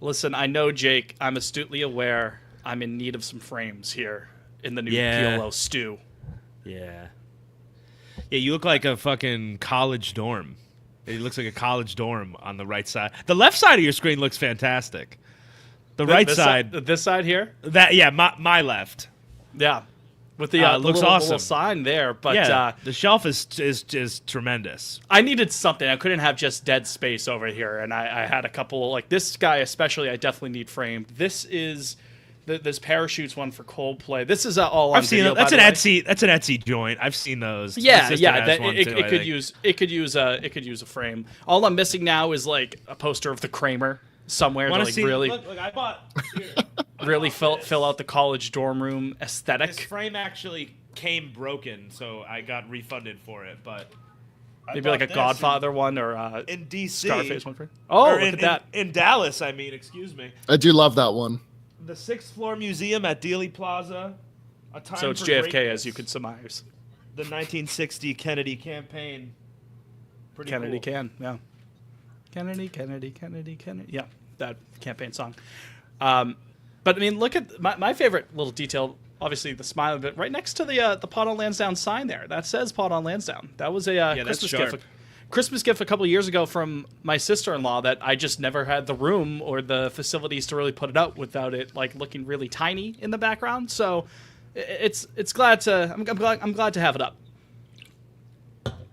Listen, I know, Jake. I'm astutely aware I'm in need of some frames here in the new PLO stew. Yeah. Yeah, you look like a fucking college dorm. It looks like a college dorm on the right side. The left side of your screen looks fantastic. The right side. This side here? My left. Yeah. With the looks little, awesome. little sign there. But yeah, the shelf is tremendous. I needed something. I couldn't have just dead space over here. And I had a couple, like this guy especially, I definitely need framed. This is... This parachutes one for Coldplay. This is all on I've seen video. That's an Etsy joint. I've seen those. Yeah. It could use a frame. All I'm missing now is like a poster of the Kramer somewhere to like really look, I bought really fill out the college dorm room aesthetic. This frame actually came broken, so I got refunded for it. But maybe like a Godfather one or in DC Scarface one for. Oh, look at that in Dallas. I mean, excuse me. I do love that one. The 6th floor museum at Dealey Plaza. So it's JFK, as you could surmise. The 1960 Kennedy campaign. Pretty Kennedy cool. yeah. Kennedy. Yeah, that campaign song. But I mean, look at my favorite little detail. Obviously, the smile of it right next to the Pot on Lansdowne sign there. That says Pot on Lansdowne. That was a Christmas gift a couple of years ago from my sister-in-law that I just never had the room or the facilities to really put it up without it like looking really tiny in the background. So it's glad to I'm glad to have it up.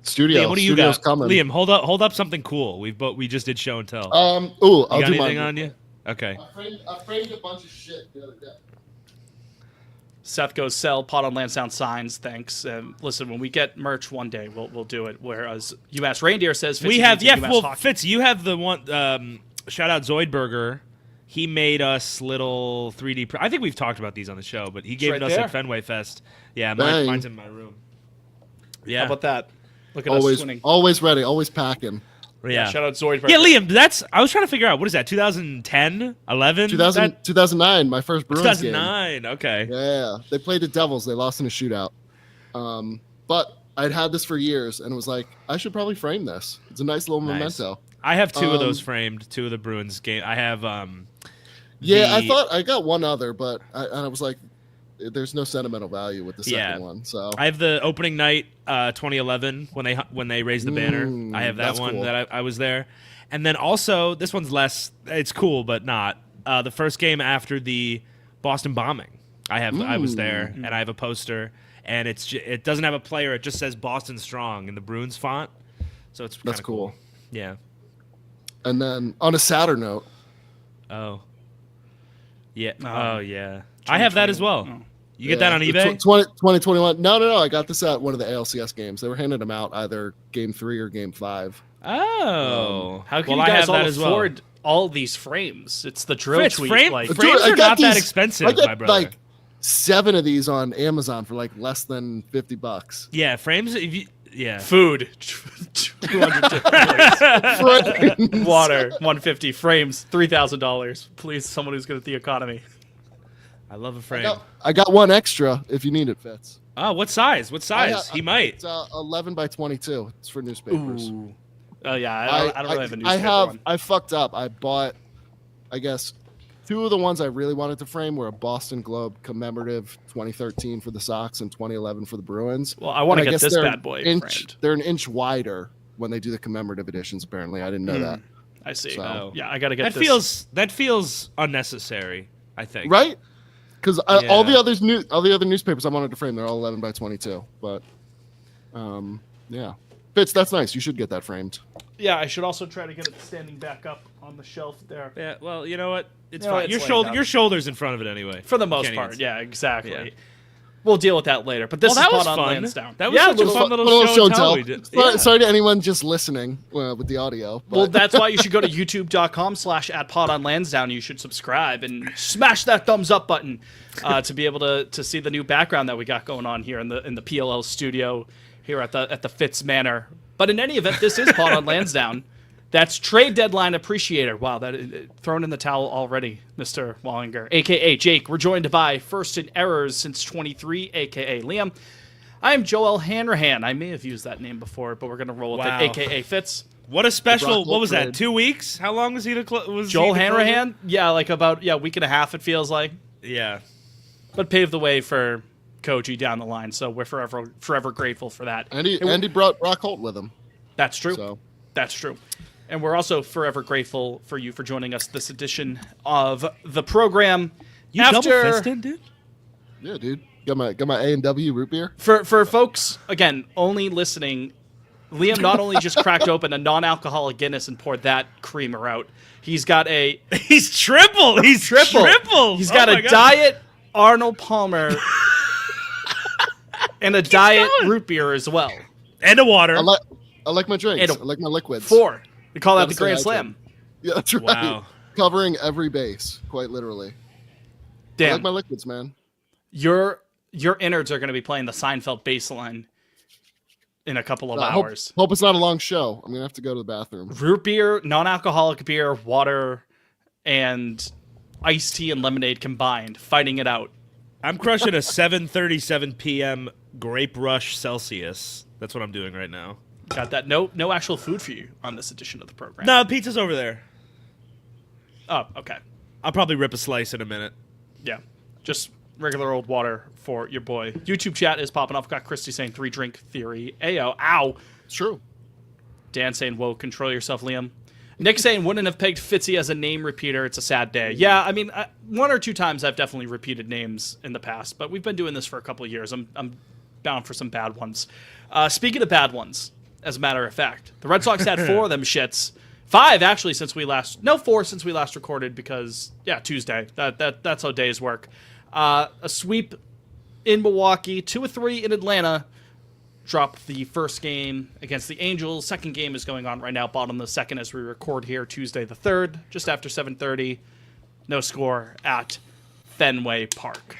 Studio. Liam, what do you Studio's got? coming. Liam, hold up something cool. We just did show and tell. I'll you got do anything mine. on you? Okay. I framed a bunch of shit the other day. Seth goes sell Pot on Lansdowne signs. Thanks. Listen, when we get merch one day, we'll do it. Whereas UMass Reindeer says Fitz, We have hockey. Fitz, you have the one. Shout out Zoidberger. He made us little 3D. I think we've talked about these on the show, but he gave right us there. at Fenway Fest. Yeah, Dang. mine's in my room. Yeah. How about that? Look at us swinging. Always ready, always packing. Yeah. Shout out Zoidberger. Yeah, Liam, I was trying to figure out, what is that, 2010, 11? 2009, my first Bruins game. 2009, okay. Yeah, they played the Devils. They lost in a shootout. But I'd had this for years, and it was like, I should probably frame this. It's a nice little memento. I have two of those framed, two of the Bruins game. I have I thought I got one other, but I was like, there's no sentimental value with the second one. So I have the opening night 2011 when they raised the banner. I have that one cool. that I was there. And then also, this one's less, it's cool, but not. The first game after the Boston bombing. I was there, and I have a poster, and it doesn't have a player. It just says Boston Strong in the Bruins font. So it's that's cool. Yeah. And then on a sadder note. Oh. Yeah. Oh, yeah. I have that as well. Oh. You get that on eBay? 2021. No. I got this at one of the ALCS games. They were handing them out either game 3 or game 5. Oh. How can you guys all afford all these frames? It's the drill tweet. Frames are not that expensive, I got my brother. like 7 of these on Amazon for like less than $50. Yeah, frames. Yeah. Food, 200 water, 150 frames, $3,000. Please, someone who's good at the economy. I love a frame. I got one extra if you need it, Fitz. Oh, what size? What size? He might. It's 11 by 22. It's for newspapers. Ooh. Oh yeah, I don't really have a newspaper one. I fucked up. I bought, I guess, 2 of the ones I really wanted to frame were a Boston Globe commemorative 2013 for the Sox and 2011 for the Bruins. Well, I want to get this bad boy framed. They're an inch wider when they do the commemorative editions. Apparently, I didn't know that. I see. So, yeah, I gotta get this. That feels unnecessary, I think. Right? Because all the other newspapers I wanted to frame, they're all 11 by 22. But yeah, Fitz, that's nice. You should get that framed. Yeah, I should also try to get it standing back up on the shelf there. Yeah, well, you know what? It's fine. Your shoulder's in front of it anyway. For the most part, yeah, exactly. Yeah. We'll deal with that later. But this is was on fun. Lansdowne. That was such a fun little show and tell we did. Sorry to anyone just listening with the audio. But. Well, that's why you should go to youtube.com/@podonlansdowne. You should subscribe and smash that thumbs up button to be able to see the new background that we got going on here in the PLL studio here at the Fitz Manor. But in any event, this is Pod on Lansdowne. That's trade deadline appreciator. Wow, that is thrown in the towel already, Mr. Wallinger, a.k.a. Jake. We're joined by First in Errors since 23, a.k.a. Liam. I'm Joel Hanrahan. I may have used that name before, but we're going to roll with it, a.k.a. Fitz. What a special! Brock What was that? trade. 2 weeks? How long was he to was Joel he the closer? Hanrahan, yeah, like about a week and a half. It feels like, Yeah. but paved the way for Koji down the line. So we're forever grateful for that. And he brought Brock Holt with him. That's true. So That's true. And we're also forever grateful for you for joining us this edition of the program. You double fisted, dude? yeah, dude, got my A&W root beer. For folks, again, only listening, Liam not only just cracked open a non-alcoholic Guinness and poured that creamer out, he's got a He's triple. He's triple. He's got Oh a my God. diet Arnold Palmer and a diet root beer as well. And a water. I like my drinks. And I like my liquids. 4. We call that Gotta the Grand say I Slam. Yeah, that's right. Wow. Covering every base, quite literally. I Damn, like my liquids, man. your innards are going to be playing the Seinfeld bass line in a couple of hours. Hope it's not a long show. I'm gonna have to go to the bathroom. Root beer, non-alcoholic beer, water, and iced tea and lemonade combined, fighting it out. I'm crushing a 7:37 p.m. Grape Rush Celsius. That's what I'm doing right now. Got that? No actual food for you on this edition of the program. No, pizza's over there. Oh, okay. I'll probably rip a slice in a minute. Yeah. Just regular old water for your boy. YouTube chat is popping off. Got Christy saying 3 drink theory. Ayo. Ow. It's true. Dan saying, whoa, control yourself, Liam. Nick saying, wouldn't have pegged Fitzy as a name repeater. It's a sad day. Yeah, I mean, 1 or 2 times I've definitely repeated names in the past, but we've been doing this for a couple of years. I'm bound for some bad ones. Speaking of bad ones, as a matter of fact, the Red Sox had 4 of them shits. 5, actually, since we last... No, 4 since we last recorded because, yeah, Tuesday. That's how days work. A sweep in Milwaukee, 2 of 3 in Atlanta. Dropped the first game against the Angels. Second game is going on right now, bottom of the second as we record here, Tuesday the 3rd, just after 7:30. No score at Fenway Park.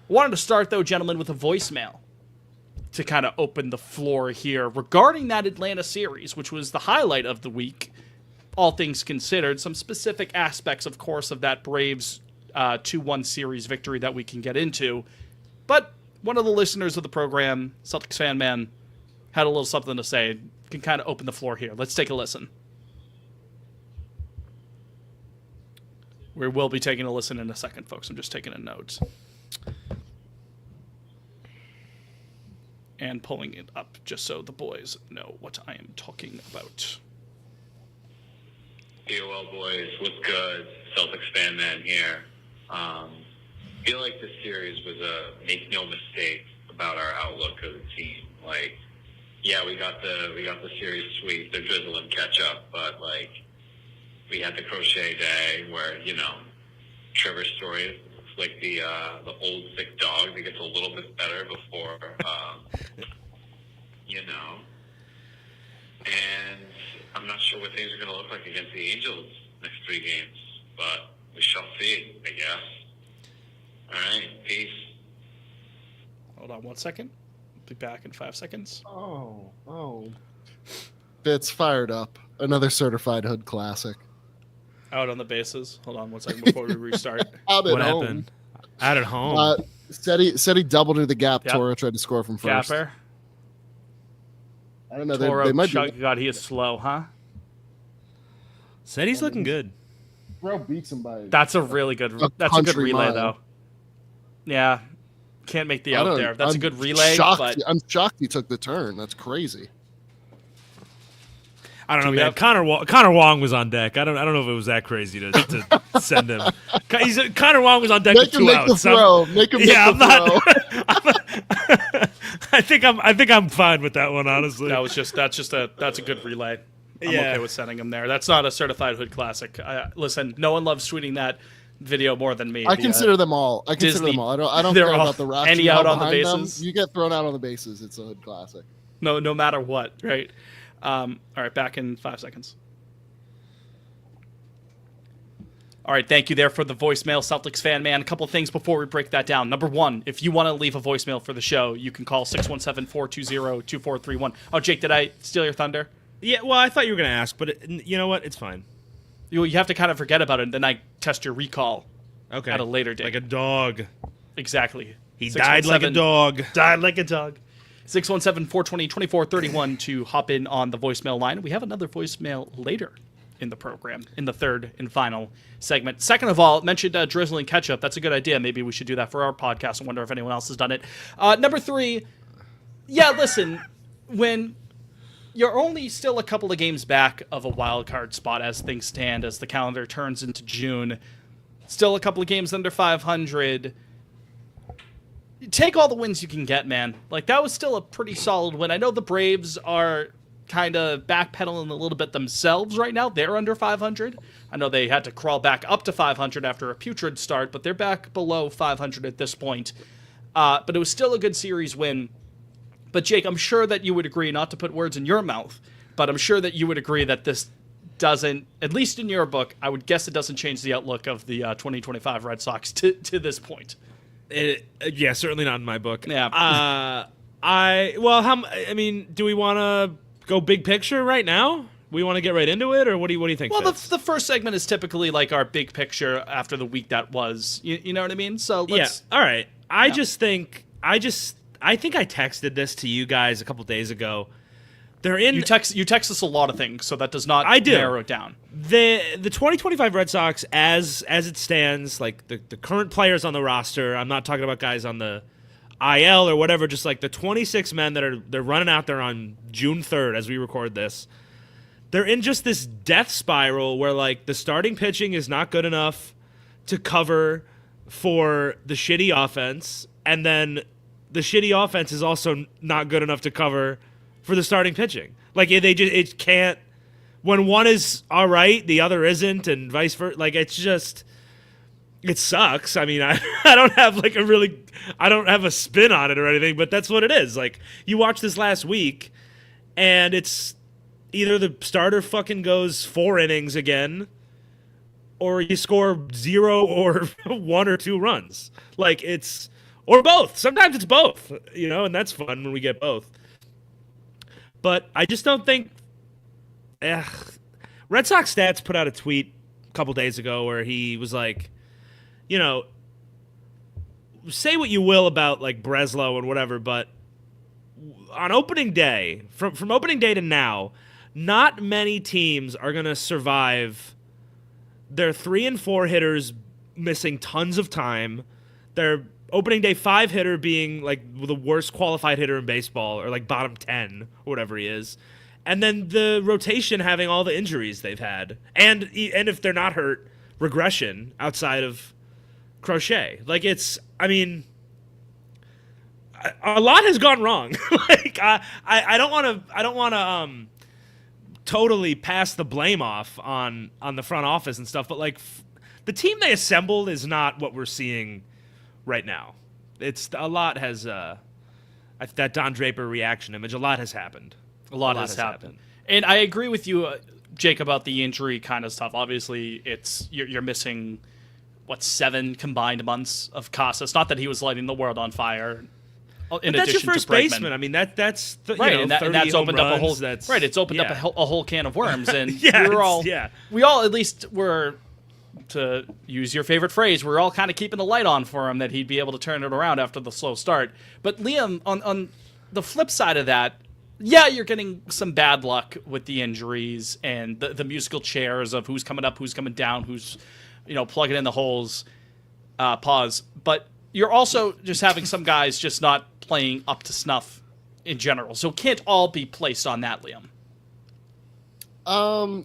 Wanted to start, though, gentlemen, with a voicemail to kind of open the floor here regarding that Atlanta series, which was the highlight of the week, all things considered. Some specific aspects, of course, of that Braves 2-1 series victory that we can get into. But one of the listeners of the program, Celtics fan man, had a little something to say. Can kind of open the floor here. Let's take a listen. We will be taking a listen in a second, folks. I'm just taking a note. And pulling it up just so the boys know what I am talking about. DOL boys, what's good? Celtics fan man here. Feel like this series was a make no mistake about our outlook of the team. Like, yeah, we got the series sweep, the drizzle and catch up, but like we had the crochet day where, you know, Trevor's story is like the old sick dog that gets a little bit better before you know. And I'm not sure what things are gonna look like against the Angels next 3 games, but we shall see, I guess. All right, peace. Hold on 1 second. Be back in 5 seconds. Oh. Fitz fired up. Another certified hood classic. Out on the bases. Hold on 1 second before we restart. Out at What home. happened? Out at home. Said he doubled into the gap. Yep. Toro tried to score from first. Gapper. I don't know. Toro, They might God, he is slow, huh? Said he's looking good. Bro beats him by. That's a really good. A That's a good country relay, mile. though. Yeah, can't make the I out don't- there. That's a I'm good relay, shocked, but I'm shocked he took the turn. That's crazy. I don't know, we man. have- Connor Wong was on deck. I don't know if it was that crazy to send him. Connor Wong was on deck with Make him 2 make outs. the throw. Make him Yeah, make the I'm throw. not. I think I'm fine with that one, honestly. that's a good relay. I'm Yeah. okay with sending him there. That's not a certified hood classic. Listen, no one loves tweeting that video more than me. I The, consider them all. I consider Disney- them all. I don't they're care all- about the rationale any out on the behind them. bases? You get thrown out on the bases. It's a hood classic. no matter what, right? All right, back in 5 seconds. All right, thank you there for the voicemail, Celtics fan man. A couple of things before we break that down. Number 1, if you want to leave a voicemail for the show, you can call 617-420-2431. Oh, Jake, did I steal your thunder? Yeah, well, I thought you were going to ask, but you know what? It's fine. You have to kind of forget about it, and then I test your recall Okay. at a later date. Like a dog. Exactly. He died like a dog. Died like a dog. 617-420-2431 to hop in on the voicemail line. We have another voicemail later in the program, in the third and final segment. Second of all, mentioned drizzling ketchup. That's a good idea. Maybe we should do that for our podcast. I wonder if anyone else has done it. Number 3, yeah, listen, when you're only still a couple of games back of a wild card spot as things stand, as the calendar turns into June, still a couple of games under 500, take all the wins you can get, man. Like, that was still a pretty solid win. I know the Braves are kind of backpedaling a little bit themselves right now. They're under 500. I know they had to crawl back up to 500 after a putrid start, but they're back below 500 at this point. But it was still a good series win. But Jake, I'm sure that you would agree, not to put words in your mouth, but I'm sure that you would agree that this doesn't, at least in your book, I would guess it doesn't change the outlook of the 2025 Red Sox to this point. Yeah, certainly not in my book. Yeah. I mean, do we want to go big picture right now? We want to get right into it, or what do you think? Well, the first segment is typically like our big picture after the week that was. You know what I mean? So let's, yeah. All right. I think I texted this to you guys a couple days ago. You text us a lot of things, so that does not narrow it down. The 2025 Red Sox, as it stands, like the current players on the roster, I'm not talking about guys on the IL or whatever, just like the 26 men they're running out there on June 3rd as we record this. They're in just this death spiral where like the starting pitching is not good enough to cover for the shitty offense, and then the shitty offense is also not good enough to cover for the starting pitching. Like it can't, when one is all right, the other isn't, and vice versa. Like it sucks. I mean, I don't have I don't have a spin on it or anything, but that's what it is. Like you watch this last week and it's either the starter fucking goes 4 innings again, or you score 0 or 1 or 2 runs. Like or both. Sometimes it's both, and that's fun when we get both. But I just don't think. Red Sox Stats put out a tweet a couple days ago where he was like, say what you will about like Breslow and whatever, but on opening day, from opening day to now, not many teams are going to survive their 3 and 4 hitters missing tons of time, their opening day 5 hitter being like the worst qualified hitter in baseball, or like bottom 10 or whatever he is, and then the rotation having all the injuries they've had, and if they're not hurt, regression outside of Crochet. Like a lot has gone wrong. Like I don't want to totally pass the blame off on the front office and stuff, but like the team they assembled is not what we're seeing right now. A lot has that Don Draper reaction image. A lot has happened. A lot has happened. And I agree with you, Jake, about the injury kind of stuff. Obviously, you're missing 7 combined months of Casas. Not that he was lighting the world on fire. That's your first baseman. I mean, that's right, and that's opened up a whole right. It's opened up a whole can of worms, and we all at least were, to use your favorite phrase, we're all kind of keeping the light on for him that he'd be able to turn it around after the slow start. But Liam, on the flip side of that, yeah, you're getting some bad luck with the injuries and the musical chairs of who's coming up, who's coming down, who's plugging in the holes. Pause. But you're also just having some guys just not playing up to snuff in general. So it can't all be placed on that, Liam.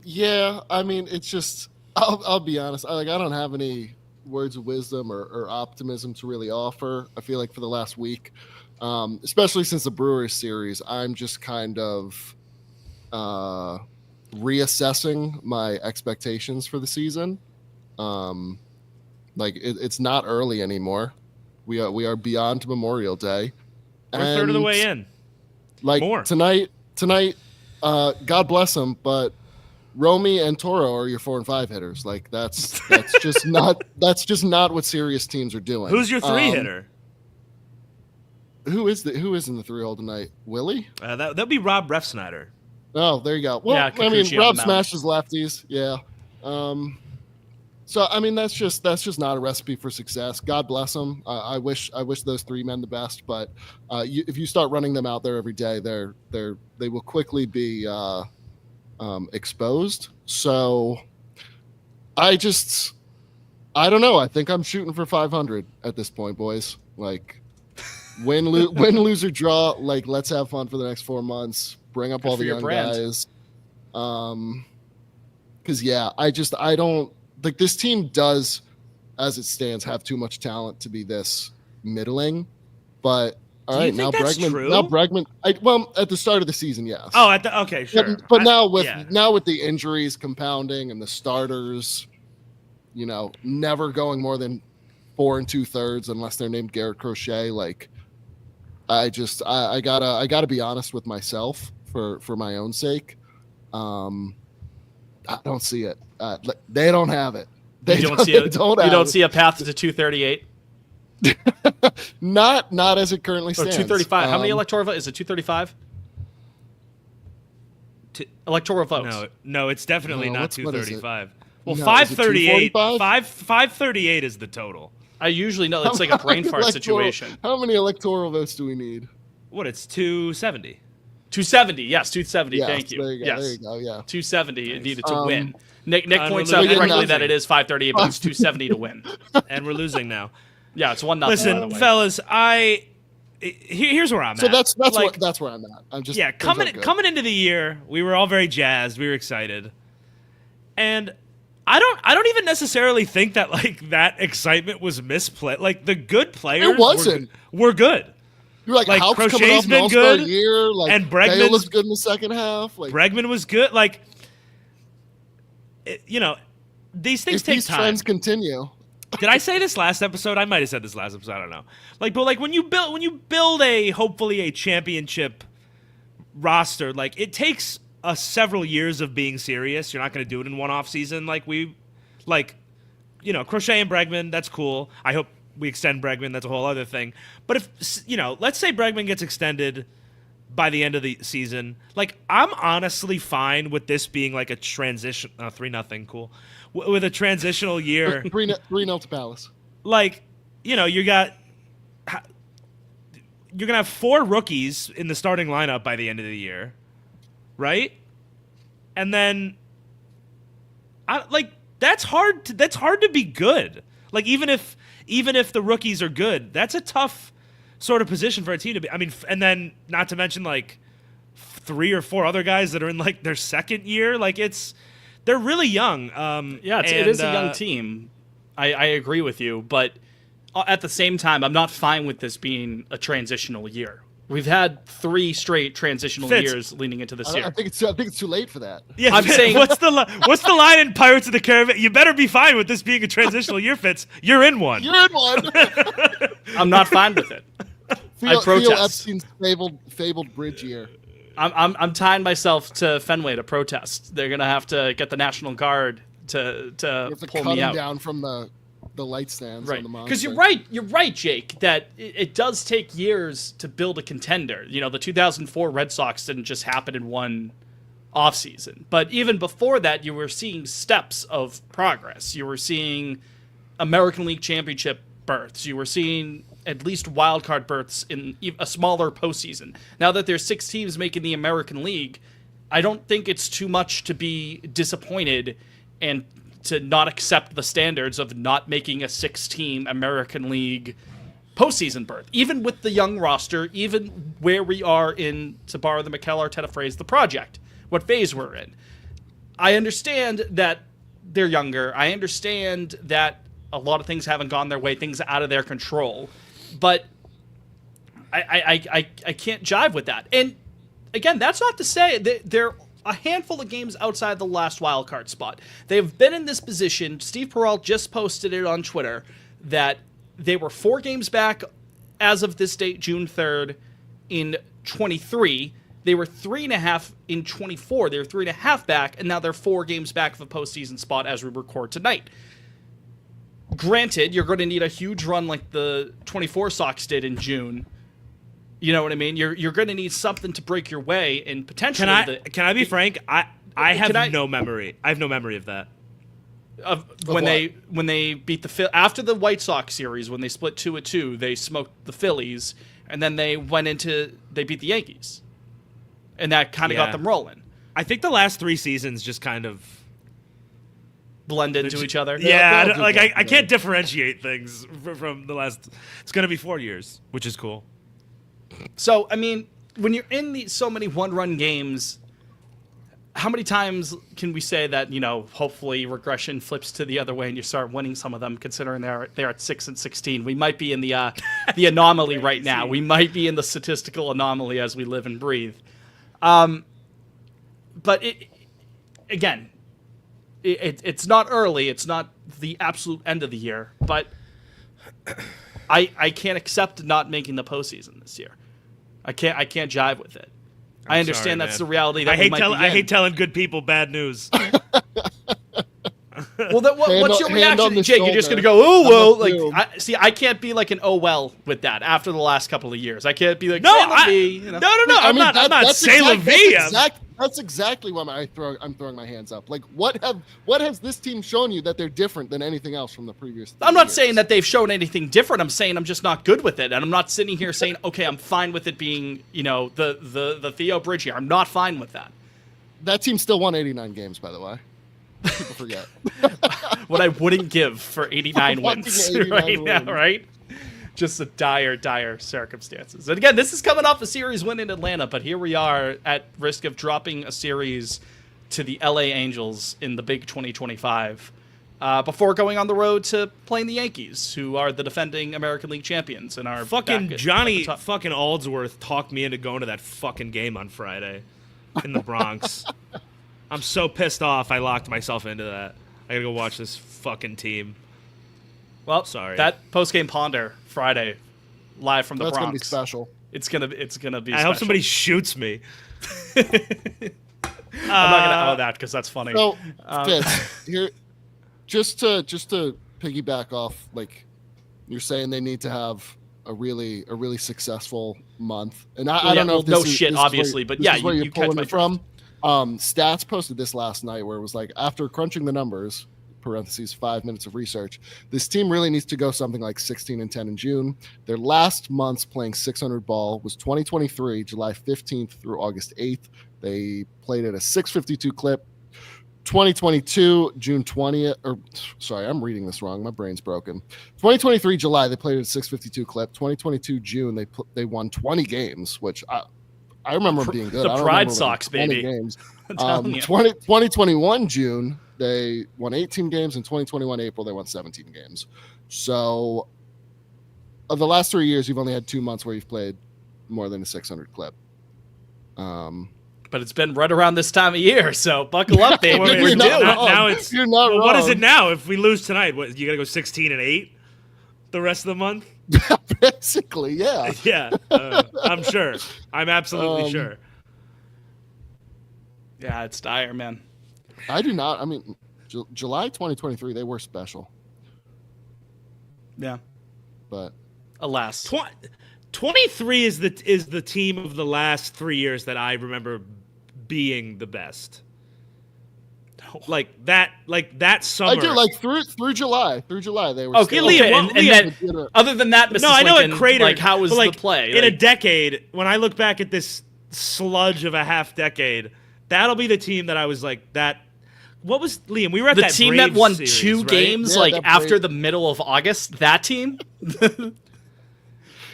Yeah, I mean, it's just, I'll be honest. I don't have any words of wisdom or optimism to really offer. I feel like for the last week, especially since the Brewers series, I'm just kind of reassessing my expectations for the season. It's not early anymore. We are beyond Memorial Day. We're a third of the way in. Like more tonight, God bless them, but Romy and Toro are your 4 and 5 hitters. Like that's just not what serious teams are doing. Who's your 3 hitter? Who is in the 3 hole tonight? Willie? That'd be Rob Refsnyder. Oh, there you go. Well, yeah, I mean, Rob smashes lefties. Yeah. So I mean, that's just not a recipe for success. God bless them. I wish those three men the best, but if you start running them out there every day, they will quickly be exposed. So I don't know. I think I'm shooting for 500 at this point, boys. Like win, lose, or draw. Like let's have fun for the next 4 months. Bring up all the young guys. Because I don't like this team does, as it stands, have too much talent to be this middling. But all right, now Bregman. Well, at the start of the season, yes. Oh, okay, sure. But now with the injuries compounding and the starters, never going more than 4 2/3 unless they're named Garrett Crochet. Like, I gotta be honest with myself for my own sake. I don't see it. They don't have it. You don't see a path to 238. Not as it currently Or stands. 235. How many electoral votes? Is it 235? Electoral votes. No, it's definitely No, not what is it? 235. Well, No, 538. 245? 538 is the total. I usually know it's like a brain fart situation. How many electoral votes do we need? What? It's 270. 270. Yes, 270. Yes, Thank you. There you go. Yes. There you go. Yeah. 270 it needed to win. Nick points we're out losing. correctly that it is 538, but it's 270 to win. And we're losing now. Yeah, it's 1-0. Listen, fellas, here's where I'm So at. that's Like, where I'm at. I'm just coming into the year, we were all very jazzed. We were excited, and I don't even necessarily think that like that excitement was misplaced. Like the good players, It wasn't. Were good. You're like Like, Hauk's coming Crochet's off an been all-star good, year. Like and Bale Bregman's- was good in the second half. Like Bregman was good. Like, these things if take these time. trends continue. Did I say this last episode? I might have said this last episode. I don't know. But when you build hopefully a championship roster, like it takes several years of being serious. You're not going to do it in one off season. Crochet and Bregman, that's cool. I hope we extend Bregman. That's a whole other thing. But if let's say Bregman gets extended by the end of the season, like I'm honestly fine with this being like a transition. 3-0, cool. With a transitional year, 3-0 to Palace. like you're gonna have 4 rookies in the starting lineup by the end of the year, right? And then that's hard to be good. Like even if the rookies are good, that's a tough sort of position for a team to be. I mean, and then not to mention like 3 or 4 other guys that are in like their second year. Like they're really young. It is a young team. I agree with you, but at the same time, I'm not fine with this being a transitional year. We've had 3 straight transitional years leading into this year. I think it's too late for that. Yeah, I'm saying- what's the line in Pirates of the Caribbean? You better be fine with this being a transitional year, Fitz. You're in one. You're in one. I'm not fine with it. I Theo protest. Epstein's fabled bridge year. I'm tying myself to Fenway to protest. They're gonna have to get the National Guard to You have to pull cut me him out. down from the light stands Right, on the monster. because you're right, Jake. That it does take years to build a contender. The 2004 Red Sox didn't just happen in one offseason. But even before that, you were seeing steps of progress. You were seeing American League Championship berths. You were seeing at least wild card berths in a smaller postseason. Now that there's 6 teams making the American League, I don't think it's too much to be disappointed and to not accept the standards of not making a 6-team American League postseason berth. Even with the young roster, even where we are in, to borrow the Mikel Arteta phrase, the project, what phase we're in. I understand that they're younger. I understand that a lot of things haven't gone their way, things out of their control. But I can't jive with that. And again, that's not to say that they're a handful of games outside the last wild card spot. They've been in this position. Steve Peralt just posted it on Twitter that they were 4 games back as of this date, June 3rd, in 23. They were 3.5 in 24. They were 3.5 back, and now they're 4 games back of a postseason spot as we record tonight. Granted, you're going to need a huge run like the 24 Sox did in June. You know what I mean? You're going to need something to break your way, and potentially. Can I be frank? I have no memory. I have no memory of that. when they beat after the White Sox series, when they split 2-2, they smoked the Phillies, and then they beat the Yankees, and that kind of got them rolling. I think the last 3 seasons just kind of blend into each other. Yeah, I can't differentiate things from the last. It's going to be 4 years, which is cool. So, I mean, when you're in so many one-run games, how many times can we say that, hopefully regression flips to the other way and you start winning some of them, considering they're at 6-16? We might be in the anomaly right now. We might be in the statistical anomaly as we live and breathe. But it's not early. It's not the absolute end of the year. But I can't accept not making the postseason this year. I can't jive with it. I understand that's the reality that I hate telling good people bad news. Well, what's your reaction, Jake? You're just gonna go, oh well. I can't be like an oh well with that after the last couple of years. I can't be like no. I'm not say la vie. That's exactly why I'm throwing my hands up. Like, what has this team shown you that they're different than anything else from the previous? I'm not saying that they've shown anything different. I'm saying I'm just not good with it, and I'm not sitting here saying, okay, I'm fine with it being, the Theo Bridge here. I'm not fine with that. That team still won 89 games, by the way. People forget. What I wouldn't give for 89 wins now, right? Just a dire circumstances. And again, this is coming off a series win in Atlanta, but here we are at risk of dropping a series to the LA Angels in the big 2025 before going on the road to playing the Yankees, who are the defending American League champions and are fucking Johnny fucking Aldsworth talked me into going to that fucking game on Friday in the Bronx. I'm so pissed off I locked myself into that. I gotta go watch this fucking team. Well, sorry. That post-game ponder Friday, live from the Bronx. That's gonna be special. It's gonna be. I hope somebody shoots me. I'm not gonna that because that's funny. So, Fitz, here, just to piggyback off, like you're saying, they need to have a really successful month, and I don't know if this is obviously, but yeah, where you you're pulling catch it from. Stats posted this last night where it was like, after crunching the numbers, parentheses 5 minutes of research, this team really needs to go something like 16-10 in June. Their last months playing 600 ball was 2023, July 15th through August 8th. They played at a 652 clip. 2022, June 20th, or sorry, I'm reading this wrong. My brain's broken. 2023, July, they played at a 652 clip. 2022, June, they won 20 games, which I remember being good. The Pride Sox, baby. Games. 2021 June, they won 18 games. In 2021 April, they won 17 games. So, of the last 3 years, you've only had 2 months where you've played more than a 600 clip. But it's been right around this time of year, so buckle up, baby. You're We're not due. wrong. Now it's You're not wrong. What is it now? If we lose tonight, you got to go 16-8 the rest of the month? Basically, yeah. Yeah, I'm sure. I'm absolutely sure. Yeah, it's dire, man. I do not. I mean, July 2023, they were special. Yeah. But alas. 23 is the team of the last 3 years that I remember being the best. Like that summer. I do, like through July. Through July, they were. Okay, Liam, and then, other than that, Mrs. no, I know Lincoln, it cratered. Like, how was the play? In a decade, when I look back at this sludge of a half decade, that'll be the team that I was like that. What was Liam? We were at the that team Braves that won series, 2 right? games, Yeah, after the middle of August. That team.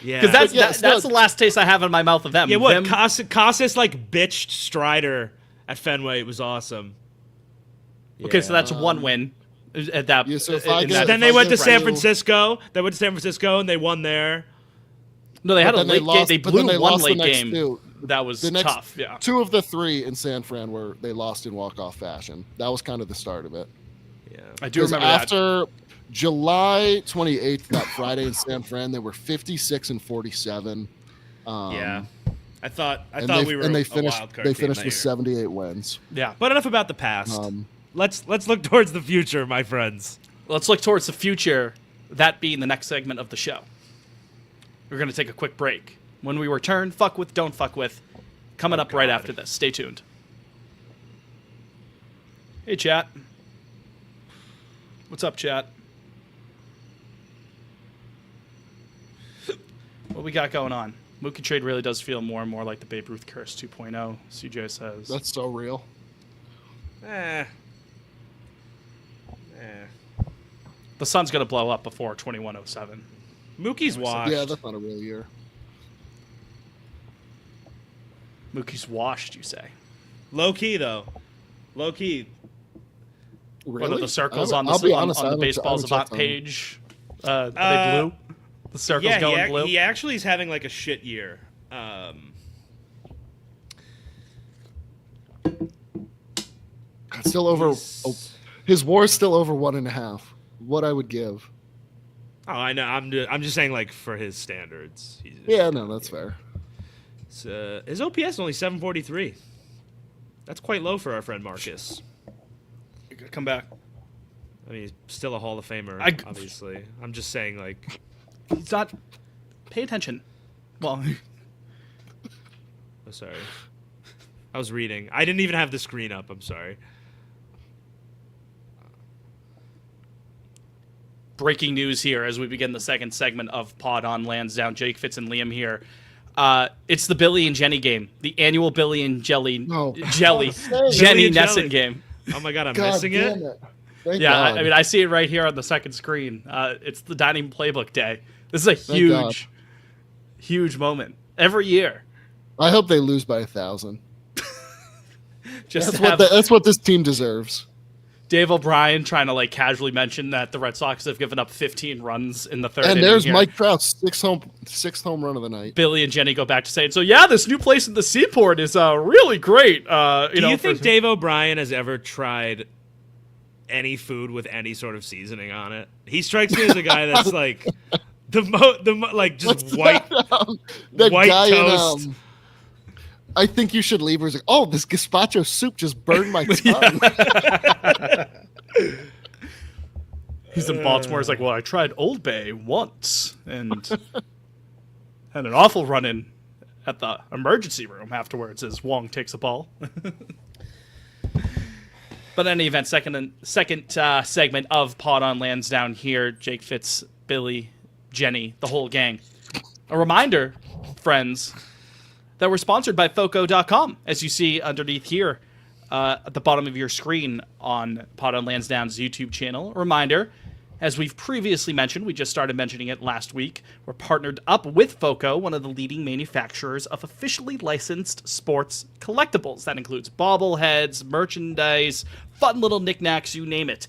Yeah, because that's the last taste I have in my mouth of them. Yeah, what Casas like bitched Strider at Fenway. It was awesome. Okay, so that's 1 win at that. Yeah, so then they went to San Francisco. They went to San Francisco and they won there. No, they had a late game. They blew one late game. Two. That was tough. Yeah, 2 of the 3 in San Fran were they lost in walk-off fashion. That was kind of the start of it. Yeah, I do remember after July 28th, that Friday in San Fran, they were 56-47. Yeah. I thought we were. And they a finished. wild card They team finished that with year. 78 wins. Yeah. But enough about the past. Let's look towards the future, my friends. Let's look towards the future. That being the next segment of the show. We're gonna take a quick break. When we return, fuck with, don't fuck with. Coming up right after this. Stay tuned. Hey, chat. What's up, chat? What we got going on? Mookie trade really does feel more and more like the Babe Ruth curse 2.0, CJ says. That's so real. The sun's going to blow up before 2107. Mookie's washed. Yeah, that's not a real year. Mookie's washed, you say? Low key though. Low key. Really? One of the circles I- on the, I'll be honest, on I the haven't- I Baseball's haven't checked Avant on it. page. Are they blue? The circle's Yeah, going blue? he actually is having like a shit year. It's still over. His WAR is still over 1.5. What I would give. Oh, I know. I'm just saying, like, for his standards. Yeah, no, that's fair. His OPS is only 743. That's quite low for our friend Marcus. Come back. I mean, he's still a Hall of Famer, obviously. I'm just saying, like... He's not... Pay attention. Well... Oh, sorry. I was reading. I didn't even have the screen up. I'm sorry. Breaking news here as we begin the second segment of Pod on Lansdowne. Jake, Fitz, and Liam here. It's the Billy and Jenny game. The annual Billy and Jenny Billy and Nesson Jelly. game. Oh, my God. I'm God missing damn it? Thank Yeah, God. I mean, I see it right here on the second screen. It's the Dining Playbook Day. This is a Thank God. huge moment. Every year. I hope they lose by 1,000. Just That's to have that's what this team deserves. Dave O'Brien trying to like casually mention that the Red Sox have given up 15 runs in the third And inning there's here. Mike Trout's sixth home run of the night. Billy and Jenny go back to saying, so yeah, this new place in the Seaport is really great. Do you think Dave O'Brien has ever tried any food with any sort of seasoning on it? He strikes me as a guy that's like just white That white guy toast. in I think you should leave. He's like, oh, this gazpacho soup just burned my tongue. He's in Baltimore. He's like, well, I tried Old Bay once and had an awful run-in at the emergency room afterwards as Wong takes a ball. But in any event, second segment of Pod on Lansdowne here. Jake Fitz, Billy, Jenny, the whole gang. A reminder, friends, that we're sponsored by Foco.com, as you see underneath here at the bottom of your screen on Pod on Lansdowne's YouTube channel. A reminder, as we've previously mentioned, we just started mentioning it last week, we're partnered up with Foco, one of the leading manufacturers of officially licensed sports collectibles. That includes bobbleheads, merchandise, fun little knickknacks, you name it.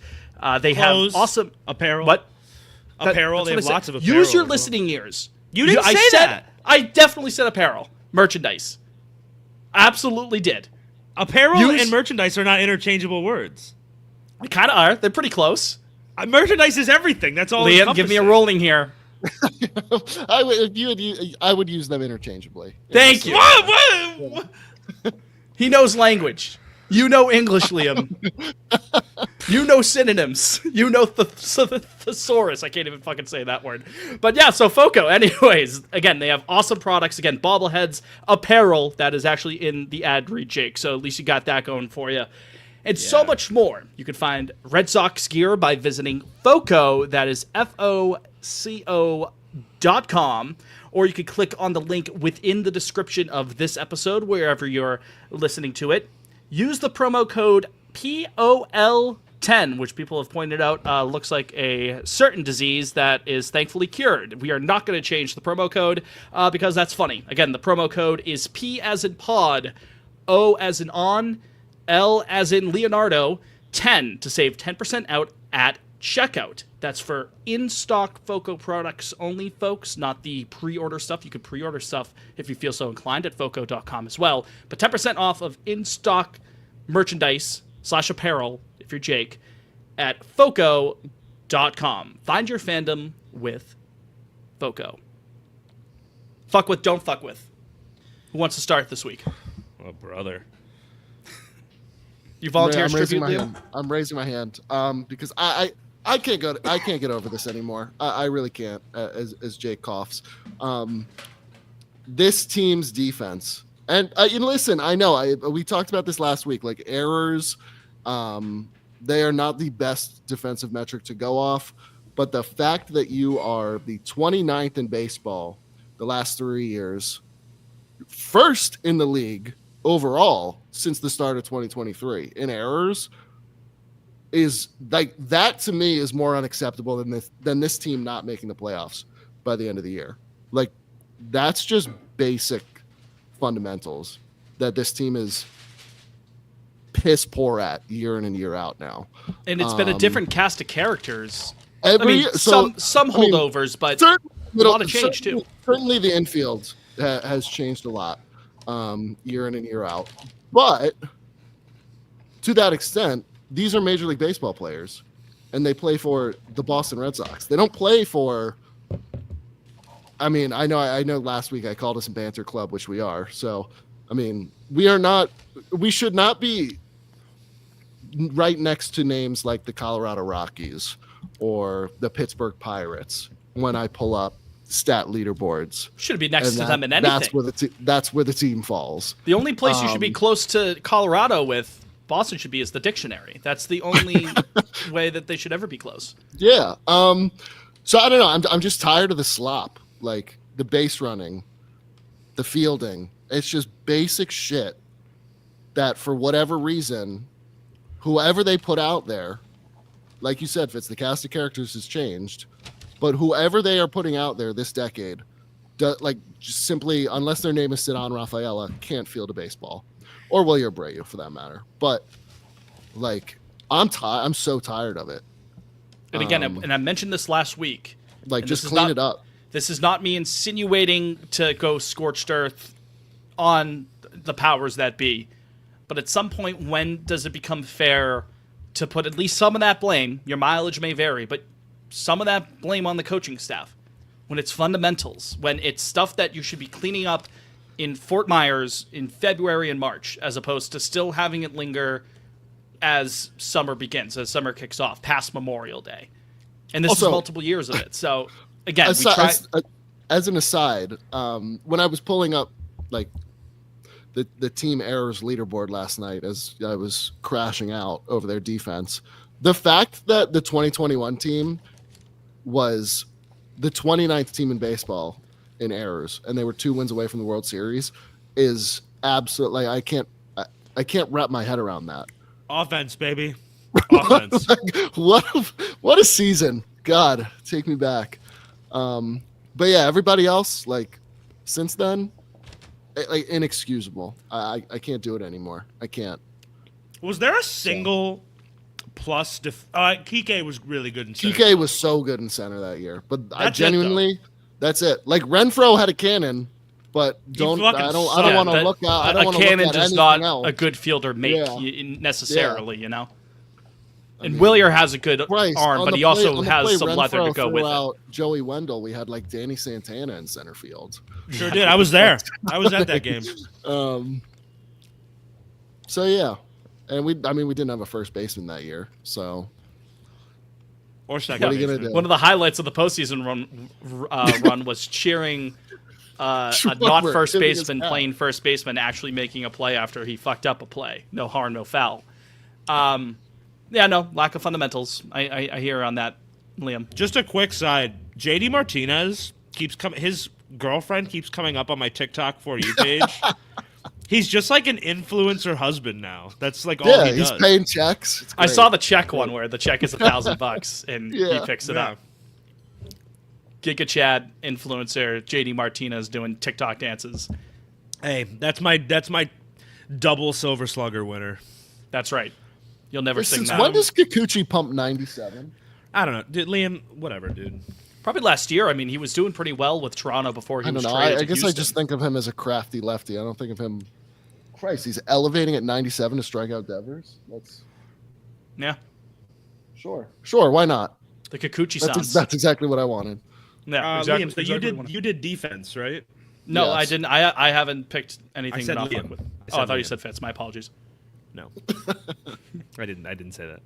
They Clothes, have awesome... apparel. What? Apparel. That's They what have I lots said. of apparel. Use your as well. listening ears. You didn't say I said, that. I definitely said apparel. Merchandise. Absolutely did. Apparel Use- and merchandise are not interchangeable words. They kind of are. They're pretty close. Merchandise is everything. That's all. Liam, give me a rolling here. I would use them interchangeably. Thank you. What? He knows language. You know English, Liam. You know synonyms. You know thesaurus. I can't even fucking say that word. But yeah, so Foco. Anyways, again, they have awesome products. Again, bobbleheads, apparel. That is actually in the ad read, Jake. So at least you got that going for you. And so much more. You can find Red Sox gear by visiting Foco. That is FOCO.com. Or you could click on the link within the description of this episode, wherever you're listening to it. Use the promo code POL10, which people have pointed out looks like a certain disease that is thankfully cured. We are not going to change the promo code because that's funny. Again, the promo code is P as in pod, O as in on, L as in Leonardo, 10 to save 10% out at checkout. That's for in-stock Foco products only, folks, not the pre-order stuff. You could pre-order stuff if you feel so inclined at Foco.com as well. But 10% off of in-stock merchandise / apparel, if you're Jake, at Foco.com. Find your fandom with Foco. Fuck with, don't fuck with. Who wants to start this week? Oh, brother. You volunteer I'm raising my tribute, Leo? hand. I'm raising my hand because I can't go. I can't get over this anymore. I really can't. As Jake coughs, this team's defense. And listen, I know we talked about this last week. Like errors, They are not the best defensive metric to go off, but the fact that you are the 29th in baseball the last 3 years, first in the league overall since the start of 2023 in errors, is like that to me is more unacceptable than this team not making the playoffs by the end of the year. Like, that's just basic fundamentals that this team is piss poor at year in and year out now. And it's been a different cast of characters. Some holdovers, but a lot of change too. Certainly the infield has changed a lot year in and year out. But to that extent, these are Major League Baseball players, and they play for the Boston Red Sox. They don't play for. I mean, I know. Last week I called us a banter club, which we are. So, I mean, we are not. We should not be right next to names like the Colorado Rockies or the Pittsburgh Pirates when I pull up stat leaderboards. Should be next to them in anything. That's where the team falls. The only place you should be close to Colorado with Boston should be is the dictionary. That's the only way that they should ever be close. Yeah. So I don't know. I'm just tired of the slop. Like the base running, the fielding. It's just basic shit that for whatever reason, whoever they put out there, like you said, Fitz, the cast of characters has changed, but whoever they are putting out there this decade, just simply, unless their name is Cedon Rafaela, can't field a baseball, or Wilyer Abreu for that matter. But like, I'm so tired of it. And again, and I mentioned this last week. Like, just clean it up. This is not me insinuating to go scorched earth on the powers that be. But at some point, when does it become fair to put at least some of that blame? Your mileage may vary, but some of that blame on the coaching staff. When it's fundamentals, when it's stuff that you should be cleaning up in Fort Myers in February and March, as opposed to still having it linger as summer begins, as summer kicks off, past Memorial Day. And this is multiple years of it. So, again, as an aside, when I was pulling up like the team errors leaderboard last night as I was crashing out over their defense, the fact that the 2021 team was the 29th team in baseball in errors and they were 2 wins away from the World Series is absolutely, I can't wrap my head around that. Offense, baby. Offense. Like, what a season. God, take me back. But yeah, everybody else, like, since then, like, inexcusable. I can't do it anymore. I can't. Was there a single plus? Kike was really good in center. Kike was so good in center that year, but I genuinely, that's it. Like, Renfroe had a cannon, but I don't want to look out. I don't want to look at anything else. A cannon does not a good fielder make necessarily, you know. And Wilyer has a good arm, but he also has some leather to go with it. Joey Wendell, we had like Danny Santana in center field. Sure did. I was there. I was at that game. So yeah, and we didn't have a first baseman that year. So or second. What are you gonna do? One of the highlights of the postseason run was cheering a not first baseman playing first baseman actually making a play after he fucked up a play. No harm, no foul. Yeah, no, lack of fundamentals. I hear on that, Liam. Just a quick side. JD Martinez keeps coming. His girlfriend keeps coming up on my TikTok For You page. He's just like an influencer husband now. That's like all he does. He's paying checks. I saw the check one where the check is $1,000 and he picks it up. Giga Chad influencer JD Martinez doing TikTok dances. Hey, that's my double Silver Slugger winner. That's right. You'll never sing Since that. when does Kikuchi pump 97? I don't know. Dude, Liam, whatever, dude. Probably last year. I mean, he was doing pretty well with Toronto before he was traded I to guess Houston. I just think of him as a crafty lefty. I don't think of him. Christ, he's elevating at 97 to strike out Devers. Yeah. Sure. Why not? The Kikuchi sounds. That's exactly what I wanted. Yeah, exactly, Liam, so you did defense, right? No, Yes. I didn't. I haven't picked anything. I said not Liam. with. I I thought you Liam. said Fitz. My apologies. No, I didn't say that.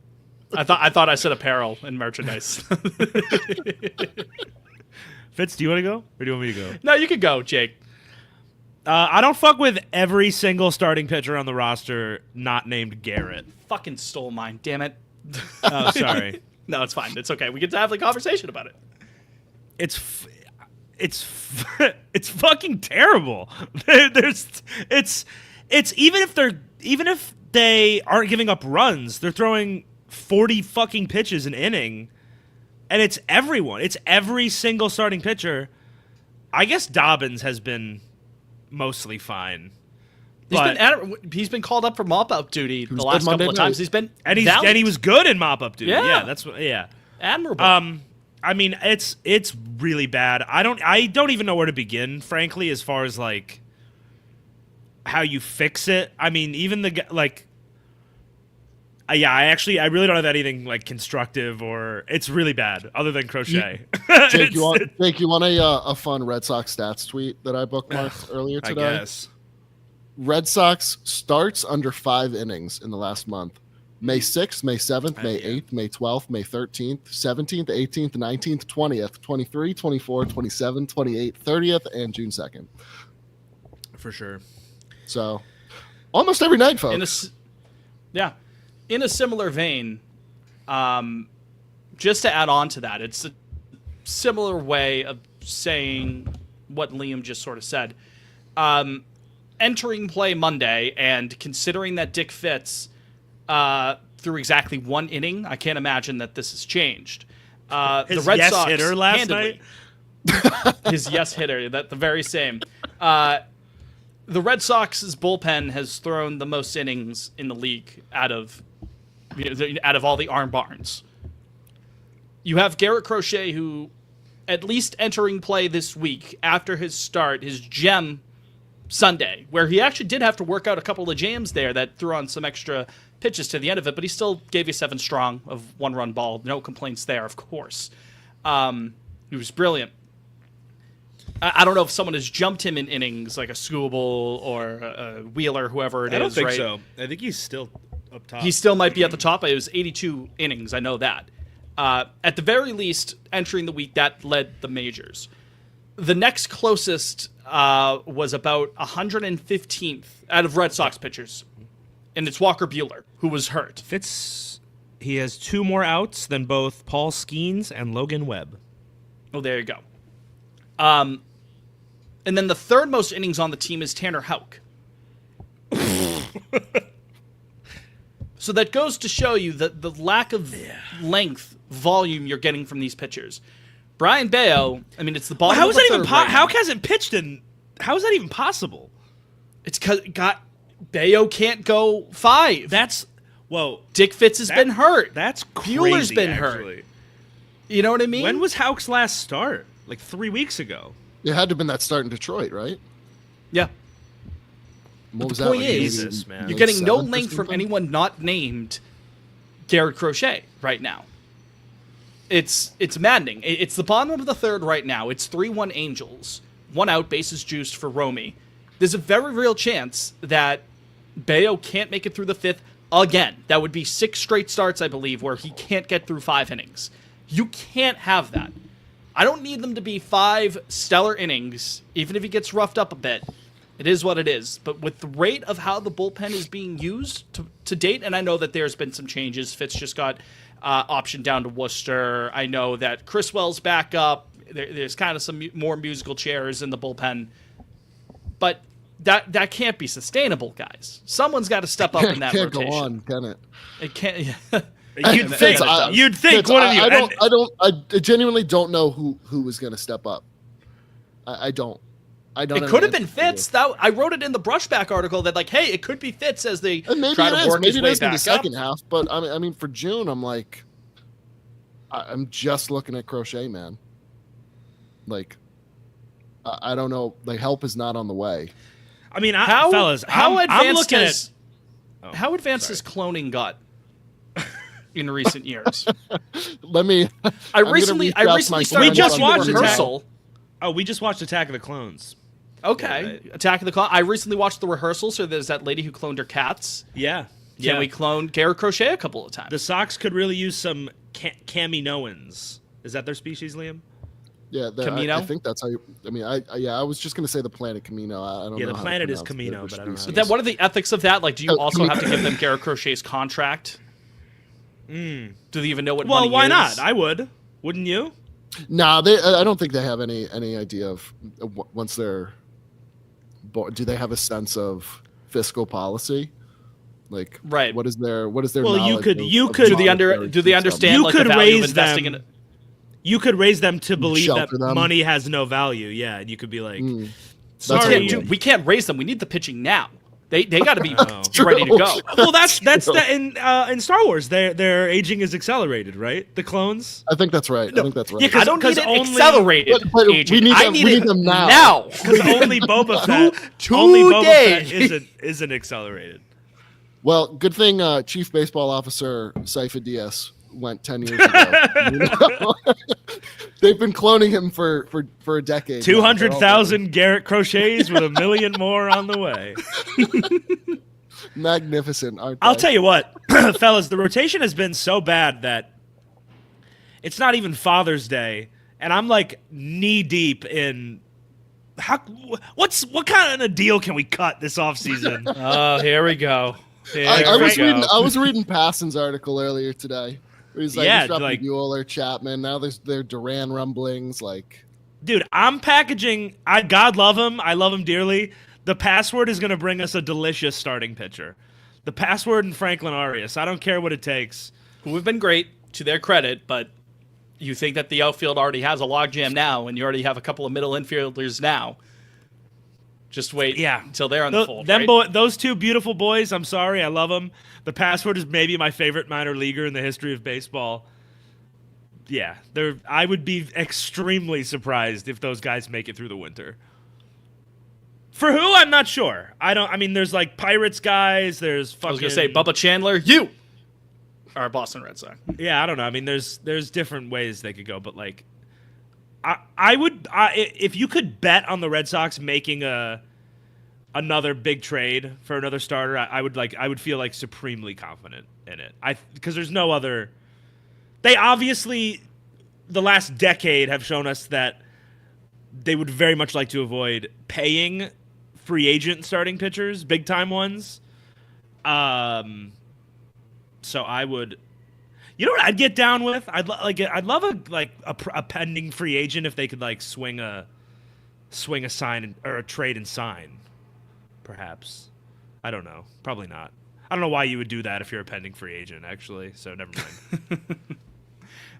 I thought I said apparel and merchandise. Fitz, do you want to go, or do you want me to go? No, you could go, Jake. I don't fuck with every single starting pitcher on the roster not named Garrett. Fucking stole mine. Damn it. Oh, sorry. No, it's fine. It's okay. We get to have the conversation about it. It's fucking terrible. It's even if they aren't giving up runs, they're throwing 40 fucking pitches an inning, and it's everyone. It's every single starting pitcher. I guess Dobbins has been mostly fine. He's been called up for mop-up duty the good last couple Monday of times. night. He's been and valiant. he was good in mop-up duty. Yeah. That's what. Yeah. admirable. I mean, it's really bad. I don't even know where to begin, frankly, as far as like how you fix it. I mean, even the like. Yeah, I really don't have anything like constructive, or it's really bad other than crochet. Jake, you want a fun Red Sox stats tweet that I bookmarked earlier today? I guess. Red Sox starts under 5 innings in the last month. May 6th, May 7th, May 8th, May 12th, May 13th, 17th, 18th, 19th, 20th, 23, 24, 27, 28, 30th, and June 2nd. For sure. So almost every night, folks. In a similar vein, just to add on to that, it's a similar way of saying what Liam just sort of said. Entering play Monday and considering that Dick Fitz threw exactly 1 inning, I can't imagine that this has changed. His the Red yes Sox hitter last night? His yes hitter, that the very same. The Red Sox's bullpen has thrown the most innings in the league out of all the arm barns. You have Garrett Crochet, who, at least entering play this week after his start, his gem Sunday, where he actually did have to work out a couple of jams there that threw on some extra pitches to the end of it, but he still gave you 7 strong of 1-run ball. No complaints there, of course. He was brilliant. I don't know if someone has jumped him in innings like a Skubal or a Wheeler, whoever it is. I don't think right? so. I think he's still up top. He still might be at the top. It was 82 innings. I know that. At the very least, entering the week, that led the majors. The next closest was about 115th out of Red Sox pitchers, and it's Walker Buehler, who was hurt. He has 2 more outs than both Paul Skeens and Logan Webb. Oh, there you go. And then the third most innings on the team is Tanner Houck. So that goes to show you the lack of length, volume you're getting from these pitchers. Brian Bayo, I mean, it's the bottom How of is the that third even right now. How hasn't pitched in? How is that even possible? It's because Bayo can't go 5. Dick Fitz has been hurt. That's crazy. Bueller's been actually. hurt. You know what I mean? When was Houck's last start? Like 3 weeks ago. It had to have been that start in Detroit, right? Yeah. What was the that? point like, is, Jesus, man. you're getting no 7th or length from something? anyone not named Garrett Crochet right now. It's maddening. It's the bottom of the third right now. It's 3-1 Angels. 1 out, bases juiced for Romy. There's a very real chance that Bayo can't make it through the 5th again. That would be 6 straight starts, I believe, where he can't get through 5 innings. You can't have that. I don't need them to be 5 stellar innings, even if he gets roughed up a bit. It is what it is. But with the rate of how the bullpen is being used to date, and I know that there's been some changes. Fitz just got optioned down to Worcester. I know that Criswell's back up. There's kind of some more musical chairs in the bullpen. But that can't be sustainable, guys. Someone's got to step up in that can't rotation. go on, can it? It can't. You'd think. You'd think Fitz, one of you. I genuinely don't know who was going to step up. I don't. It have could an have been answer for you. Fitz. I wrote it in the Brushback article that, like, hey, it could be Fitz as they And maybe try it to is. work Maybe his it way is in the back up. second half. But I mean, for June, I'm like, I'm just looking at Crochet, man. Like, I don't know. Like, help is not on the way. I mean, How I'm advanced looking has at. how advanced has cloning got in recent years? Let me. I recently started We just watching watched the it. rehearsal. Oh, we just watched Attack of the Clones. Okay, Yeah, Attack of the Clone. I recently watched the rehearsal. So there's that lady who cloned her cats. Yeah. Can we clone Garrett Crochet a couple of times? The Sox could really use some Caminoans. Is that their species, Liam? Yeah, Camino? I think that's how you. I mean, I was just gonna say the planet Camino. I don't know. The how to planet is pronounce Camino, the but I don't know. species. But then what are the ethics of that? Like, do you Oh, also have to give them Garrett Crochet's contract? Do they even know what Well, money why is? not? I would. Wouldn't you? Nah, I don't think they have any idea of once they're. Do they have a sense of fiscal policy? Like, Right. What is their Well, knowledge you of could- do they monetary understand You like could the value of raise investing them. in it? You could raise them to believe that Shelter them. money has no value. Yeah, and you could be like, Mm. sorry. That's Dude, we can't raise them. We need the pitching now. They got to be Oh. ready to go. Well, that's in Star Wars. Their aging is accelerated, right? The clones. I think that's right. I think that's right. Yeah, 'cause- I don't need it only- accelerated. But aging. we need I them- need we it need them now. Because only Boba Fett, Today. only Boba Fett isn't accelerated. Well, good thing Chief Baseball Officer Saifa Diaz went 10 years ago. You know? They've been cloning him for a decade. now. 200,000 Garrett Crochets with 1 million more on the way. Magnificent, aren't they? I'll tell you what, fellas, the rotation has been so bad that it's not even Father's Day, and I'm like knee deep in what kind of a deal can we cut this offseason? Oh, here we go. I was reading Passan's article earlier today. Where he's like, Yeah, he's dropping like- Bueller, Chapman. Now there Duran rumblings. Like, Dude, I'm packaging. God love him. I love him dearly. The password is going to bring us a delicious starting pitcher. The password and Franklin Arias. I don't care what it takes. Who have been great to their credit, but you think that the outfield already has a logjam now, and you already have a couple of middle infielders now. Just wait until they're on the fold, right? Those two beautiful boys, I'm sorry, I love them. The password is maybe my favorite minor leaguer in the history of baseball. Yeah, I would be extremely surprised if those guys make it through the winter. For who? I'm not sure. I mean, there's like Pirates guys, there's fucking... I was going to say, Bubba Chandler, you are a Boston Red Sox. Yeah, I don't know. I mean, there's different ways they could go, but like... I would if you could bet on the Red Sox making another big trade for another starter, I would feel like supremely confident in it. Because there's no other. They obviously the last decade have shown us that they would very much like to avoid paying free agent starting pitchers, big time ones. So I would. You know what I'd get down with? I'd love a pending free agent if they could like swing a sign or a trade and sign, perhaps. I don't know. Probably not. I don't know why you would do that if you're a pending free agent, actually. So never mind.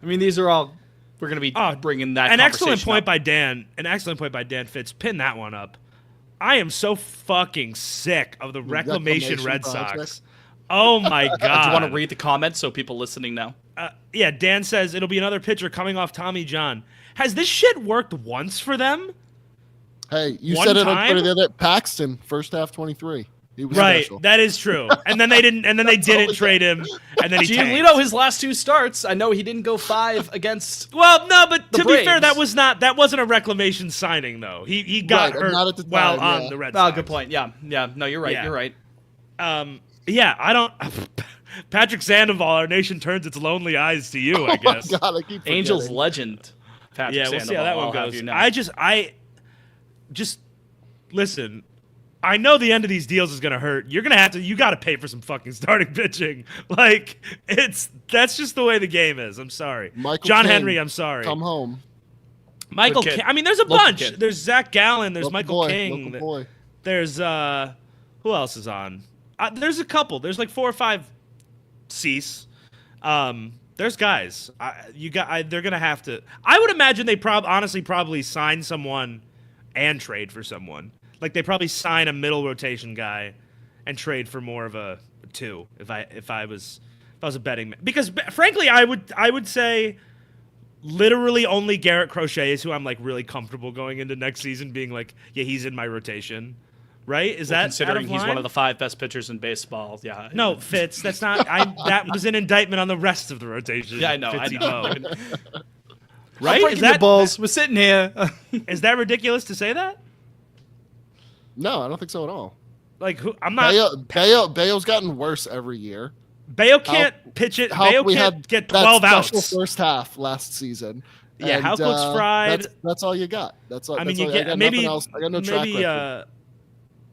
I mean, these are all we're going to be bringing that. An excellent conversation point up. by Dan. An excellent point by Dan Fitz. Pin that one up. I am so fucking sick of the reclamation Red project. Sox. Oh my god! Do you want to read the comments so people listening know? Yeah, Dan says it'll be another pitcher coming off Tommy John. Has this shit worked once for them? hey, you One said it on time? Twitter the other. Paxton, first half 23. He was Right, special. that is true. And then they didn't. And then they didn't trade him. And then he tanked. Giolito, his last two starts, I know he didn't go 5 against. Well, no, but The to be fair, Braves. that wasn't a reclamation signing though. He got Right, hurt not at the while time, on yeah. the Red Oh, Sox. good point. Yeah. No, you're right. Yeah. You're right. Yeah, I don't. Patrick Sandoval, our nation turns its lonely eyes to you. I Oh my guess. god, I keep forgetting. Angels legend. Patrick Yeah, we'll see Sandoval, how that one I'll have goes. you know. I just listen. I know the end of these deals is gonna hurt. You gotta pay for some fucking starting pitching. Like that's just the way the game is. I'm sorry, Michael John King, Henry. I'm sorry, Come home. Michael. Good kid. King. I mean, there's a Local bunch. kid. There's Zach Gallen. There's Local Michael boy, King. local boy. There's who else is on? There's a couple. There's like 4 or 5 Cease. There's guys. They're gonna have to. I would imagine they probably sign someone and trade for someone. Like they probably sign a middle rotation guy and trade for more of a 2. If I was a betting man. Because frankly, I would say literally only Garrett Crochet is who I'm like really comfortable going into next season being like, yeah, he's in my rotation. Right? Is that considering out of he's line? one of the 5 best pitchers in baseball? Yeah. No, Fitz. That's not. That was an indictment on the rest of the rotation. Yeah, I know. Fitzy I know. Mo. I'm Right? breaking the balls. We're sitting here. Is that ridiculous to say that? No, I don't think so at all. Like, I'm not. Bayo's gotten worse every year. Bayo can't pitch it. How Bayo we can't had get that 12 special outs. first half last season. Yeah, And, Halcook's fried. That's all you got. That's all. I mean, that's all, you I get got maybe. nothing else. I got no track maybe. record.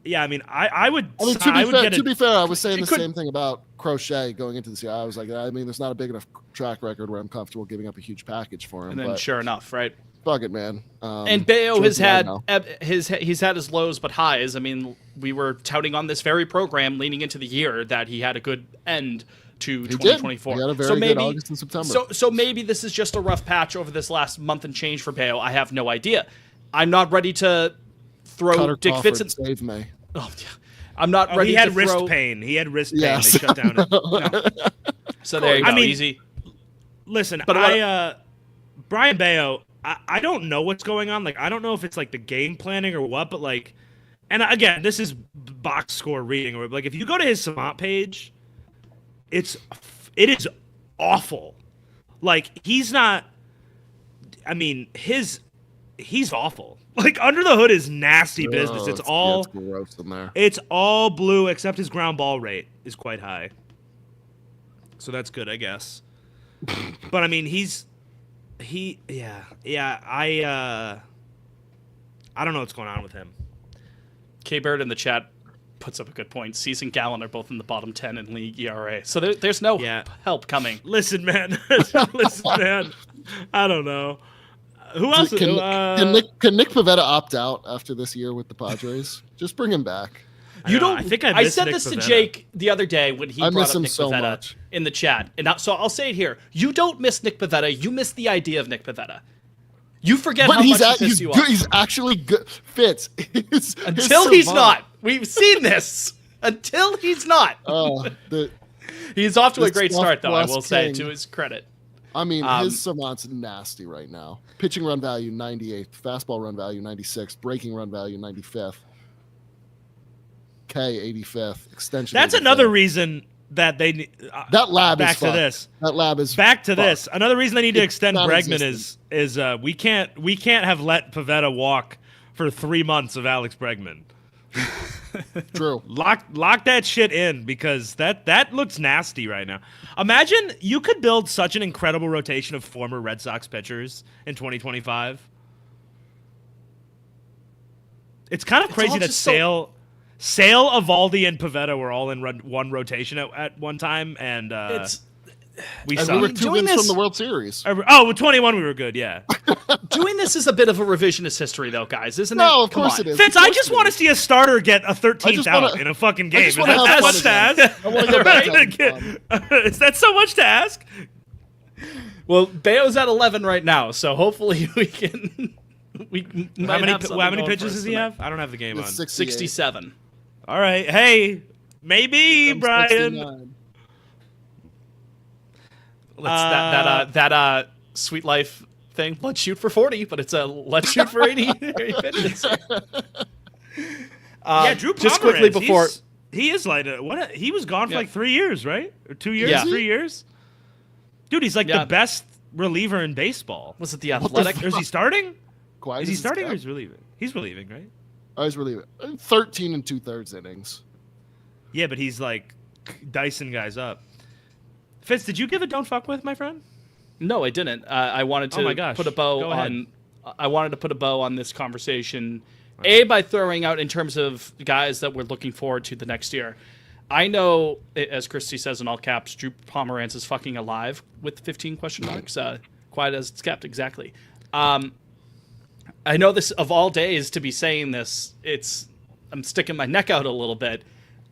Yeah, I mean, I would. I mean, I would get to be fair, I was saying It the could- same thing about Crochet going into this year. I was like, I mean, there's not a big enough track record where I'm comfortable giving up a huge package for him. And then, but sure enough, right? fuck it, man. And Bayo choice has that I had know. he's had his lows but highs. I mean, we were touting on this very program leading into the year that he had a good end to He did. 2024. He had a very so good maybe August and September. so maybe this is just a rough patch over this last month and change for Bayo. I have no idea. I'm not ready to throw Cutter Dick Crawford, Fitz in. save me. Oh, yeah. I'm not ready he had to wrist throw. pain. He had wrist pain. Yes. They shut down. So there you go. I mean- Easy. Listen, But Brian Bayo, I don't know what's going on. Like, I don't know if it's like the game planning or what, but like, and again, this is box score reading. Or like, if you go to his Savant page, it is awful. Like, he's not. I mean, he's awful. Like, under the hood is nasty business. Oh, It's all. it's gross in there. It's all blue except his ground ball rate is quite high. So that's good, I guess. But I mean, I don't know what's going on with him. K-Bird in the chat puts up a good point. Cease and Gallen are both in the bottom 10 in league ERA. So there's no help coming. Listen, man. I don't know. Who else? Can Nick Pivetta opt out after this year with the Padres? Just bring him back. I think I missed said Nick this to Pivetta. Jake the other day when he I brought miss up him Nick so Pivetta much. in the chat. And so I'll say it here. You don't miss Nick Pivetta. You miss the idea of Nick Pivetta. You forget But how he's much he he's pissed you good. off. He's actually good. Fitz. Until he's not. We've seen this. Until he's not. He's off to a this great start, though, I Southwest will say, King. to his credit. I mean, his Savant's nasty right now. Pitching run value 98th, fastball run value 96th, breaking run value 95th, K 85th, extension. That's 85th. another reason that they need. That lab back is to fucked. this. That lab is Back to fucked. this. Another reason they need to It's extend Bregman non-existent. is we can't have let Pivetta walk for 3 months of Alex Bregman. True. Lock that shit in because that looks nasty right now. Imagine you could build such an incredible rotation of former Red Sox pitchers in 2025. It's kind of crazy all that just Sale, Evaldi, and Pivetta were all in one rotation at one time, and It's we And sucked. we were 2 Doing wins this- from the World Series. Oh, with 21 we were good, yeah. doing this is a bit of a revisionist history, though, guys, isn't it? No, of Come course on. it is. Fitz, Of I course just it want to is. see a starter get a 13th just out wanna- in a fucking game. just Is wanna that have so much to fun again. ask? I want to go back to having fun. Is that so much to ask? Well, Bayo's at 11 right now, so hopefully we can. How many pitches does he have? I don't have the game on. It's 68. 67. All right, hey, maybe Comes Brian. 69. That sweet life thing. Let's shoot for 40, but it's a let's shoot for 80 pitches. Yeah, Drew Pomeranz. Just quickly before. he is like he was gone for Yeah. like 3 years, right? Or 2 years, Yeah. 3 years. Dude, he's like Yeah. the best reliever in baseball. Was it the Athletic? Is he starting? Quiet Is he as it's starting or kept. he's relieving? He's relieving, right? I was relieving. 13 and 2/3 innings. Yeah, but he's like dicing guys up. Fitz, did you give a don't fuck with, my friend? No, I didn't. I wanted to Oh my gosh. put a bow Go ahead. on. I wanted to put a bow on this conversation. A, by throwing out in terms of guys that we're looking forward to the next year. I know, as Christy says in all caps, Drew Pomeranz is fucking alive with 15 question marks. Quiet as it's kept, exactly. I know this of all days to be saying this. I'm sticking my neck out a little bit.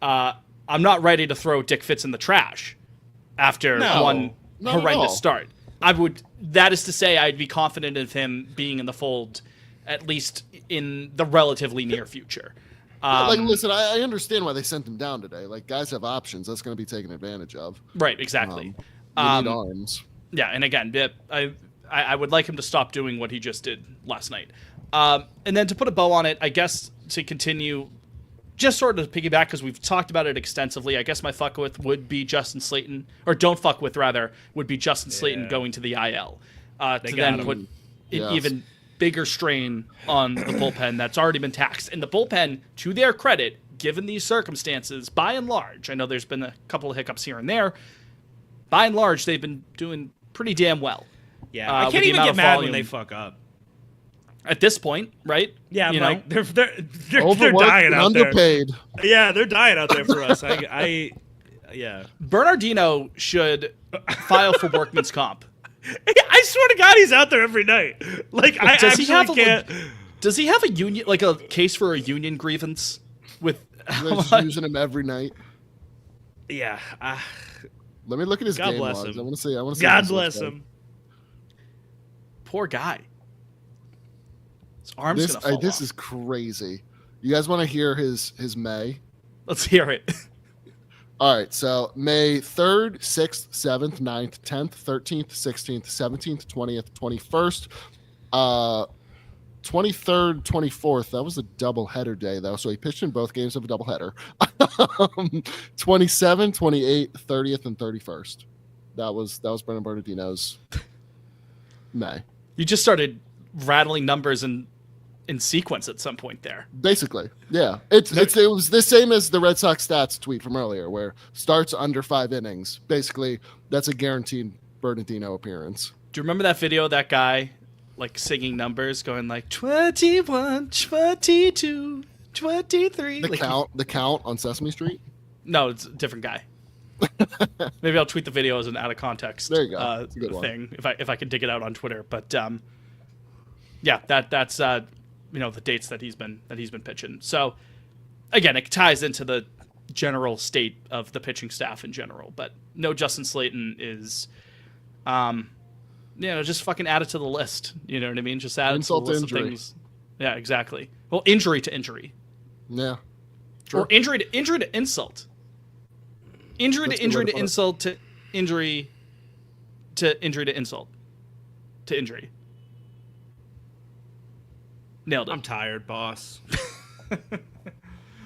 I'm not ready to throw Dick Fitz in the trash after No, one not at all. horrendous start. That is to say, I'd be confident of him being in the fold, at least in the relatively near future. Listen, I understand why they sent him down today. Like, guys have options. That's going to be taken advantage of. Right, exactly. You need arms. Yeah, and again, I would like him to stop doing what he just did last night. And then to put a bow on it, I guess to continue, just sort of piggyback, because we've talked about it extensively, I guess my fuck with would be Justin Slayton, or don't fuck with, rather, would be Justin Slayton going to the IL. To got then him. put an Yes. even bigger strain on the bullpen that's already been taxed. And the bullpen, to their credit, given these circumstances, by and large, I know there's been a couple of hiccups here and there, by and large, they've been doing pretty damn well. Yeah, I with can't the even amount get of mad volume. when they fuck up. at this point, right? Yeah, You like know? they're Overworked dying and out there. underpaid. Yeah, they're dying out there for us. Yeah. Bernardino should file for workman's comp. I swear to God, he's out there every night. Like, I Does he actually have can't. Does he have a union, like a case for a union grievance with? They're just using him every night. Yeah. Let me look at his God game bless logs. him. I want to see. God this bless looks like. him. Poor guy. His arm's gonna fall This off. is crazy. You guys want to hear his May? Let's hear it. All right, so May 3rd, 6th, 7th, 9th, 10th, 13th, 16th, 17th, 20th, 21st, 23rd, 24th. That was a doubleheader day, though, so he pitched in both games of a doubleheader. 27, 28, 30th, and 31st. That was Brendan Bernardino's May. You just started rattling numbers in sequence at some point there. Basically, yeah. It was the same as the Red Sox stats tweet from earlier, where starts under 5 innings. Basically, that's a guaranteed Bernardino appearance. Do you remember that video of that guy like singing numbers, going like 21, 22, 23? The count on Sesame Street. No, it's a different guy. Maybe I'll tweet the video as an out of context There you go. That's a good thing if I can dig it out on Twitter. But yeah, that's the dates that he's been pitching. So again, it ties into the general state of the pitching staff in general. But no, Justin Slayton is, just fucking add it to the list. You know what I mean? Just add it to the list of things. Yeah, exactly. Well, injury to injury. Yeah. Sure. Or injury to insult. Injury to injury to insult to injury to injury to insult to injury. Nailed it. I'm tired, boss.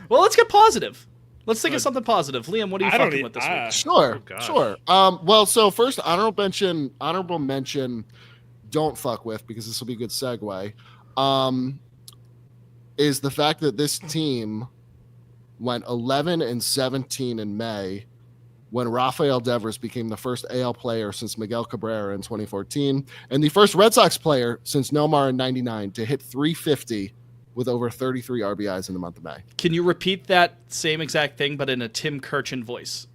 Well, let's get positive. Let's think of something positive. Liam, what are you fucking with this week? Sure, gosh. sure. Well, so first, honorable mention, don't fuck with, because this will be a good segue, is the fact that this team went 11-17 in May when Rafael Devers became the first AL player since Miguel Cabrera in 2014 and the first Red Sox player since Nomar in 99 to hit 350 with over 33 RBIs in the month of May. Can you repeat that same exact thing, but in a Tim Kirchin voice?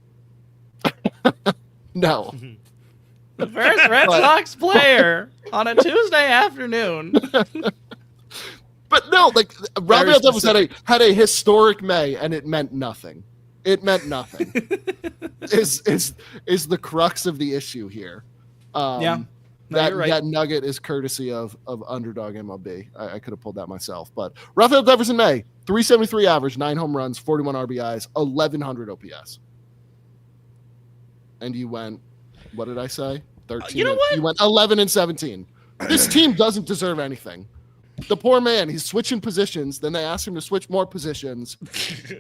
No. The first Red Sox player on a Tuesday afternoon. But no, like Rafael Devers had a historic May, and it meant nothing. It meant nothing. is the crux of the issue here? Yeah, no, you're right. That nugget is courtesy of Underdog MLB. I could have pulled that myself, but Rafael Devers in May, 373 average, 9 home runs, 41 RBIs, 1100 OPS. And you went, what did I say? 13. You know what? You went 11-17. This team doesn't deserve anything. The poor man, he's switching positions. Then they ask him to switch more positions,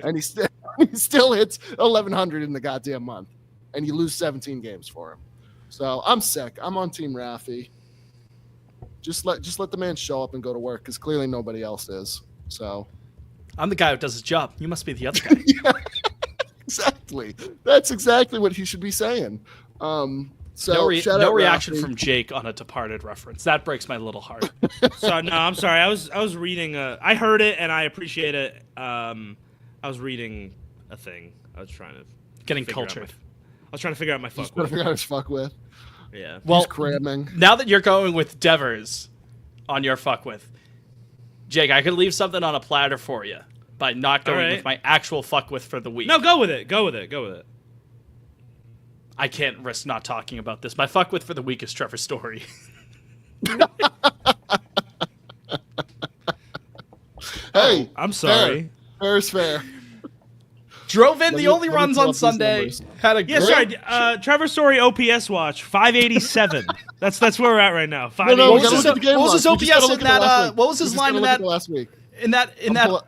and he still hits 1100 in the goddamn month, and you lose 17 games for him. So I'm sick. I'm on Team Raffy. Just let the man show up and go to work, because clearly nobody else is. So I'm the guy who does his job. You must be the other guy. yeah, exactly. That's exactly what he should be saying. So no reaction from Jake on a Departed reference. That breaks my little heart. So no, I'm sorry. I was reading. I heard it and I appreciate it. I was reading a thing. I was trying to Getting figure out cultured. I was trying to figure out my fuck. Trying to figure out who's fuck with. Yeah. Well, He's cramming. now that you're going with Devers on your fuck with, Jake, I could leave something on a platter for you by not going right. with my actual fuck with for the week. No, go with it. Go with it. Go with it. I can't risk not talking about this. My fuck with for the week is Trevor Story. Hey, I'm sorry. Fair is fair. Drove in Let the me- only let me runs pull on up these Sunday. numbers. Had a Yeah, great. sorry. Trevor Story OPS watch 587. That's where we're at right now. No, we What was gotta his- look at the game what was his logs. We just OPS gotta in look at the that, last week. what was We his just line gotta in look at that- the last week? in that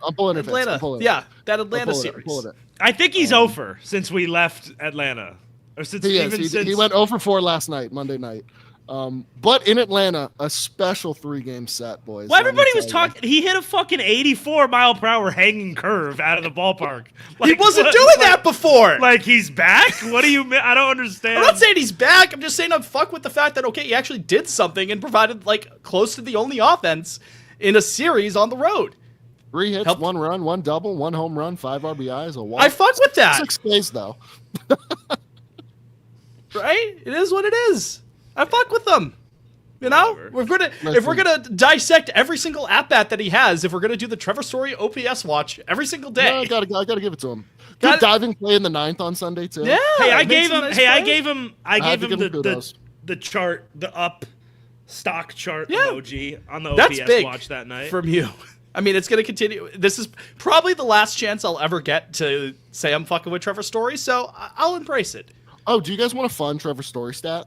I'm pulling it. Atlanta. I'm pulling it. Yeah, that I'm Atlanta pulling it. I'm series. pulling it. I think he's over since we left Atlanta, or since He even is. since He went 0-4 last night, Monday night. But in Atlanta, a special 3-game set, boys. Well, Let me everybody was tell you. talking. He hit a fucking 84-mile-per-hour hanging curve out of the ballpark. Like, He wasn't what- doing like- that before. Like he's back. What do you mean? I don't understand. I'm not saying he's back. I'm just saying I'm fuck with the fact that, okay, he actually did something and provided, like, close to the only offense in a series on the road. 3 hits, 1 run, 1 double, 1 home run, 5 RBIs, a walk. I fuck with that. 6 Ks though. Right? It is what it is. I fuck with them. You know, Whatever. if we're gonna dissect every single at bat that he has, if we're gonna do the Trevor Story OPS watch every single day, No, I gotta give it to him. Good diving play in the 9th on Sunday too. yeah. Hey, I made gave some him. nice Hey, I plays. gave him. I I gave have to him give him kudos. the chart, the up stock chart Yeah. emoji on the That's OPS big watch that night. from you. I mean, it's gonna continue. This is probably the last chance I'll ever get to say I'm fucking with Trevor Story, so I'll embrace it. Oh, do you guys want a fun Trevor Story stat?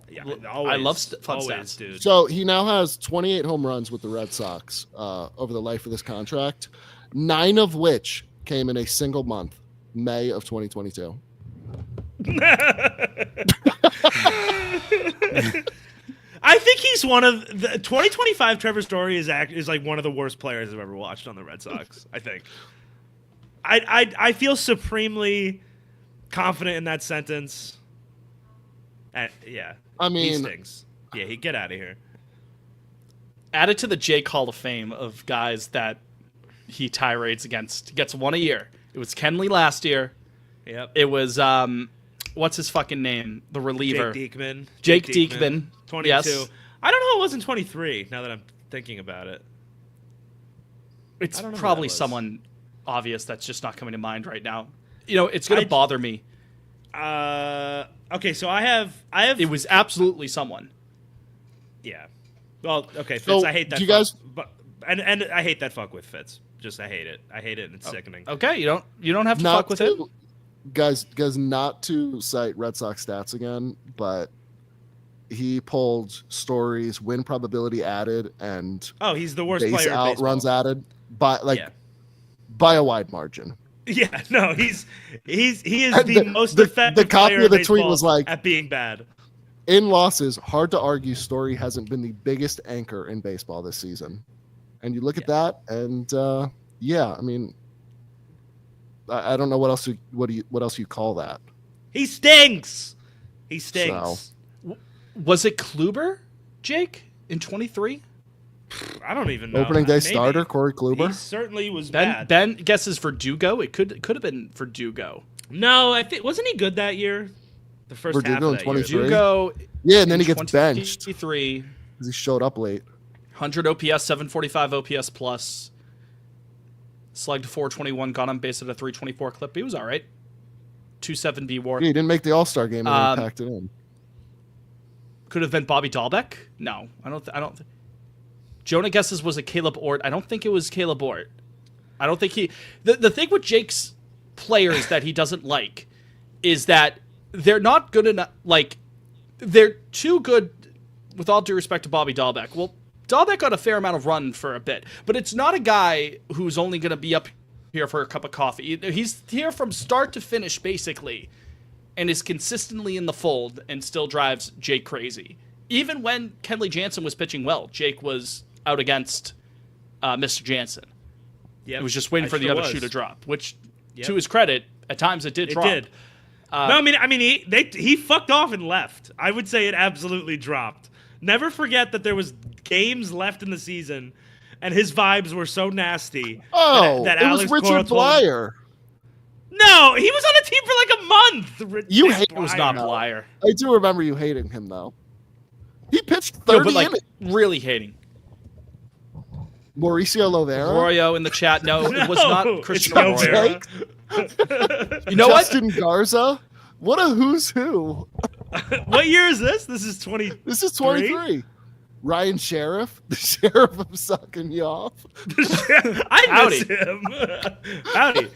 Yeah, I love fun always, stats. dude. So he now has 28 home runs with the Red Sox over the life of this contract, 9 of which came in a single month, May of 2022. I think he's one of the 2025. Trevor Story is like one of the worst players I've ever watched on the Red Sox. I think. I feel supremely confident in that sentence. Yeah. I mean- he stinks. Yeah, he get out of here. Add it to the Jake Hall of Fame of guys that he tirades against. He gets 1 a year. It was Kenley last year. Yep. It was what's his fucking name? The reliever. Jake Diekman. Jake Diekman. 22. Yes. I don't know. It wasn't 23. Now that I'm thinking about it. It's I don't know who probably that was. someone obvious that's just not coming to mind right now. You know, it's gonna I- bother me. Okay, so I have. It was absolutely someone. Yeah. Well, okay, Fitz. So, I hate that. do you guys- But and I hate that fuck with Fitz. Just I hate it. I hate it, and it's sickening. Okay, you don't have to Not fuck with to, him. guys, not to cite Red Sox stats again, but he pulled Story's win probability added and Oh, he's the worst base player. in out baseball. runs added by Yeah. by a wide margin. Yeah, no, he is And the most the effective copy player of the in tweet baseball was like- at being bad. In losses, hard to argue Story hasn't been the biggest anchor in baseball this season. And you look at that, and yeah, I mean, I don't know what else you call that. He stinks. He stinks. Was it Kluber, Jake, in 23? I don't even know. Opening day Maybe. starter Corey He Kluber. certainly was Ben bad. Ben guesses Verdugo. It could have been Verdugo. No, I think wasn't he good that year? The first half Verdugo of in that 23? year. Verdugo. Yeah, and then in he gets benched 23, because he showed up late. 100 OPS, 745 OPS plus. Slugged 421, got on base at a 324 clip. He was all right. 270 WAR. Yeah, he didn't make the All-Star game and Um, he packed it in. Could have been Bobby Dahlbeck. No, I don't. Jonah guesses was it Caleb Ort. I don't think it was Caleb Ort. I don't think he. The thing with Jake's players that he doesn't like is that they're not good enough. Like they're too good. With all due respect to Bobby Dahlbeck, well, Dahlbeck got a fair amount of run for a bit, but it's not a guy who's only going to be up here for a cup of coffee. He's here from start to finish, basically, and is consistently in the fold and still drives Jake crazy. Even when Kenley Jansen was pitching well, Jake was out against Mr. Jansen. Yep, It was just waiting I for the sure other was. shoe to drop, which, Yep. to his credit, at times it did It drop. did. No, I mean, he fucked off and left. I would say it absolutely dropped. Never forget that there was games left in the season, and his vibes were so nasty. Oh, that it was Alex Richard Cora told him- Blyer. No, he was on the team for like a month. You Nick hate- It was Blyer. not Blyer. I do remember you hating him though. He pitched No, 30 but like innings. really hating. Mauricio Lovera. Royo in the chat. No, it was No, not Christian it's Arroyo. Lovera. You know what? Justin Garza. What a who's who. What year is this? This is 20. This is 23. Ryan Sheriff, the sheriff of sucking you off. I miss him. Howdy.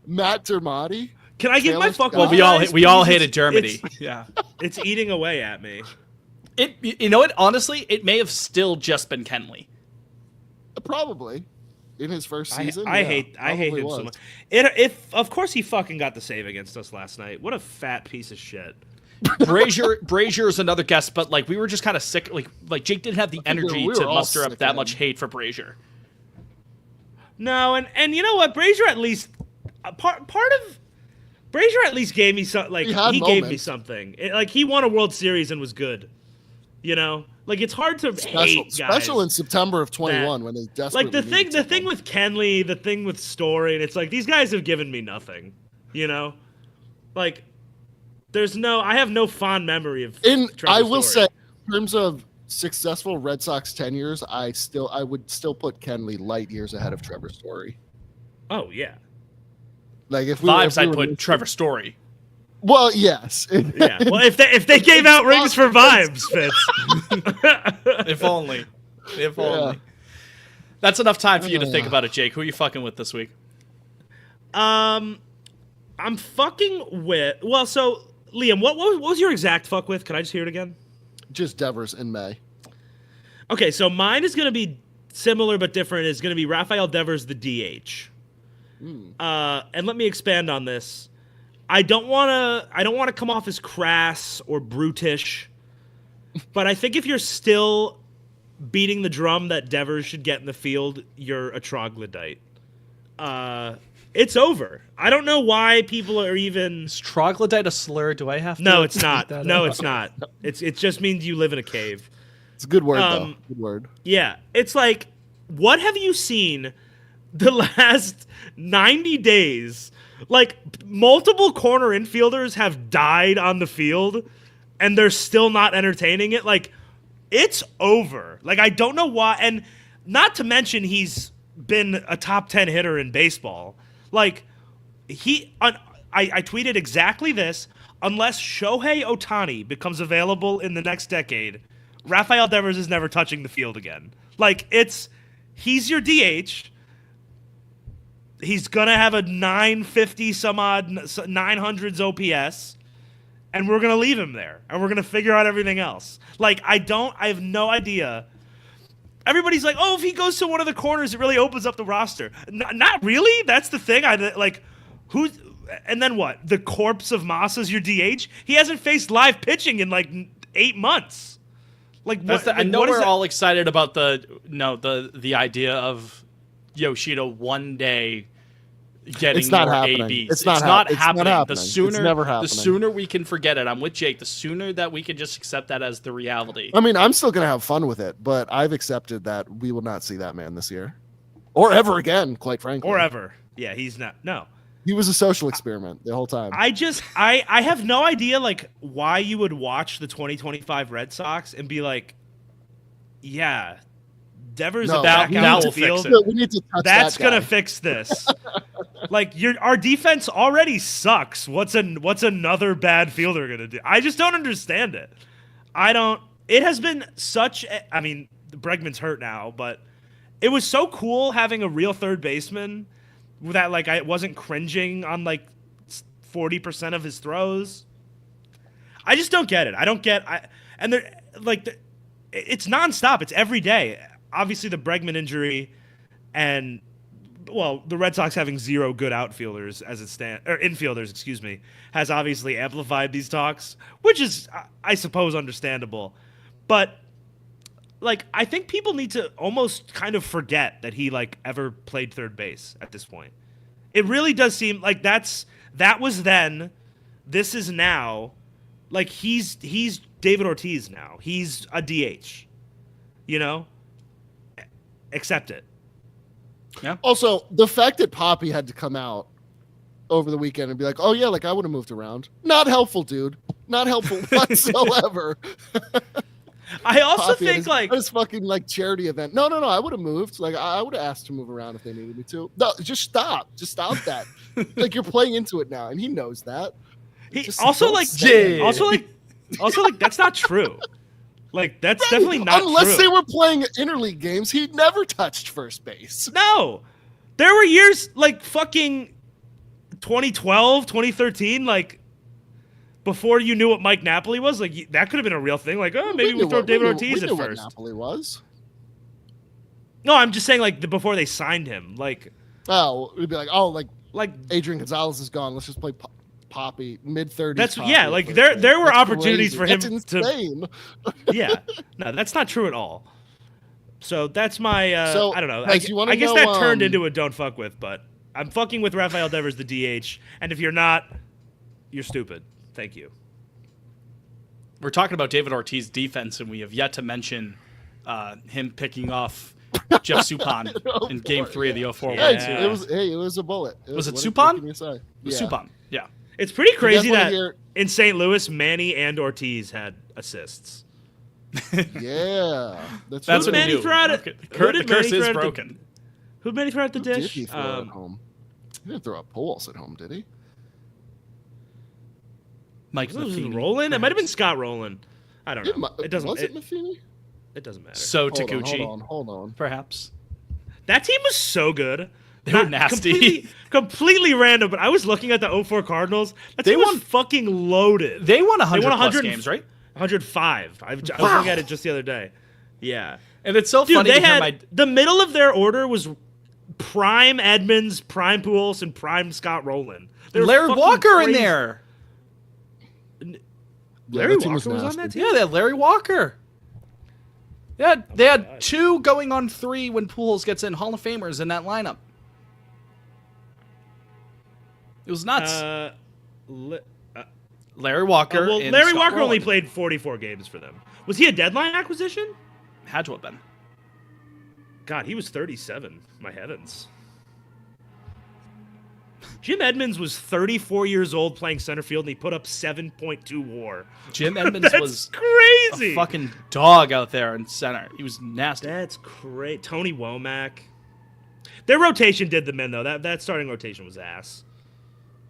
Matt Dermody. Can I give my Taylor fuck? Scott. Well, guys, we all please? hated Germany. It's, Yeah. it's eating away at me. You know what? Honestly, it may have still just been Kenley. Probably. In his first season. I yeah, hate probably him was. so much. If of course he fucking got the save against us last night. What a fat piece of shit. Brazier is another guest, but like we were just kind of sick. Like Jake didn't have the energy we were to all muster sick up that of much him. hate for Brazier. No, and you know what? Brazier at least part of Brazier at least gave me something. Like He had he gave me moments. something. Like he won a World Series and was good. You know, like it's hard to Special, hate guys. special in September of 21 when they desperately Like the needed thing with Kenley, the thing with Story, and it's like these guys have given me nothing. You know, like I have no fond memory of. I will Story. say, in terms of successful Red Sox tenures, I would still put Kenley light years ahead of Trevor Story. Oh yeah. Like if Vibes, I'd were put Trevor Story. Well, yes. Yeah. Well, if they gave out rings for Vibes, Fitz. If only. If only. That's enough time for you to think about it, Jake. Who are you fucking with this week? I'm fucking with. Well, so Liam, what was your exact fuck with? Can I just hear it again? Just Devers in May. Okay, so mine is going to be similar but different. It's going to be Rafael Devers, the DH. And let me expand on this. I don't want to come off as crass or brutish, but I think if you're still beating the drum that Devers should get in the field, you're a troglodyte. It's over. I don't know why people are even. Is troglodyte a slur? Do I have to? No, it's not. No, it's not. It just means you live in a cave. It's a good word, though. Good word. Yeah, it's like, what have you seen the last 90 days? Like, multiple corner infielders have died on the field, and they're still not entertaining it. Like, it's over. Like, I don't know why. And not to mention he's been a top 10 hitter in baseball. Like, I tweeted exactly this. Unless Shohei Ohtani becomes available in the next decade, Rafael Devers is never touching the field again. Like, he's your DH. He's going to have a 950 some odd 900s OPS, and we're going to leave him there, and we're going to figure out everything else. Like, I have no idea. Everybody's like, oh, if he goes to one of the corners, it really opens up the roster. Not really. That's the thing. And then what? The corpse of Masa's your DH? He hasn't faced live pitching in like 8 months. Like, I know we're all excited about the idea of Yoshida one day getting It's not more happening. ABs. It's not happening. happening. It's never happening. The happening. sooner we can forget it, I'm with Jake. The sooner that we can just accept that as the reality. I mean, I'm still going to have fun with it, but I've accepted that we will not see that man this year. Or ever again, quite frankly. Or ever. Yeah, he's not. No. He was a social experiment the whole time. I have no idea, like, why you would watch the 2025 Red Sox and be like, yeah, Devers is back out in the field. We need to touch That's that guy. gonna fix this. Like, our defense already sucks. What's another bad fielder gonna do? I just don't understand it. It has been such. I mean, Bregman's hurt now, but it was so cool having a real third baseman that, like, I wasn't cringing on like 40% of his throws. I just don't get it. It's nonstop. It's every day. Obviously, the Bregman injury, and the Red Sox having zero good outfielders as it infielders, excuse me, has obviously amplified these talks, which is, I suppose, understandable. But, like, I think people need to almost kind of forget that he, like, ever played third base at this point. It really does seem like that was then, this is now. Like, he's David Ortiz now. He's a DH. You know? Accept it. Yeah. Also, the fact that Poppy had to come out over the weekend and be like, oh, yeah, like, I would have moved around. Not helpful, dude. Not helpful whatsoever. I also Poppy think, like, this fucking, like, charity event. No, I would have moved. Like, I would have asked to move around if they needed me to. No, just stop that. Like, you're playing into it now, and he knows that. Also, that's not true. Like, that's definitely not true. Unless they were playing interleague games, he never touched first base. No. There were years, like, fucking 2012, 2013, like, before you knew what Mike Napoli was. Like, that could have been a real thing. Like, oh, maybe we throw David Ortiz at first. What Napoli was. No, I'm just saying, like, before they signed him. Like, oh, it'd be like, like Adrian Gonzalez is gone. Let's just play Poppy, mid-30s. That's Poppy yeah. Like, there were opportunities for him that's insane. Yeah, no, that's not true at all. So that's my. I don't know. I guess that turned into a don't fuck with, but I'm fucking with Rafael Devers, the DH. And if you're not, you're stupid. Thank you. we're talking about David Ortiz defense, and we have yet to mention him picking off Jeff Suppan in Game 3 of the 04 Yeah. World Series. It was a bullet. Was it what Suppan? can you say? It was Suppan, yeah. It's pretty crazy wanna that hear- in St. Louis, Manny and Ortiz had assists. Yeah, That's Who what did he Manny knew. throw out at- The who did curse Manny is throw out broken. Who did Manny throw out the Did dish? he throw at home? He didn't throw out Pujols at home, did he? Mike Was it Matheny. Roland? It might have been Scott Roland. I don't know. It doesn't. Was it Matheny? It doesn't matter. So Hold on, Taguchi, hold on. perhaps. That team was so good. They were nasty. Completely random, but I was looking at the 04 Cardinals. That They team was won- fucking loaded. They won 100 plus 100 games, right? 105. I was looking at it just the other day. Yeah. And it's so Dude, funny they to hear had the middle of their order was prime Edmonds, prime Pujols, and prime Scott Rowland. They were Larry fucking Walker in crazy. there. Yeah, Larry that team Walker was on nasty. that team? Yeah, they had Larry Walker. They had 2 going on 3 when Pujols gets in, Hall of Famers in that lineup. It was nuts. Larry Walker. Well, and Larry Scott Walker only Rowland. played 44 games for them. Was he a deadline acquisition? Had to have been. God, he was 37. My heavens. Jim Edmonds was 34 years old playing center field, and he put up 7.2 WAR. Jim Edmonds That's was crazy. a fucking dog out there in center. He was nasty. That's great. Tony Womack. Their rotation did them in, though. That starting rotation was ass.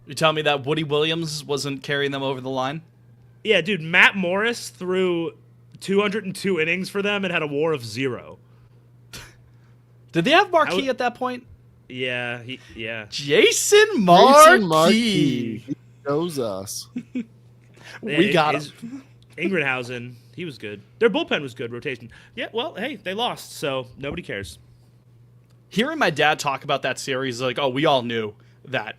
You tell me that Woody Williams wasn't carrying them over the line? Yeah, dude, Matt Morris threw 202 innings for them and had a WAR of 0. Did they have Marquis at that point? Yeah, Jason Marquis. He shows us. We got him. Ingridhausen, he was good. Their bullpen was good, rotation. Yeah, well, hey, they lost, so nobody cares. Hearing my dad talk about that series, like, oh, we all knew that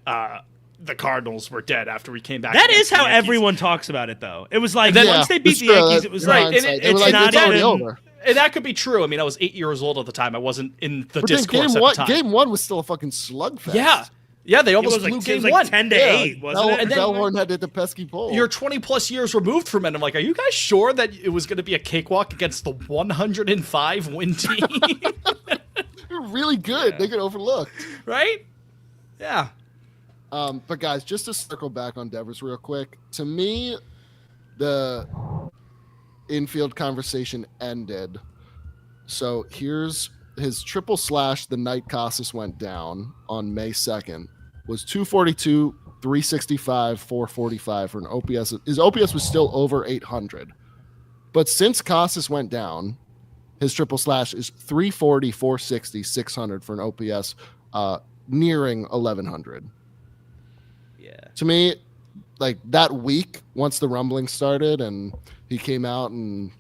the Cardinals were dead after we came back. That against is the how Yankees. everyone talks about it, though. It was like, then- once they beat it's the true. Yankees, it was Right, like, and Hindsight. They it's were like, not it's already even... over. And that could be true. I mean, I was 8 years old at the time. I wasn't in the But then discourse at the time. game one was still a fucking slugfest. Yeah, they It almost was like, blew it game was like 1. 10 to 8, wasn't it? And then- Bellhorn had the pesky pole. You're 20 plus years removed from it. I'm like, are you guys sure that it was going to be a cakewalk against the 105 win team? They're really good. They get overlooked. Right? Yeah. But guys, just to circle back on Devers real quick, to me, the infield conversation ended. So here's his triple slash the night Casas went down on May 2nd was 242, 365, 445 for an OPS. His OPS was still over 800. But since Casas went down, his triple slash is 340, 460, 600 for an OPS nearing 1100. Yeah. To me, like that week, once the rumbling started and he came out and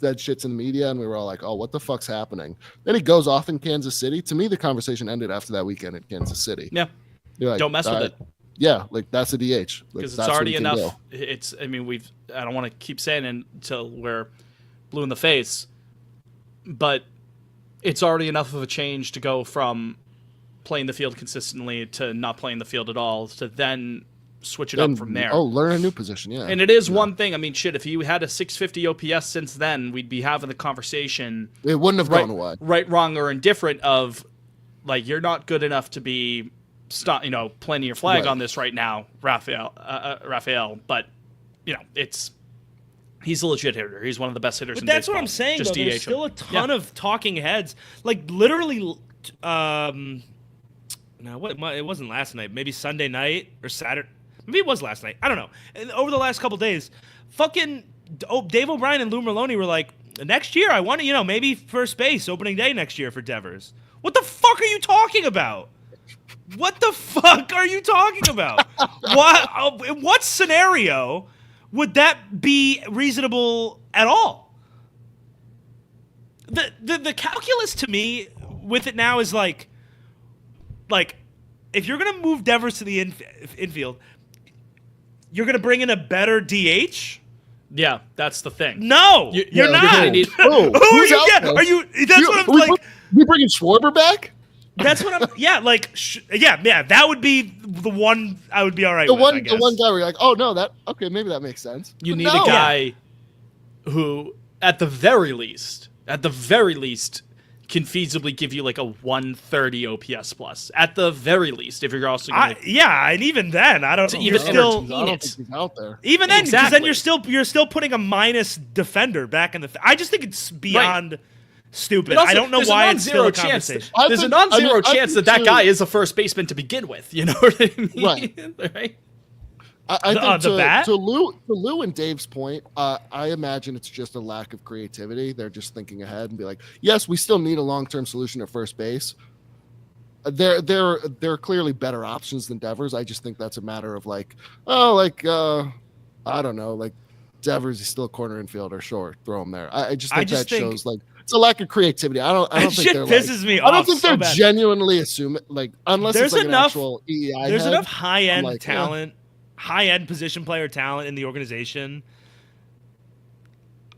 said shits in the media and we were all like, oh, what the fuck's happening? Then he goes off in Kansas City. To me, the conversation ended after that weekend in Kansas City. Yeah. You're like, Don't mess with it. Yeah, like that's a DH. Like, Because it's that's what already he can enough. do. It's, I mean, I don't want to keep saying it until we're blue in the face, but it's already enough of a change to go from playing the field consistently to not playing the field at all to then switch it up from there. Oh, learn a new position. Yeah. And it is one thing. I mean, shit, if you had a 650 OPS since then, we'd be having the conversation. It wouldn't have gone away. Right, wrong, or indifferent of, like, you're not good enough to be, planting your flag Right. on this right now, Rafael. But, he's a legit hitter. He's one of the best hitters But in that's baseball. what I'm saying, Just though. There's DH him. still a ton of talking heads. Like, literally, no, it wasn't last night. Maybe Sunday night or Saturday. Maybe it was last night. I don't know. And over the last couple days, Dave O'Brien and Lou Merlone were like, next year, I want to, maybe first base opening day next year for Devers. What the fuck are you talking about? What the fuck are you talking about? In what scenario would that be reasonable at all? The calculus to me with it now is like if you're gonna move Devers to the infield, you're gonna bring in a better DH. Yeah, that's the thing. No, you're not. gonna need- Who are Who's you? out Yeah, there? are you? That's what I'm like. You bringing Schwarber back? That's what I'm. Yeah, yeah. That would be the one I would be all right with. I The guess. one guy where you're like, oh no, maybe that makes sense. You But need no. a guy who at the very least, can feasibly give you like a 130 OPS plus. At the very least, if you're also going to... Yeah, and even then, I don't... even still, I don't think he's out there. even then, because then Exactly. you're still putting a minus defender back in the... I just think it's beyond stupid. But also, I don't know there's why a it's still a non-zero chance. conversation. There's a non-zero chance think that too- guy is a first baseman to begin with. You know what I mean? Right? I think the bat? to Lou and Dave's point, I imagine it's just a lack of creativity. They're just thinking ahead and be like, yes, we still need a long-term solution at first base. There are clearly better options than Devers. I just think that's a matter of like, I don't know, like Devers is still a corner infielder. Sure, throw him there. I just think shows like it's a lack of creativity. I don't think shit they're pisses me I don't off think so they're bad. genuinely assuming like unless There's it's like enough- an actual EEI. There's head, enough high-end I'm like, talent, high-end position player talent in the organization.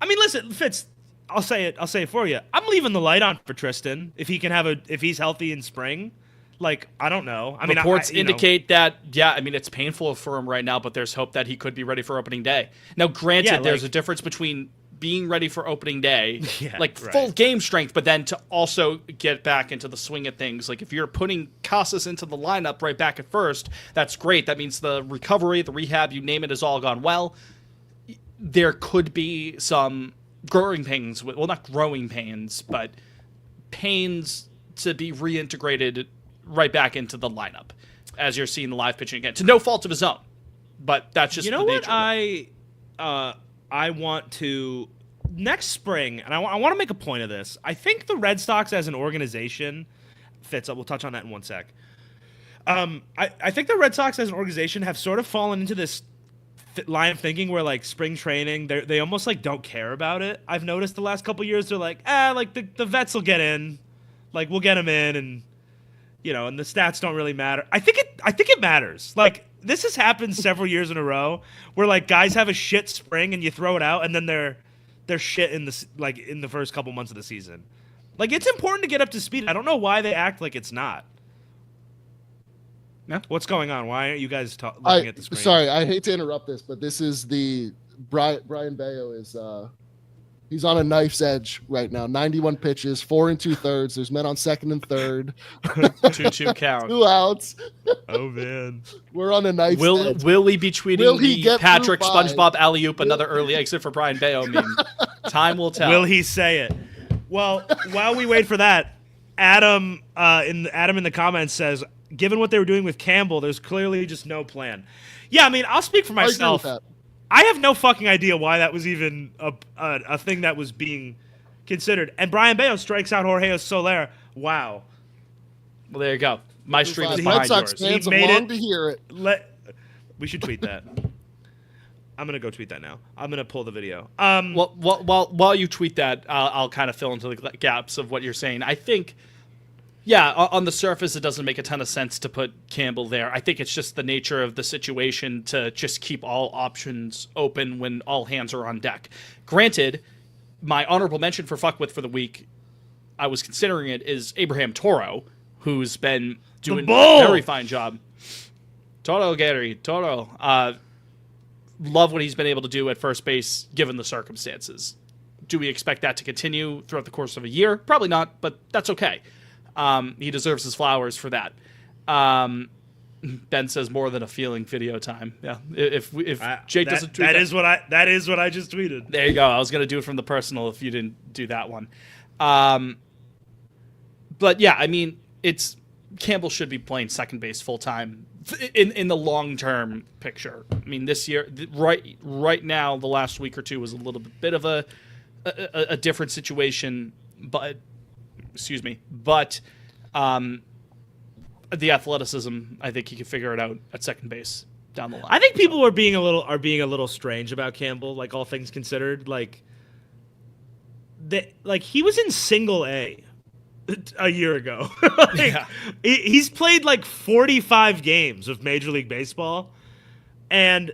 I mean, listen, Fitz, I'll say it for you. I'm leaving the light on for Tristan if he's healthy in spring. Like, I don't know. I mean, Reports you know. indicate that, yeah, I mean, it's painful for him right now, but there's hope that he could be ready for opening day. Now, granted, Yeah, there's like- a difference between being ready for opening day, Yeah, like right. full game strength, but then to also get back into the swing of things. Like, if you're putting Casas into the lineup right back at first, that's great. That means the recovery, the rehab, you name it, has all gone well. There could be some growing pains, well, not growing pains, but pains to be reintegrated right back into the lineup as you're seeing the live pitching again, to no fault of his own. But that's just You know the what nature of it. I want to next spring, and I want to make a point of this. I think the Red Sox as an organization fits up. We'll touch on that in one sec. I think the Red Sox as an organization have sort of fallen into this line of thinking where like spring training, they almost like don't care about it. I've noticed the last couple years they're like, like the vets will get in, like we'll get them in, and you know, and the stats don't really matter. I think it matters. Like this has happened several years in a row where like guys have a shit spring and you throw it out and then they're shit in the first couple months of the season. Like it's important to get up to speed. I don't know why they act like it's not. Yeah. What's going on? Why aren't you guys looking at the screen? Sorry, I hate to interrupt this, but this is the Brian Bayo is he's on a knife's edge right now. 91 pitches, 4 2/3. There's men on second and third. 2-2 count. 2 outs. Oh man. We're on a knife's edge. Will he be tweeting Will he the get Patrick through 5? SpongeBob alley-oop another early exit for Brian Bayo meme? Time will tell. Will he say it? Well, while we wait for that, Adam in the comments says, given what they were doing with Campbell, there's clearly just no plan. Yeah, I mean, I'll speak for I agree with myself. that. I have no fucking idea why that was even a thing that was being considered. And Brian Bayo strikes out Jorge Soler. Wow. Well, there you go. My stream is Red behind Sox yours. fans He have made longed it. to hear it. We should tweet that. I'm gonna go tweet that now. I'm gonna pull the video. Well, while you tweet that, I'll kind of fill into the gaps of what you're saying. I think, yeah, on the surface, it doesn't make a ton of sense to put Campbell there. I think it's just the nature of the situation to just keep all options open when all hands are on deck. Granted, my honorable mention for fuckwith for the week, I was considering it, is Abraham Toro, who's been doing a bull! very fine job. Toro, Gary, Toro. Love what he's been able to do at first base given the circumstances. Do we expect that to continue throughout the course of a year? Probably not, but that's okay. He deserves his flowers for that. Ben says more than a feeling video time. Yeah, if Jake doesn't tweet that is what I just tweeted. there you go. I was gonna do it from the personal if you didn't do that one. But yeah, I mean, Campbell should be playing second base full time in the long term picture. I mean, this year, right now, the last week or two was a little bit of a different situation, but the athleticism, I think he can figure it out at second base down the line. I think people are being a little strange about Campbell, like all things considered. Like he was in single A a year ago. Yeah. He's played like 45 games of Major League Baseball, and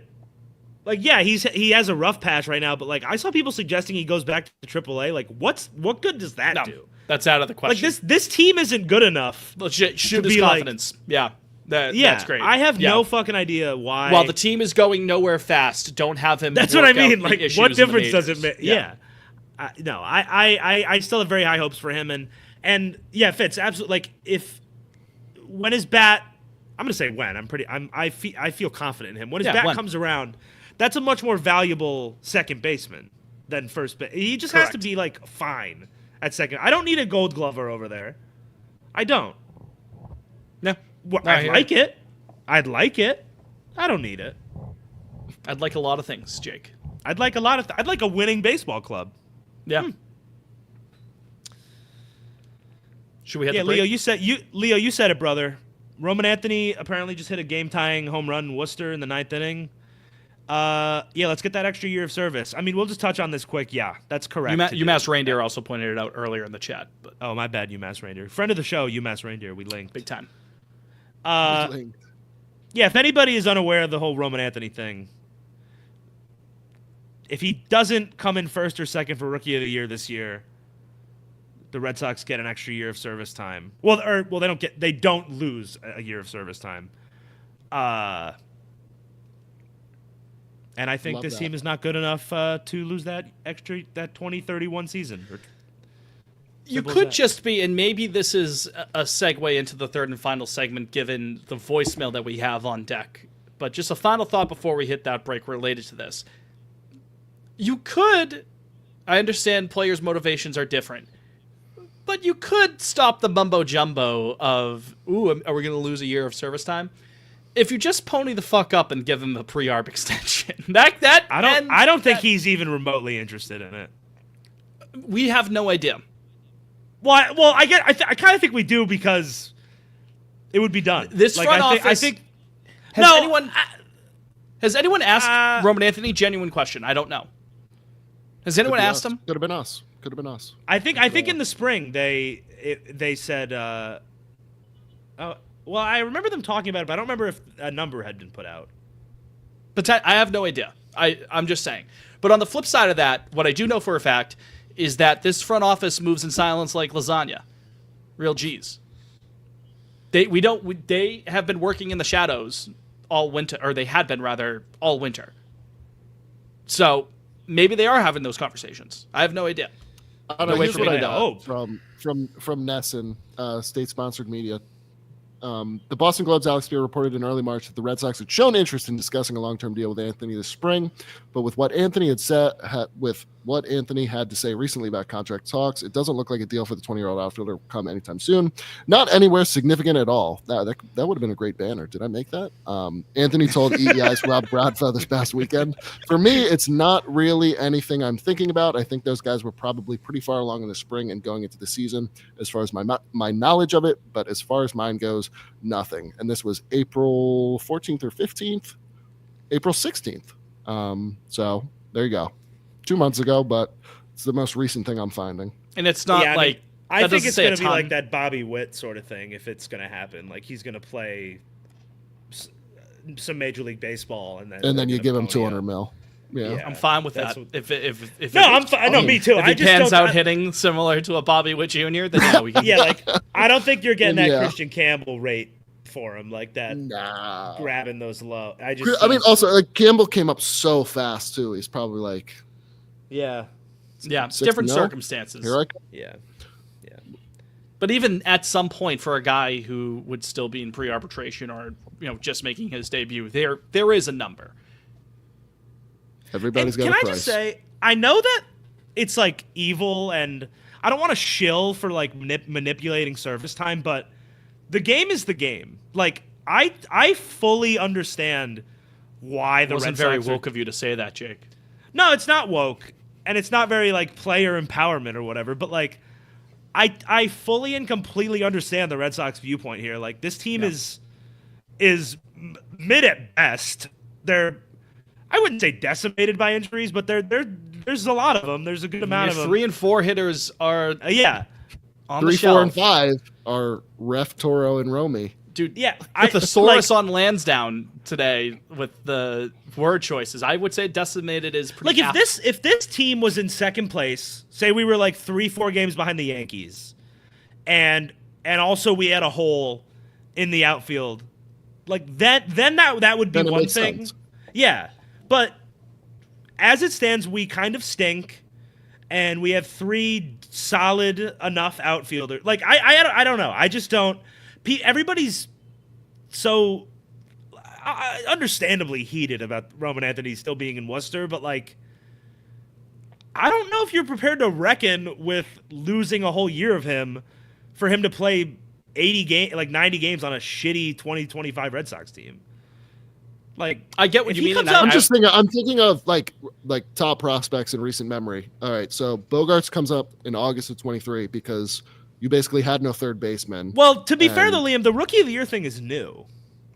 like he has a rough patch right now. But like I saw people suggesting he goes back to AAA. Like what good does that do? That's out of the question. Like this team isn't good enough. Legit, shoot to his be like- confidence. Yeah. That's great. I have Yeah. no fucking idea why. While the team is going nowhere fast, don't have him. That's what I work out mean. big Like, issues what in the difference does it majors. make? Yeah. No, I still have very high hopes for him, and yeah, Fitz, absolutely. Like, when his bat, I'm gonna say when. I feel confident in him. When his bat comes around, that's a much more valuable second baseman than first base. He just has to be like fine at second. I don't need a Gold Glover over there. I don't. No, Well, I'd like it. I'd like it. I don't need it. I'd like a lot of things, Jake. I'd like a lot of. I'd like a winning baseball club. Yeah. Should we hit the Leo, break? you said it, brother. Roman Anthony apparently just hit a game-tying home run in Worcester in the 9th inning. Let's get that extra year of service. I mean, we'll just touch on this quick. Yeah, that's correct. UMass Reindeer also pointed it out earlier in the chat. But Oh, my bad, UMass Reindeer. Friend of the show, UMass Reindeer. We linked. big time. Yeah, if anybody is unaware of the whole Roman Anthony thing, if he doesn't come in first or second for Rookie of the Year this year, the Red Sox get an extra year of service time. Well, they don't lose a year of service time. And I think this team is not good enough to lose that 2031 season. You could just be, and maybe this is a segue into the third and final segment given the voicemail that we have on deck. But just a final thought before we hit that break related to this. You could, I understand players' motivations are different, but you could stop the mumbo jumbo of, ooh, are we going to lose a year of service time? If you just pony the fuck up and give him a pre-arb extension. I don't think he's even remotely interested in it. We have no idea. Well, I kind of think we do because it would be done. This front office. I think. Has anyone asked Roman Anthony? Genuine question. I don't know. Has anyone asked him? Could have been us. I think in the spring they said. Well, I remember them talking about it, but I don't remember if a number had been put out. But I have no idea. I'm just saying. But on the flip side of that, what I do know for a fact is that this front office moves in silence like lasagna. Real G's. They have been working in the shadows all winter, or they had been rather all winter. So maybe they are having those conversations. I have no idea. I don't know. No way Here's for me what to I know. know from Nesson, state-sponsored media. The Boston Globe's Alex Spear reported in early March that the Red Sox had shown interest in discussing a long-term deal with Anthony this spring, but with what Anthony had to say recently about contract talks, it doesn't look like a deal for the 20-year-old outfielder will come anytime soon. Not anywhere significant at all. That would have been a great banner. Did I make that? Anthony told EEI's Rob Bradfeld this past weekend. For me, it's not really anything I'm thinking about. I think those guys were probably pretty far along in the spring and going into the season as far as my knowledge of it, but as far as mine goes, nothing. And this was April 14th or 15th, April 16th. So there you go. 2 months ago, but it's the most recent thing I'm finding. And it's not I think it's going to be like that Bobby Witt sort of thing if it's going to happen. Like he's going to play some Major League Baseball and then you give him $200 million. Yeah. I'm fine with that. If I'm fine. No, me too. If he pans out hitting similar to a Bobby Witt Jr., then yeah, we can. Yeah, like I don't think you're getting that Yeah. Christian Campbell rate for him like that. Nah. Grabbing those low. I mean, also like Campbell came up so fast too. He's probably like, yeah, different 6-0? circumstances. Here I come. yeah. But even at some point, for a guy who would still be in pre-arbitration or just making his debut, there is a number. Everybody's got Can a I price. just say, I know that it's like evil, and I don't want to shill for like manipulating service time, but the game is the game. Like I fully understand why the It wasn't Red very Sox woke of you to say that, Jake. No, it's not woke, and it's not very like player empowerment or whatever. But like, I fully and completely understand the Red Sox viewpoint here. Like this team is mid at best. I wouldn't say decimated by injuries, but there's a lot of them. There's a good amount of them. 3 and 4 hitters are on 3, the 4, and shelf. 5 are Ref, Toro, and Romy. Dude, Yeah, the thesaurus on Lansdowne today with the word choices, I would say decimated is pretty like if this team was in second place, say we were like 3-4 games behind the Yankees, and also we had a hole in the outfield like then that would be Then it one makes thing. sense. Yeah, but as it stands, we kind of stink, and we have 3 solid enough outfielders. Like I don't know. I just don't. Everybody's so understandably heated about Roman Anthony still being in Worcester, but like, I don't know if you're prepared to reckon with losing a whole year of him for him to play 90 games on a shitty 2025 Red Sox team. Like, I get what if you he mean. comes and out- I'm thinking of like top prospects in recent memory. All right, so Bogarts comes up in August of 23 because you basically had no third baseman. Well, to be fair And- though, Liam, the Rookie of the Year thing is new.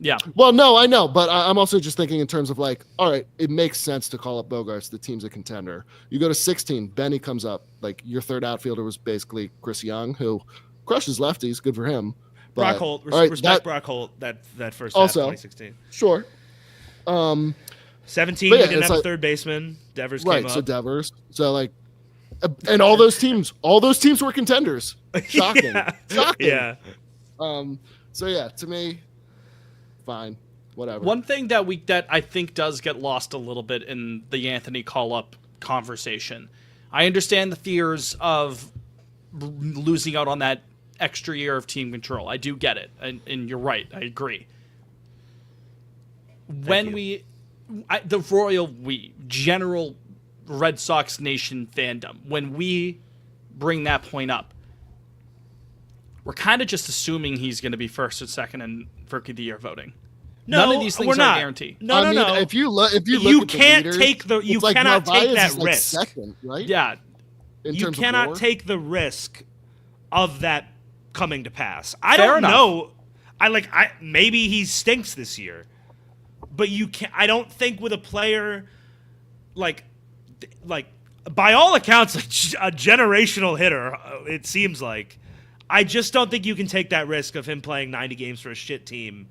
Yeah. Well, no, I know, but I'm also just thinking in terms of like, all right, it makes sense to call up Bogarts. The team's a contender. You go to 16, Benny comes up. Like your third outfielder was basically Chris Young, who crushes lefties. Good for him. But, Brock Holt, all right, respect that- Brock Holt. That first Also- half of 2016. Sure. 17, But yeah, we didn't it's have a like- third baseman. Devers Right. came So up. Devers. So like, and all those teams were contenders. Shocking. Yeah. Shocking. Yeah. So yeah, to me, fine. Whatever. One thing that I think does get lost a little bit in the Anthony call-up conversation. I understand the fears of losing out on that extra year of team control. I do get it, and you're right. I agree. you. The royal general Red Sox Nation fandom, when we bring that point up, we're kind of just assuming he's going to be first or second in Rookie of the Year voting. No, None of these things we're are not. guaranteed. No. If you look, You at the can't leaders, take the- you it's like cannot take Narvaez that is like risk. second, right? Yeah, In You terms of cannot WAR. take the risk of that coming to pass. I Fair don't enough. know. Maybe he stinks this year, but you can. I don't think with a player like by all accounts a generational hitter. It seems like. I just don't think you can take that risk of him playing 90 games for a shit team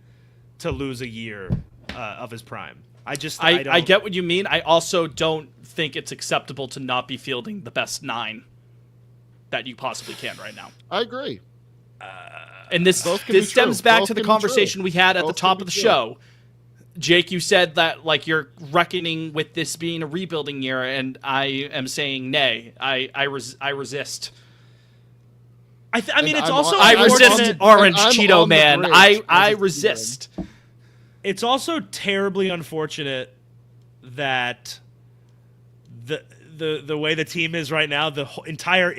to lose a year of his prime. I I get what you mean. I also don't think it's acceptable to not be fielding the best 9 that you possibly can right now. I agree. And this Both can be stems true. back Both to the can be conversation true. we had at the Both top can of the be true. show. Jake, you said that like you're reckoning with this being a rebuilding year, and I am saying nay. I resist. I mean, And it's I'm also on- I I'm resist unfortunate- Orange I'm Cheeto on the Man. bridge I as a resist. It's also terribly unfortunate that the way the team is right now, the whole entire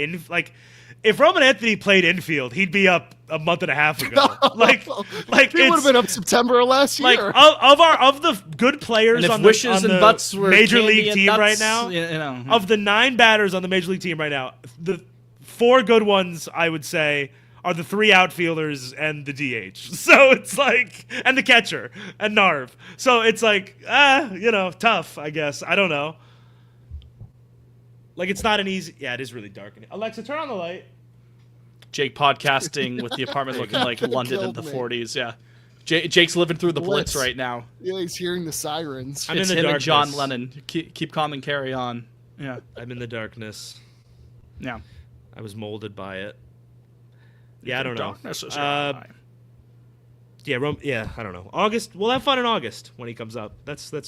if Roman Anthony played infield, he'd be up a month and a half ago. like he would it's- have been up September of last like year. of the good players And if on wishes the and butts were major candy league and team nuts, right now, you know. of the 9 batters on the major league team right now, the 4 good ones I would say are the 3 outfielders and the DH. So it's like, and the catcher and Narv. So it's like, tough, I guess. I don't know. Like, it's not an easy. Yeah, it is really dark. Alexa, turn on the light. Jake podcasting with the apartment looking like London in Killed the me. 40s. Yeah, Jake's living through the Blitz Blitz. right now. Yeah, he's hearing the sirens. I'm It's in the him and darkness. John Lennon. Keep calm and carry on. Yeah, I'm in the darkness. yeah. I was molded by it. Yeah, I don't know. Darkness is your eye. Yeah, I don't know. August. We'll have fun in August when he comes up.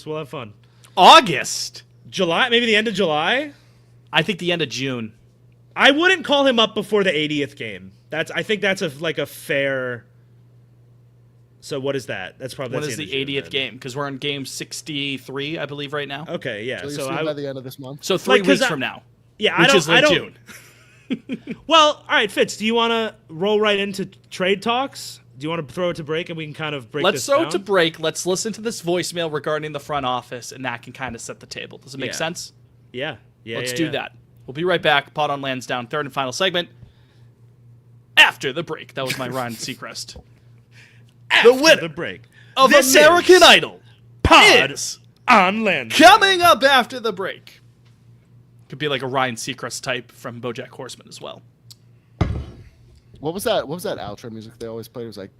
We'll have fun. August. July, maybe the end of July. I think the end of June. I wouldn't call him up before the 80th game. I think that's a fair. So what is that? That's probably When that's is the end of June 80th then. game? Because we're on game 63, I believe, right now. Okay, yeah. So you're So seeing I by the end of this month. So 3 Like, 'cause weeks I- from now, yeah, which I don't. is I like don't. June. Well, all right, Fitz. Do you want to roll right into trade talks? Do you want to throw it to break and we can kind of break Let's this throw down? it to break. Let's listen to this voicemail regarding the front office, and that can kind of set the table. Does it make Yeah. sense? Yeah. Let's do that. We'll be right back. Pod on Lansdowne, third and final segment. After the break. That was my Ryan Seacrest. After the winner the break of This American is Idol Pod is on land. coming up after the break. Could be like a Ryan Seacrest type from BoJack Horseman as well. What was that? What was that outro music they always played? It was like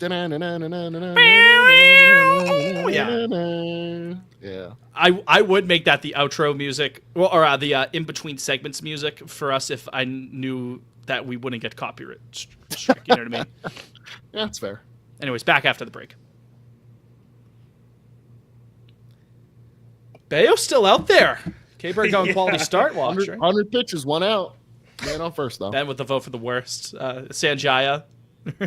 yeah. I would make that the outro music, or the in between segments music for us if I knew that we wouldn't get copyright strike. You know what I mean? Yeah, that's fair. Anyways, back after the break. Bayo's still out there. K-Bird going quality start watch. 100, Right? 100 pitches, 1 out. Man on first, though. Ben with the vote for the worst. Sanjaya. God,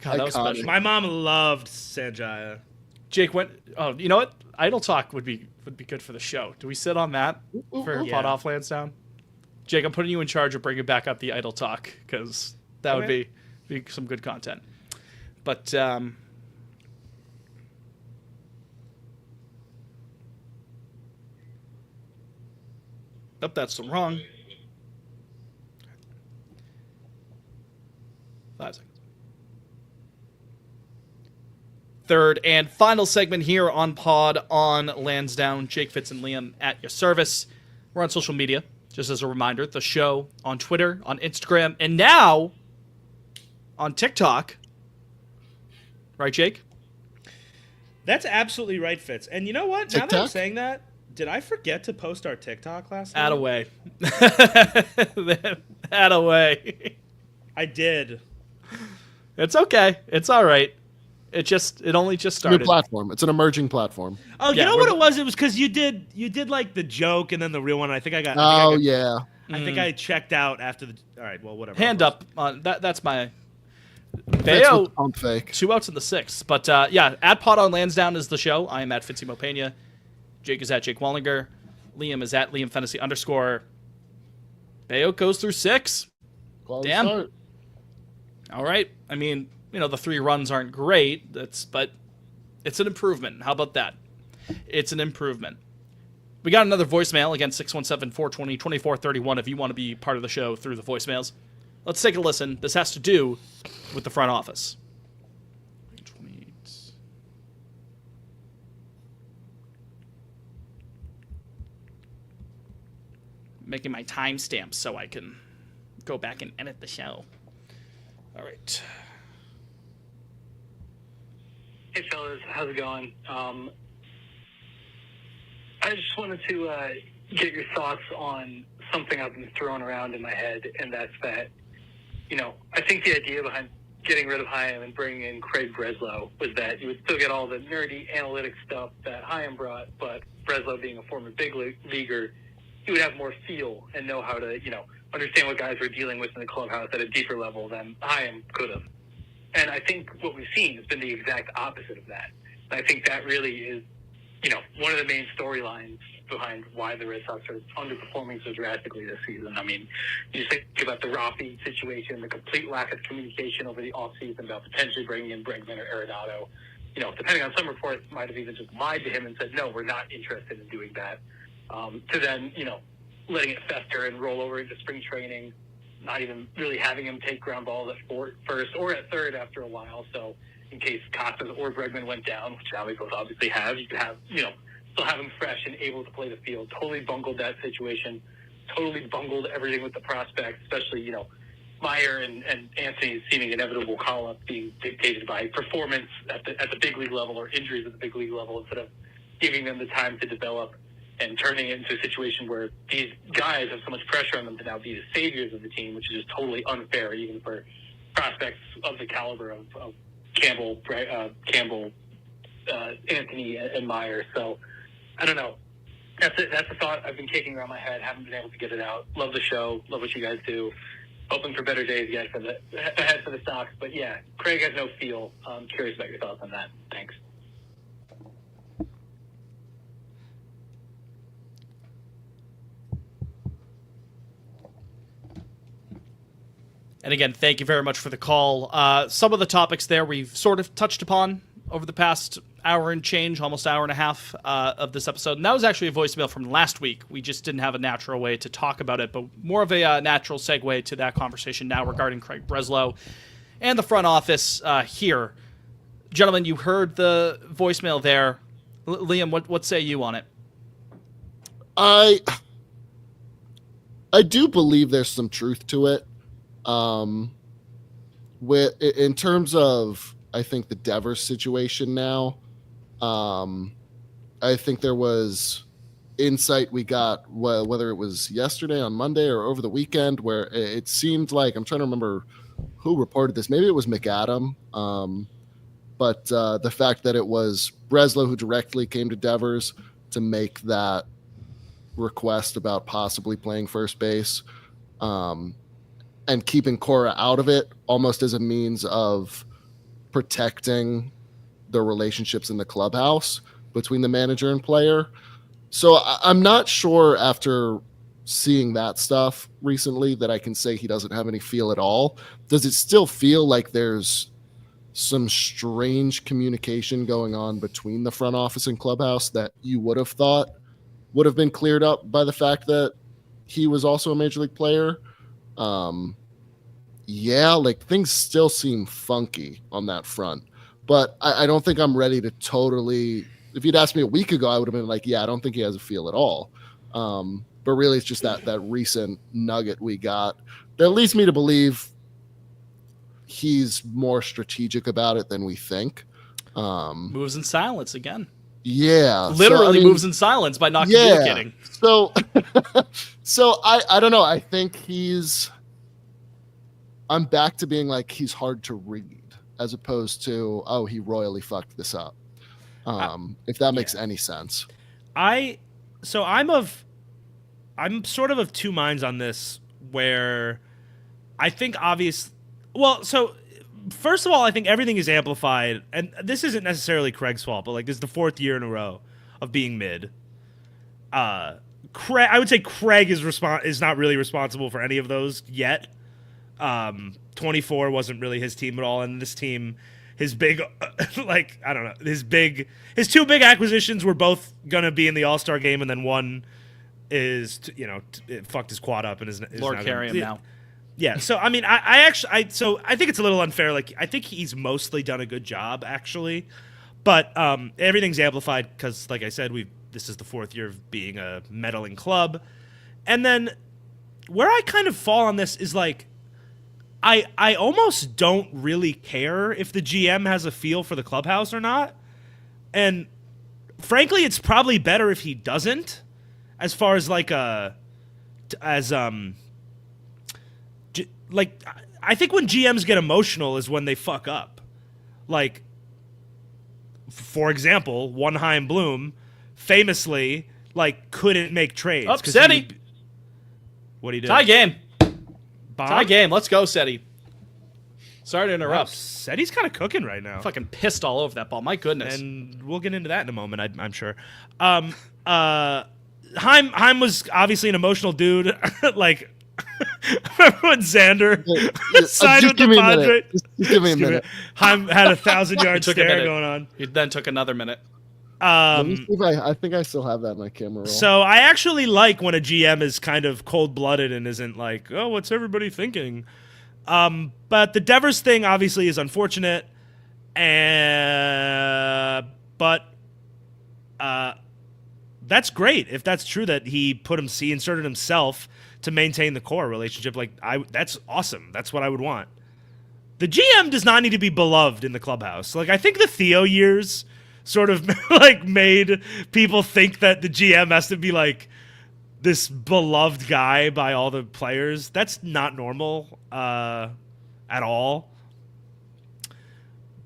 that was Iconic. special. My mom loved Sanjaya. Jake went. Oh, you know what? Idle talk would be good for the show. Do we sit on that for Yeah. Pot Off Lansdowne? Jake, I'm putting you in charge of bringing back up the idle talk because that would be some good content. But oh, that's wrong. 5 seconds. Third and final segment here on Pod on Lansdowne. Jake, Fitz, and Liam at your service. We're on social media. Just as a reminder, the show on Twitter, on Instagram, and now on TikTok. Right, Jake? That's absolutely right, Fitz. And you know what? Now that I'm TikTok? saying that, did I forget to post our TikTok last night? Attaway. Attaway. I did. It's okay. It's all right. It only just New started. platform. It's an emerging platform. Oh, Yeah, you know we're what it was? It was because you did like the joke and then the real one. I think I got. Oh, yeah. I think I checked out after the. All right, well, whatever. Hand up on that. That's my. Fits Bayo, with pump fake. 2 outs in the 6th. But yeah, at Pod on Lansdowne is the show. I am at Fitzy Mopena. Jake is at Jake Wallinger. Liam is at Liam Fantasy _ Bayo goes through 6. Quality Damn. start. All right. I mean, you know, the 3 runs aren't great. But it's an improvement. How about that? It's an improvement. We got another voicemail, again, 617-420-2431 if you want to be part of the show through the voicemails. Let's take a listen. This has to do with the front office. Making my timestamps so I can go back and edit the show. All right. Hey fellas, how's it going? I just wanted to get your thoughts on something I've been throwing around in my head, and that's that, you know, I think the idea behind getting rid of Chaim and bringing in Craig Breslow was that you would still get all the nerdy analytic stuff that Chaim brought, but Breslow being a former big leaguer, he would have more feel and know how to, you know, understand what guys were dealing with in the clubhouse at a deeper level than Chaim could have. And I think what we've seen has been the exact opposite of that. And I think that really is, you know, one of the main storylines behind why the Red Sox are underperforming so drastically this season. I mean, you just think about the Rafi situation, the complete lack of communication over the offseason about potentially bringing in Bregman or Arenado. You know, depending on some reports, might have even just lied to him and said, no, we're not interested in doing that. To then, you know, letting it fester and roll over into spring training, not even really having him take ground balls at first or at third after a while. So in case Costas or Bregman went down, which now they both obviously have, you could have, you know, still have him fresh and able to play the field. Totally bungled that situation. Totally bungled everything with the prospects, especially, you know, Meyer and Anthony's seeming inevitable call-up being dictated by performance at the big league level or injuries at the big league level instead of giving them the time to develop and turning it into a situation where these guys have so much pressure on them to now be the saviors of the team, which is just totally unfair, even for prospects of the caliber of Campbell, Anthony, and Meyer. So I don't know. That's a thought I've been kicking around my head. Haven't been able to get it out. Love the show. Love what you guys do. Hoping for better days ahead for the Sox. But yeah, Craig has no feel. I'm curious about your thoughts on that. Thanks. And again, thank you very much for the call. Some of the topics there we've sort of touched upon over the past hour and change, almost hour and a half of this episode. And that was actually a voicemail from last week. We just didn't have a natural way to talk about it, but more of a natural segue to that conversation now regarding Craig Breslow and the front office here. Gentlemen, you heard the voicemail there. Liam, what say you on it? I do believe there's some truth to it. In terms of, I think, the Devers situation now, I think there was insight we got, whether it was yesterday on Monday or over the weekend, where it seemed like, I'm trying to remember who reported this. Maybe it was McAdam, but the fact that it was Breslow who directly came to Devers to make that request about possibly playing first base, and keeping Cora out of it almost as a means of protecting the relationships in the clubhouse between the manager and player. So I'm not sure after seeing that stuff recently that I can say he doesn't have any feel at all. Does it still feel like there's some strange communication going on between the front office and clubhouse that you would have thought would have been cleared up by the fact that he was also a major league player? Yeah, like things still seem funky on that front, but I don't think I'm ready to totally. If you'd asked me a week ago, I would have been like, yeah, I don't think he has a feel at all. But really, it's just that recent nugget we got that leads me to believe he's more strategic about it than we think. Moves in silence again. Yeah. Literally moves in silence by not communicating. So, I don't know. I think I'm back to being like, he's hard to read as opposed to, oh, he royally fucked this up. If that makes any sense. I'm sort of two minds on this, where I think so first of all, I think everything is amplified, and this isn't necessarily Craig's fault, but like this is the 4th year in a row of being mid. Craig, I would say Craig is not really responsible for any of those yet. 24 wasn't really his team at all, and this team, his big, like, I don't know, his 2 big acquisitions were both gonna be in the All-Star game, and then one is, it fucked his quad up and is Lord carry him now. Yeah, so I mean, I think it's a little unfair. Like, I think he's mostly done a good job, actually, but everything's amplified because, like I said, this is the 4th year of being a meddling club, and then where I kind of fall on this is like, I almost don't really care if the GM has a feel for the clubhouse or not, and frankly, it's probably better if he doesn't. As far as like I think when GMs get emotional is when they fuck up. Like, for example, One-Heim Bloom famously couldn't make trades. Up, Seti. What do you do? Tie game. Bomb? Tie game. Let's go, Seti. Sorry to interrupt. Wow, Seti's kind of cooking right now. Fucking pissed all over that ball. My goodness. And we'll get into that in a moment, I'm sure. Heim was obviously an emotional dude. Like, remember when Xander signed with the Padres? Just give me a minute. Heim had a 1,000-yard stare going on. It then took another minute. Let me see if I think I still have that in my camera roll. So I actually like when a GM is kind of cold-blooded and isn't like, oh, what's everybody thinking? But the Devers thing obviously is unfortunate, but that's great if that's true that he inserted himself to maintain the core relationship. That's awesome. That's what I would want. The GM does not need to be beloved in the clubhouse. Like, I think the Theo years sort of made people think that the GM has to be like this beloved guy by all the players. That's not normal at all.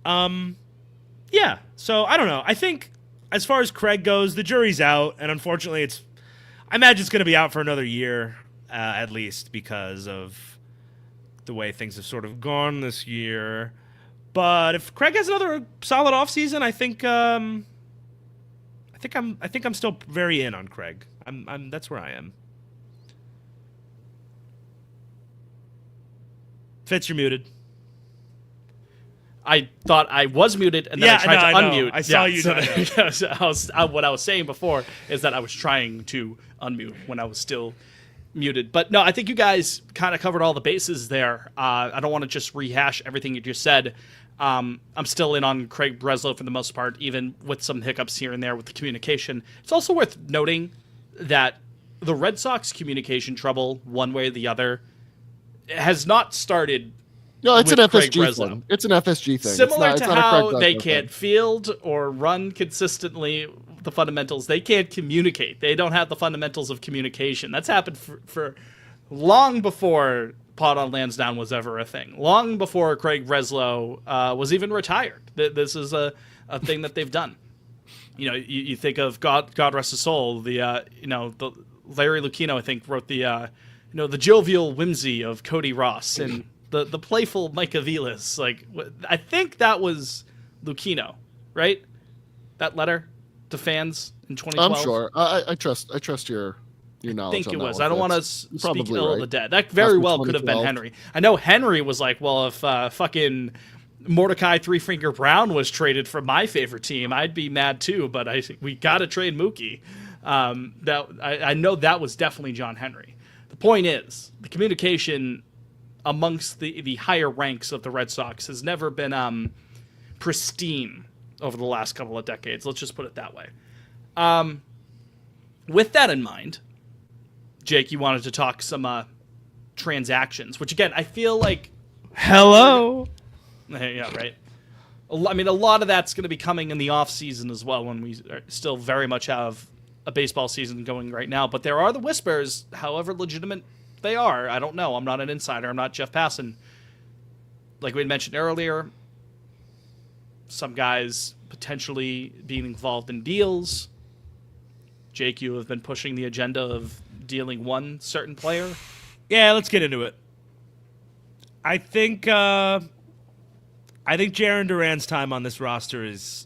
Yeah. So I don't know. I think as far as Craig goes, the jury's out, and unfortunately, I imagine it's going to be out for another year at least because of the way things have sort of gone this year. But if Craig has another solid offseason, I think I'm still very in on Craig. That's where I am. Fitz, you're muted. I thought I was muted, and then I tried to unmute. I saw you. What I was saying before is that I was trying to unmute when I was still muted. But no, I think you guys kind of covered all the bases there. I don't want to just rehash everything you just said. I'm still in on Craig Breslow for the most part, even with some hiccups here and there with the communication. It's also worth noting that the Red Sox communication trouble, one way or the other, has not started. No, it's an Craig FSG Breslow. thing. It's an FSG thing. Similar to how they thing. can't field or run consistently the fundamentals. They can't communicate. They don't have the fundamentals of communication. That's happened for long before Pod on Lansdowne was ever a thing. Long before Craig Breslow was even retired. This is a thing that they've done. You know, you think of God rest his soul. The Larry Lucchino, I think, wrote the jovial whimsy of Cody Ross and the playful Micah Vilas. Like, I think that was Lucchino, right? That letter to fans in 2012. I'm sure. I trust your knowledge. I think on it that was. one, I don't want to Fitz. speak Probably ill of right. the dead. That very After well could have been 2012. Henry. I know Henry was like, well, if fucking Mordecai Three Finger Brown was traded from my favorite team, I'd be mad too. But we got to trade Mookie. I know that was definitely John Henry. The point is, the communication amongst the higher ranks of the Red Sox has never been pristine over the last couple of decades. Let's just put it that way. With that in mind, Jake, you wanted to talk some transactions, which again, I feel like... Hello? Yeah, right. I mean, a lot of that's going to be coming in the off season as well, when we still very much have a baseball season going right now. But there are the whispers, however legitimate they are. I don't know. I'm not an insider. I'm not Jeff Passan. Like we had mentioned earlier, some guys potentially being involved in deals. Jake, you have been pushing the agenda of dealing one certain player. Yeah, let's get into it. I think Jarren Duran's time on this roster is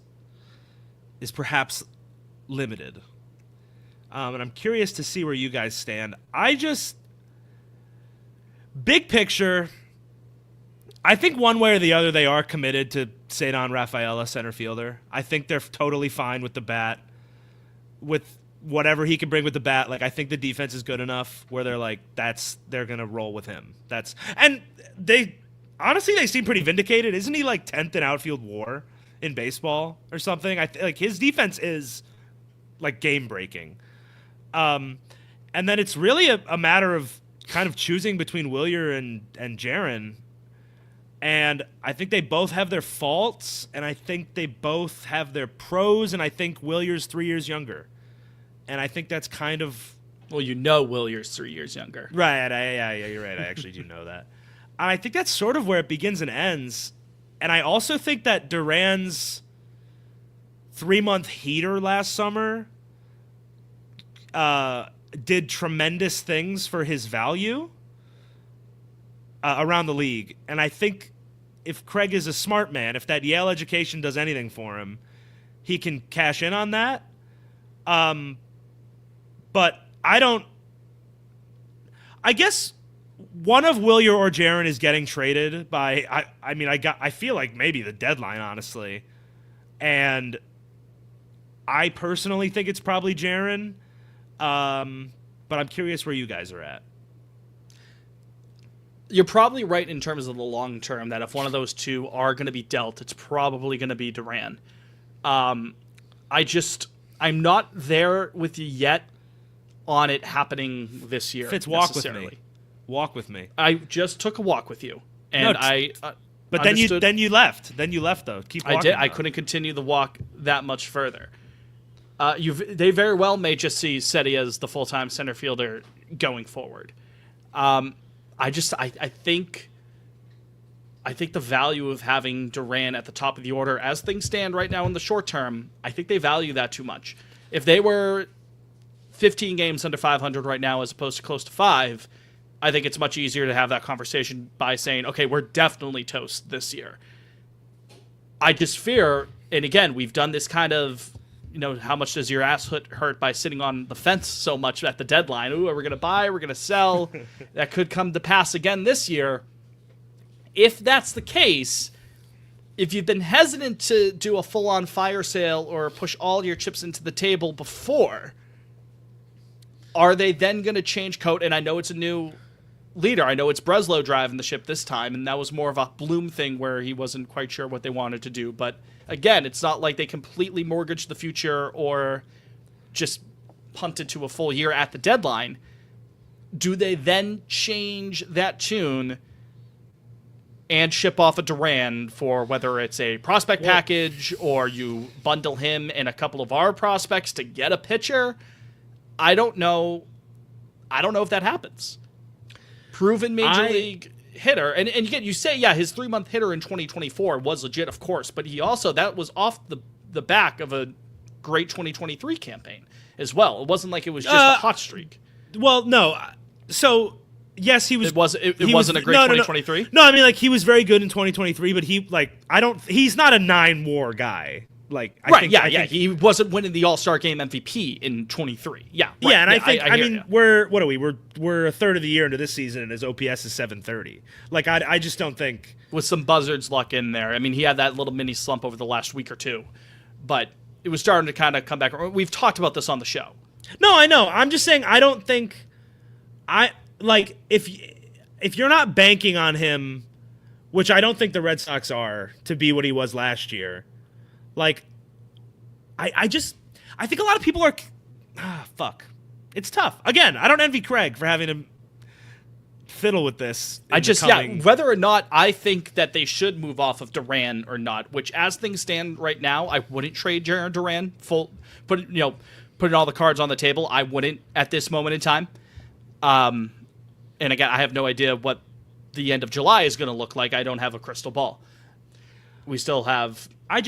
perhaps limited. And I'm curious to see where you guys stand. Big picture, I think one way or the other they are committed to Cedar Rafaela, center fielder. I think they're totally fine with the bat, with whatever he can bring with the bat. Like, I think the defense is good enough where they're like, they're going to roll with him. And they seem pretty vindicated. Isn't he like 10th in outfield WAR in baseball or something? Like his defense is like game breaking. And then it's really a matter of kind of choosing between Wilyer and Jarren. And I think they both have their faults, and I think they both have their pros, and I think Wilyer's 3 years younger. And I think that's kind of... Well, Wilyer's 3 years younger. Right, yeah, you're right. I actually do know that. And I think that's sort of where it begins and ends. And I also think that Duran's 3-month heater last summer did tremendous things for his value around the league. And I think if Craig is a smart man, if that Yale education does anything for him, he can cash in on that. But I guess one of Wilyer or Jarren is getting traded by, I feel like maybe the deadline, honestly. And I personally think it's probably Jarren. But I'm curious where you guys are at. You're probably right in terms of the long term, that if one of those two are going to be dealt, it's probably going to be Duran. I'm not there with you yet on it happening this year. Fitz, walk with me. Walk with me. I just took a walk with you, and but then you left. Then you left though. Keep walking. I did. I couldn't continue the walk that much further. They very well may just see Seti as the full-time center fielder going forward. I think the value of having Duran at the top of the order, as things stand right now in the short term, I think they value that too much. If they were 15 games under 500 right now as opposed to close to 5, I think it's much easier to have that conversation by saying, okay, we're definitely toast this year. I just fear, and again, we've done this kind of, how much does your ass hurt by sitting on the fence so much at the deadline? Ooh, are we going to buy? We're going to sell? That could come to pass again this year. If that's the case, if you've been hesitant to do a full-on fire sale or push all your chips into the table before, are they then going to change coat? And I know it's a new leader. I know it's Breslow driving the ship this time, and that was more of a Bloom thing where he wasn't quite sure what they wanted to do. But again, it's not like they completely mortgaged the future or just punted to a full year at the deadline. Do they then change that tune and ship off a Duran for whether it's a prospect package or you bundle him and a couple of our prospects to get a pitcher? I don't know if that happens. proven major league hitter. And again, you say, yeah, his 3-month hitter in 2024 was legit, of course, but he also, that was off the back of a great 2023 campaign as well. It wasn't like it was just a hot streak. Well, no. So, yes, he was. It wasn't a great 2023? No, I mean, like, he was very good in 2023, but he's not a 9-WAR guy. Like, I think he wasn't winning the All-Star Game MVP in 23. Yeah, right. Yeah, and I think I mean you. we're a third of the year into this season, and his OPS is 730. Like, I just don't think with some Buzzards luck in there. I mean, he had that little mini slump over the last week or two, but it was starting to kind of come back. We've talked about this on the show. No, I know. I'm just saying I don't think if you're not banking on him, which I don't think the Red Sox are, to be what he was last year. Like, I think a lot of people are, fuck. It's tough. Again, I don't envy Craig for having to fiddle with this. Whether or not I think that they should move off of Duran or not, which as things stand right now, I wouldn't trade Jaron Duran putting all the cards on the table. I wouldn't at this moment in time. And again, I have no idea what the end of July is going to look like. I don't have a crystal ball. We still have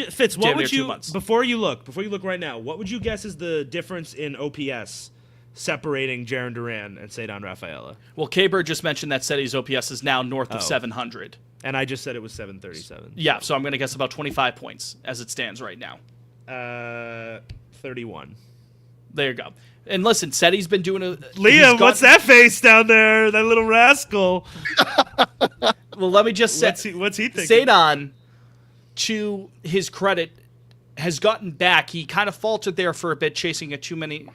Fitz, what would 2 months. before you look right now, what would you guess is the difference in OPS separating Jaron Duran and Cedar Rafaela? Well, K-Bird just mentioned that Seti's OPS is now north of 700. And I just said it was 737. Yeah, so I'm going to guess about 25 points as it stands right now. 31. There you go. And listen, Seti's been doing a... Liam, what's that face down there? That little rascal. Well, let me just say... What's he thinking? Cedar, to his credit, has gotten back. He kind of faltered there for a bit, chasing too many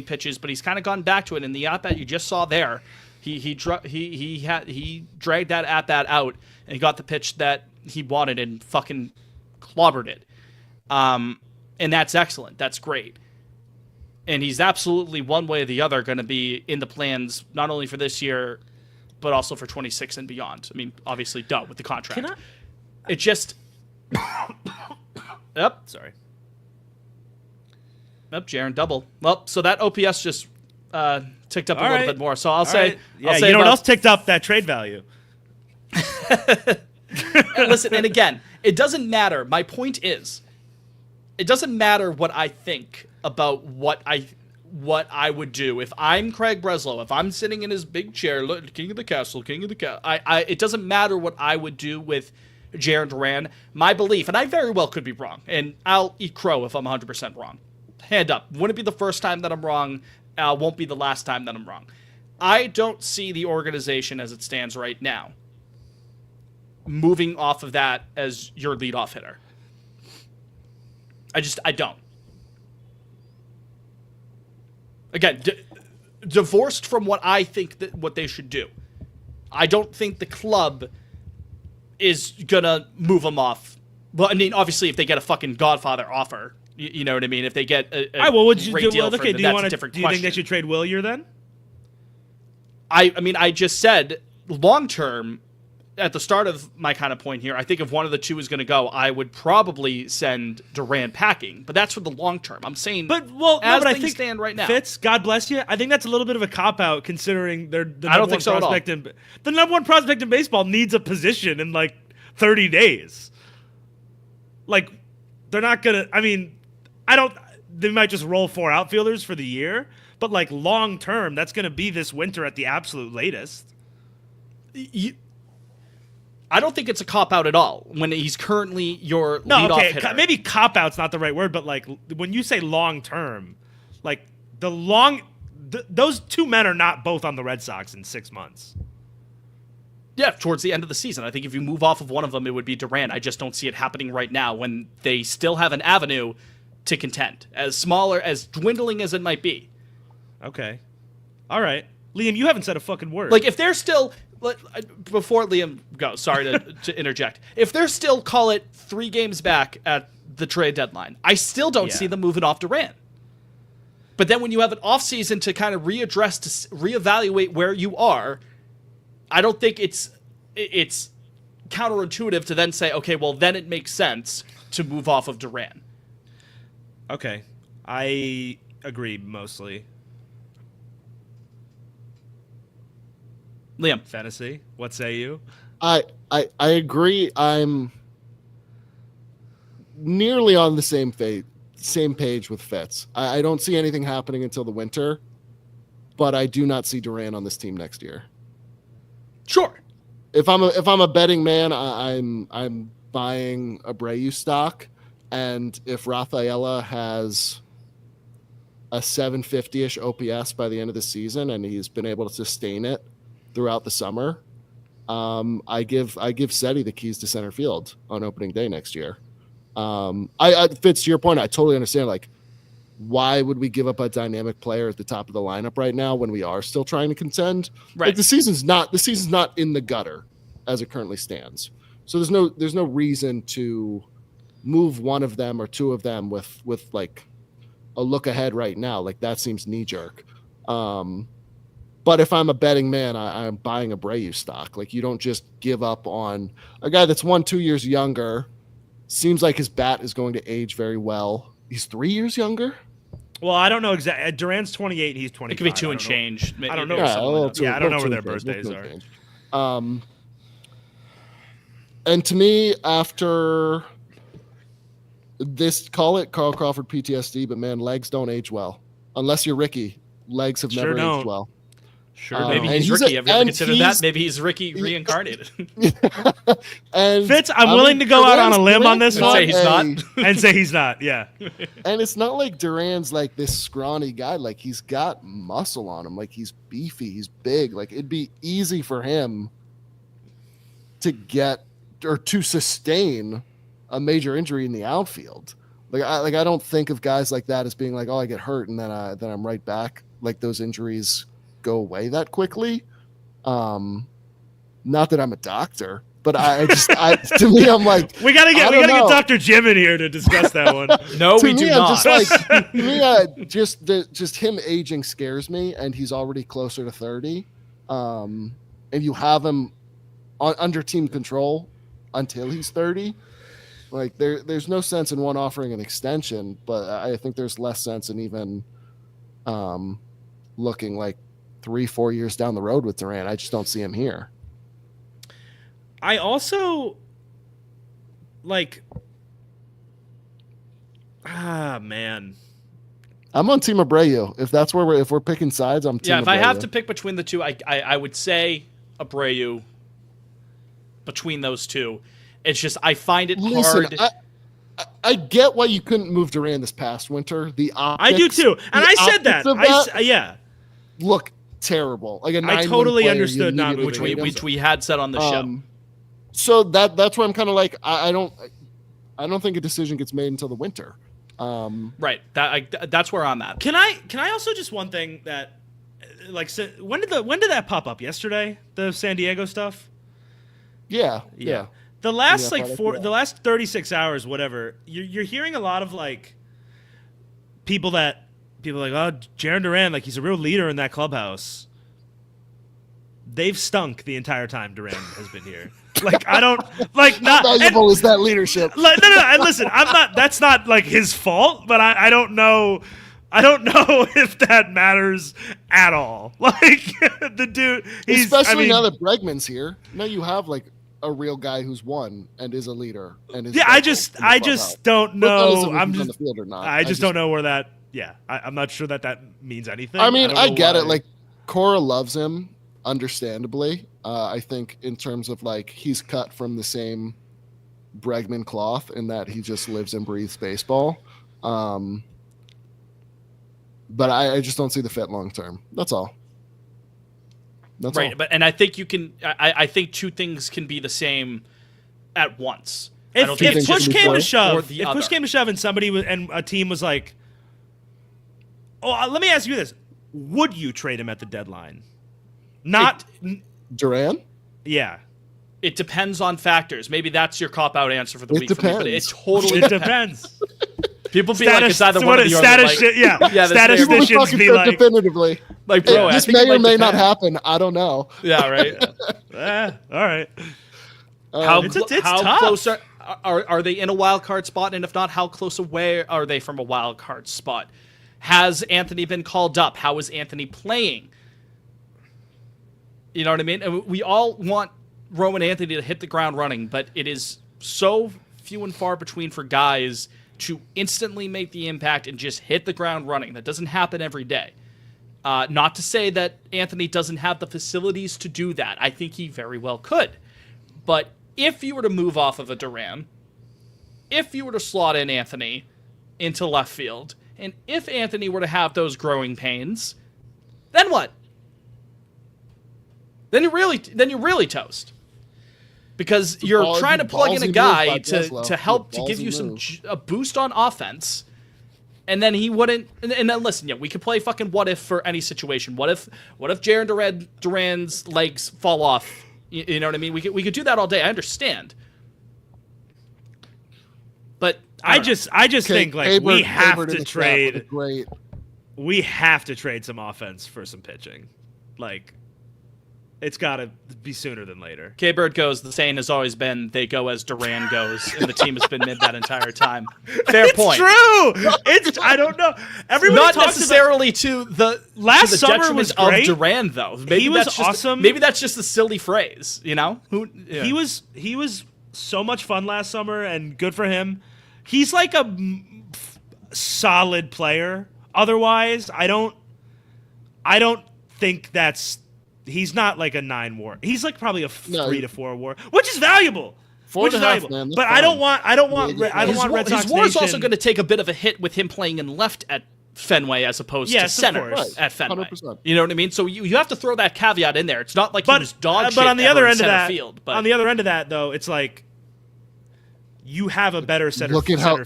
pitches, but he's kind of gone back to it. In the at-bat you just saw there, he dragged that at-bat out, and he got the pitch that he wanted and fucking clobbered it. And that's excellent. That's great. And he's absolutely one way or the other going to be in the plans, not only for this year, but also for 26 and beyond. I mean, obviously, with the contract. It just... Yep. Sorry. Yep, Jaron double. Well, so that OPS just ticked up a little bit more. So I'll say... Right. Yeah, I'll say you know what else ticked up? That trade value. Listen, and again, it doesn't matter. My point is, it doesn't matter what I think about what I would do. If I'm Craig Breslow, if I'm sitting in his big chair, king of the castle, it doesn't matter what I would do with Jaron Duran. My belief, and I very well could be wrong, and I'll eat crow if I'm 100% wrong. Hand up. Wouldn't be the first time that I'm wrong. Won't be the last time that I'm wrong. I don't see the organization as it stands right now moving off of that as your leadoff hitter. I don't. Again, divorced from what I think that what they should do. I don't think the club is gonna move him off. Well, I mean, obviously, if they get a fucking Godfather offer, you know what I mean. If they get a what would you great do? deal for him, that's a different question. Do you think they should trade Willier then? I mean, I just said long term. At the start of my kind of point here, I think if one of the two is going to go, I would probably send Duran packing. But that's for the long term. I'm saying, but I think stand right now, Fitz, God bless you. I think that's a little bit of a cop out considering they're the I don't think so prospect at all. The number one prospect in baseball needs a position in like 30 days. Like they're not gonna. I mean, They might just roll 4 outfielders for the year, but like long term, that's going to be this winter at the absolute latest. I don't think it's a cop-out at all when he's currently your leadoff hitter. Maybe cop-out's not the right word, but like when you say long-term, like those two men are not both on the Red Sox in 6 months. Yeah, towards the end of the season. I think if you move off of one of them, it would be Duran. I just don't see it happening right now when they still have an avenue to contend, as smaller, as dwindling as it might be. Okay. All right. Liam, you haven't said a fucking word. Like, if they're still... Before Liam goes, sorry to interject. If they're still, call it 3 games back at the trade deadline, I still don't see them moving off Duran. But then when you have an offseason to kind of reevaluate where you are, I don't think it's counterintuitive to then say, okay, well, then it makes sense to move off of Duran. Okay. I agree mostly. Liam. Fantasy. What say you? I agree. I'm nearly on the same page with Fitz. I don't see anything happening until the winter, but I do not see Durant on this team next year. Sure. If I'm a betting man, I'm buying Abreu stock, and if Rafaela has a 750-ish OPS by the end of the season and he's been able to sustain it throughout the summer, I give Seti the keys to center field on opening day next year. Fitz, to your point, I totally understand. Like, why would we give up a dynamic player at the top of the lineup right now when we are still trying to contend? Right. Like, the season's not in the gutter as it currently stands. So there's no reason to move one of them or two of them with like a look ahead right now. Like, that seems knee jerk. But if I'm a betting man, I'm buying Abreu stock. Like, you don't just give up on a guy that's 2 years younger. Seems like his bat is going to age very well. He's 3 years younger. Well, I don't know exactly. Durant's 28. He's 25. It could be 2 and change. I don't know. Yeah, I don't know where their birthdays are. And to me, after this, call it Carl Crawford PTSD, but man, legs don't age well. Unless you're Ricky, legs have never aged well. Sure. Maybe he's Ricky. Have you ever considered that? Maybe he's Ricky reincarnated. And Fitz, I'm willing to go out on a limb on this one. Say he's not. And say he's not. Yeah. And it's not like Duran's like this scrawny guy. Like, he's got muscle on him. Like, he's beefy. He's big. Like, it'd be easy for him to get or to sustain a major injury in the outfield. I don't think of guys like that as being like, oh, I get hurt and then I'm right back. Like, those injuries go away that quickly. Not that I'm a doctor, but to me, I'm like, we gotta get Dr. Jim in here to discuss that one. No, we do not. Just him aging scares me, and he's already closer to 30. And you have him under team control until he's 30. Like, there's no sense in one offering an extension, but I think there's less sense in even looking like 3-4 years down the road with Durant. I just don't see him here. I also man. I'm on Team Abreu. If that's where if we're picking sides, I'm Team Abreu. If I have to pick between the two, I would say Abreu between those two. It's just I find it hard. I get why you couldn't move Durant this past winter. I do too, and I said that. Yeah, look terrible. Like, I totally understood not moving, which we had said on the show. So that's where I'm kind of like, I don't think a decision gets made until the winter. Right. That's where I'm at. Can I also just one thing that, like, when did that pop up yesterday? The San Diego stuff. Yeah. The last the last 36 hours, whatever. You're hearing a lot of like people like, oh, Jarren Duran, like, he's a real leader in that clubhouse. They've stunk the entire time Duran has been here. Like, I don't like not how valuable is that leadership? No. And listen, I'm not. That's not like his fault, but I don't know. I don't know if that matters at all. Like, the dude, especially now that Bregman's here. Now you have like a real guy who's won and is a leader. And is I just don't know. I'm just on the field or not. I just don't know where that. Yeah, I'm not sure that means anything. I mean, I get it. Like, Cora loves him, understandably. I think in terms of like, he's cut from the same Bregman cloth in that he just lives and breathes baseball. But I just don't see the fit long term. That's all. That's right. all. But I think you can. I think two things can be the same at once. If push came to shove, and somebody and a team was like, "Oh, let me ask you this: would you trade him at the deadline?" Not Duran. Yeah. It depends on factors. Maybe that's your cop-out answer for the week. Depends. For me, but it totally depends. People be like, it's either one or the other. Statisticians be like, definitively. Like, bro, this may or may not happen. I don't know. Yeah, right. All right. How tough. close are they in a wild card spot? And if not, how close away are they from a wild card spot? Has Anthony been called up? How is Anthony playing? You know what I mean? And we all want Rowan Anthony to hit the ground running, but it is so few and far between for guys to instantly make the impact and just hit the ground running. That doesn't happen every day. Not to say that Anthony doesn't have the facilities to do that. I think he very well could. But if you were to move off of a Duran, if you were to slot in Anthony into left field, and if Anthony were to have those growing pains, then what? Then you're really toast. Because you're trying to plug in a guy to help to give you a boost on offense, and then he wouldn't. And then listen, we could play fucking what if for any situation. What if Jaron Duran's legs fall off? You know what I mean? We could do that all day. I understand, but I just think like we have to trade. We have to trade some offense for some pitching, like. It's got to be sooner than later. K-Bird goes, the saying has always been, they go as Duran goes, and the team has been mid that entire time. Fair point. It's true! I don't know. Everybody Not necessarily to the last summer was great. Of Duran, though. Maybe he was awesome. Maybe that's just a silly phrase, you know? He was so much fun last summer, and good for him. He's like a solid player. Otherwise, I don't think that's... He's not like a 9 WAR. He's like probably a 3 to 4 WAR, which is valuable. 4.5, man. But I don't want Red Sox His WAR is Nation. also going to take a bit of a hit with him playing in left at Fenway as opposed to center at Fenway. 100%. You know what I mean? So you have to throw that caveat in there. It's not like he was dog shit But on the other end of center that, field. But on the other end of that, though, it's like you have a better center. Look at how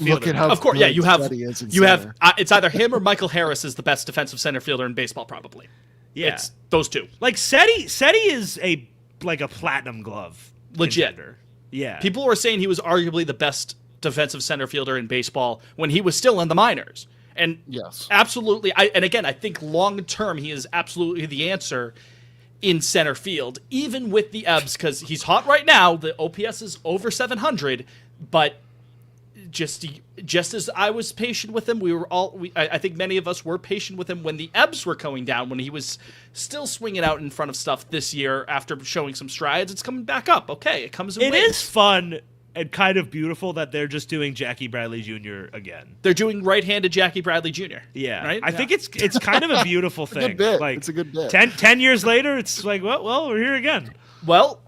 of course, yeah, you have. Center. It's either him or Michael Harris is the best defensive center fielder in baseball, probably. Yeah. It's those two. Like Seti is a platinum glove. Legit. Contender. Yeah. People were saying he was arguably the best defensive center fielder in baseball when he was still in the minors. And yes, absolutely. And again, I think long term he is absolutely the answer in center field, even with the ebbs, because he's hot right now. The OPS is over 700, but just as I was patient with him, I think many of us were patient with him when the ebbs were going down, when he was still swinging out in front of stuff this year after showing some strides. It's coming back up. Okay, it comes in It waves. is fun and kind of beautiful that they're just doing Jackie Bradley Jr. again. They're doing right-handed Jackie Bradley Jr. Yeah. Right? I think it's kind of a beautiful thing. It's a good bit. Like, it's a good bit. 10 years later, it's like, well, we're here again. Well,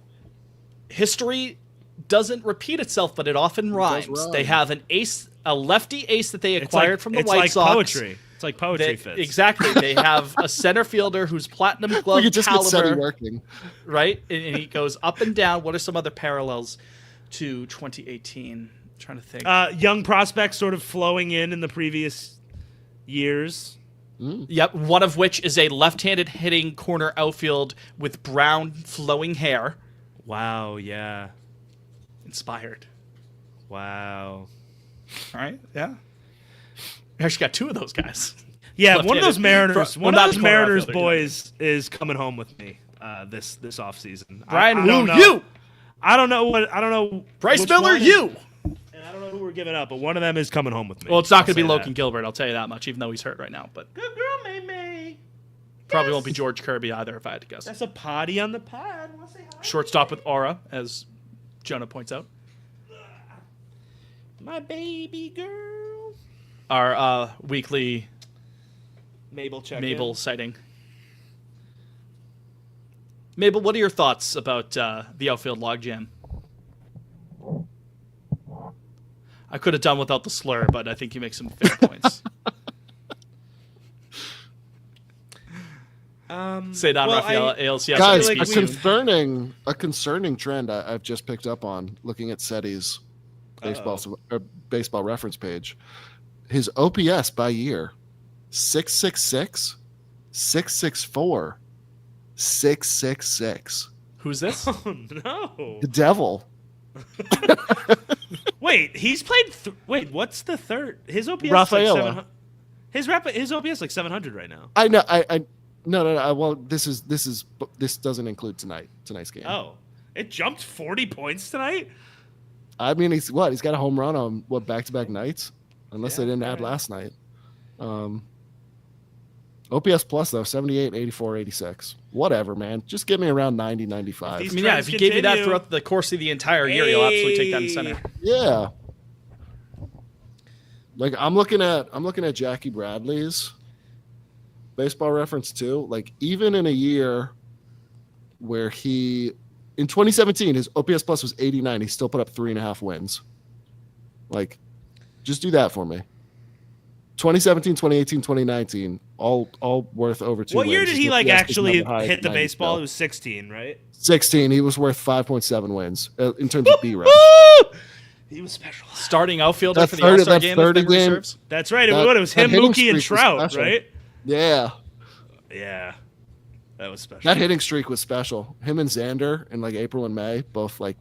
history doesn't repeat itself, but it often rhymes. They have an ace, a lefty ace that they acquired from the White Sox. Poetry. It's like poetry fits. Exactly. They have a center fielder who's platinum glove we could just get Seti caliber, working. right? And he goes up and down. What are some other parallels to 2018? I'm trying to think. Young prospects sort of flowing in the previous years. Yep, one of which is a left-handed hitting corner outfield with brown flowing hair. Wow, yeah. Inspired. Wow. All right, yeah. We actually got 2 of those guys. Yeah, one of those Mariners, outfielder, boys is coming home with me this offseason. Brian I Wu, don't you. I don't know. Bryce which Miller, one, you. And I don't know who we're giving up, but one of them is coming home with me. Well, it's not going to be I'll say Logan Gilbert, I'll tell you that much, even though he's hurt right now. But Good girl, May. probably won't be George Kirby either, if I had to guess. That's a potty on the pad. Wanna say hi? Shortstop with aura, as Jonah points out. My baby girl. Our weekly Mabel check. Mabel sighting. Mabel, what are your thoughts about the outfield logjam? I could have done without the slur, but I think you make some fair points. Say Don Rafael, ALCS. Guys, like a concerning trend I've just picked up on looking at Seti's baseball reference page. His OPS by year, 666, 664, 666. Who's this? Oh, no. The devil. Wait, he's played... Wait, what's the third? His OPS Rafaela. is like his OPS is like 700 right now. I know. No. Well, this doesn't include tonight's game. Oh. It jumped 40 points tonight? I mean, he's got a home run on back-to-back nights, unless they didn't add right. last night. OPS plus though, 78, 84, 86. Whatever, man. Just get me around 90, 95. I mean, yeah, if he gave you that continue. throughout the course of the entire year, you'll absolutely take that in center. Yeah. Like I'm looking at Jackie Bradley's baseball reference too. Like even in a year where in 2017 his OPS plus was 89, he still put up 3.5 wins. Like, just do that for me. 2017, 2018, 2019, all worth over 2 What wins. year did he His like OPS was actually never high hit the 90 baseball? still. It was 16, right? 16. He was worth 5.7 wins in terms of B reps. He was special. Starting outfielder That for the 30 All-Star that game. 30 if memory game- serves. That's right. It That- was him, that hitting Mookie, and streak was Trout, special. right? Yeah. Yeah, that was special. That hitting streak was special. Him and Xander in like April and May, both like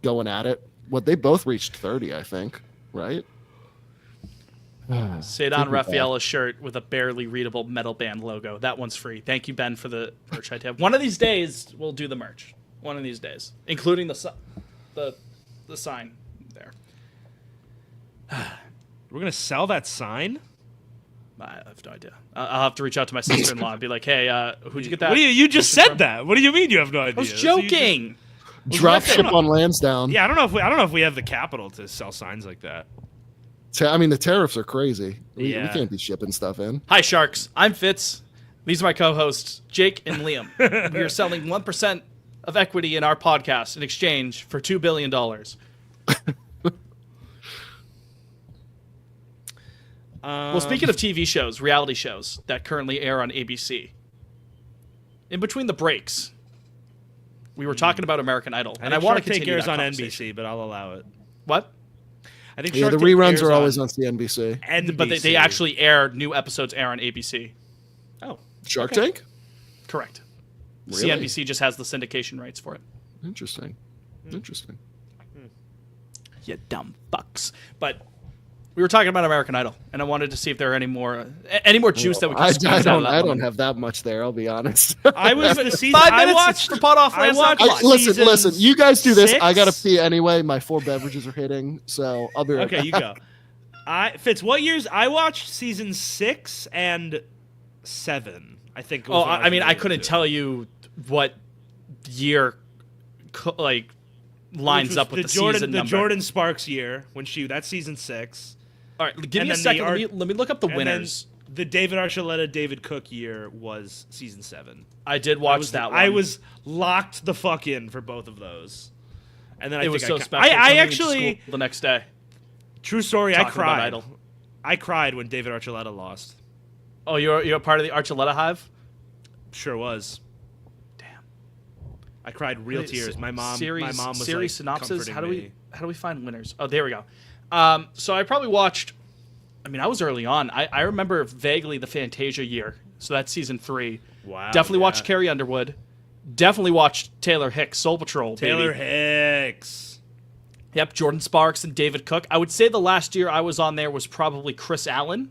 going at it. They both reached 30, I think, right? Cedon Rafaela's shirt with a barely readable metal band logo. That one's free. Thank you, Ben, for the merch I have. One of these days, we'll do the merch. One of these days, including the sign there. We're gonna sell that sign. I have no idea. I'll have to reach out to my sister-in-law and be like, "Hey, who'd you get that?" What do you just from? said that? What do you mean you have no idea? I was So you just- joking. Drop ship on Lansdowne. Yeah, I don't know if we have the capital to sell signs like that. I mean, the tariffs are crazy. We Yeah. can't be shipping stuff in. Hi, Sharks. I'm Fitz. These are my co-hosts, Jake and Liam. We are selling 1% of equity in our podcast in exchange for $2 billion. Well, speaking of TV shows, reality shows that currently air on ABC, in between the breaks, we were talking about American Idol, and I want to continue airs that on conversation. NBC, but I'll allow it. What? I think Yeah, Shark the Tank reruns airs are always on CNBC. NBC. But they actually air new episodes air on ABC. Oh, Shark okay. Tank? Correct. Really? CNBC just has the syndication rights for it. Interesting. Interesting. You dumb fucks. But we were talking about American Idol, and I wanted to see if there are any more juice that we can squeeze out of that I lemon. don't have that much there, I'll be honest. I was the season. 5 I minutes watched for pot off I Lansdowne. watched Listen, season you guys do this. 6. I gotta pee anyway. My 4 beverages are hitting, so I'll be right Okay, back. you go. Fitz, what years? I watched season 6 and 7. I think. Oh, was what I mean, I related couldn't to. tell you what year, Which lines was up with the Jordan, season the number. Jordan Sparks year that's season 6. All right, give and me a then second. the Let me look up the And winners. then the David Archuleta, David Cook year was season 7. I did watch that one. I was locked the fuck in for both of those. And then It was so I special. I coming into actually, school the next day. true story, I talking about cried. Idol. I cried when David Archuleta lost. Oh, you're a part of the Archuleta Hive. Sure was. Damn. I cried real tears. My mom was series like, synopsis. comforting How do me. we find winners? Oh, there we go. So I probably watched. I mean, I was early on. I remember vaguely the Fantasia year. So that's season 3. Wow. Definitely yeah. watched Carrie Underwood. Definitely watched Taylor Hicks, Soul Patrol. Taylor baby. Hicks. Yep, Jordan Sparks and David Cook. I would say the last year I was on there was probably Chris Allen.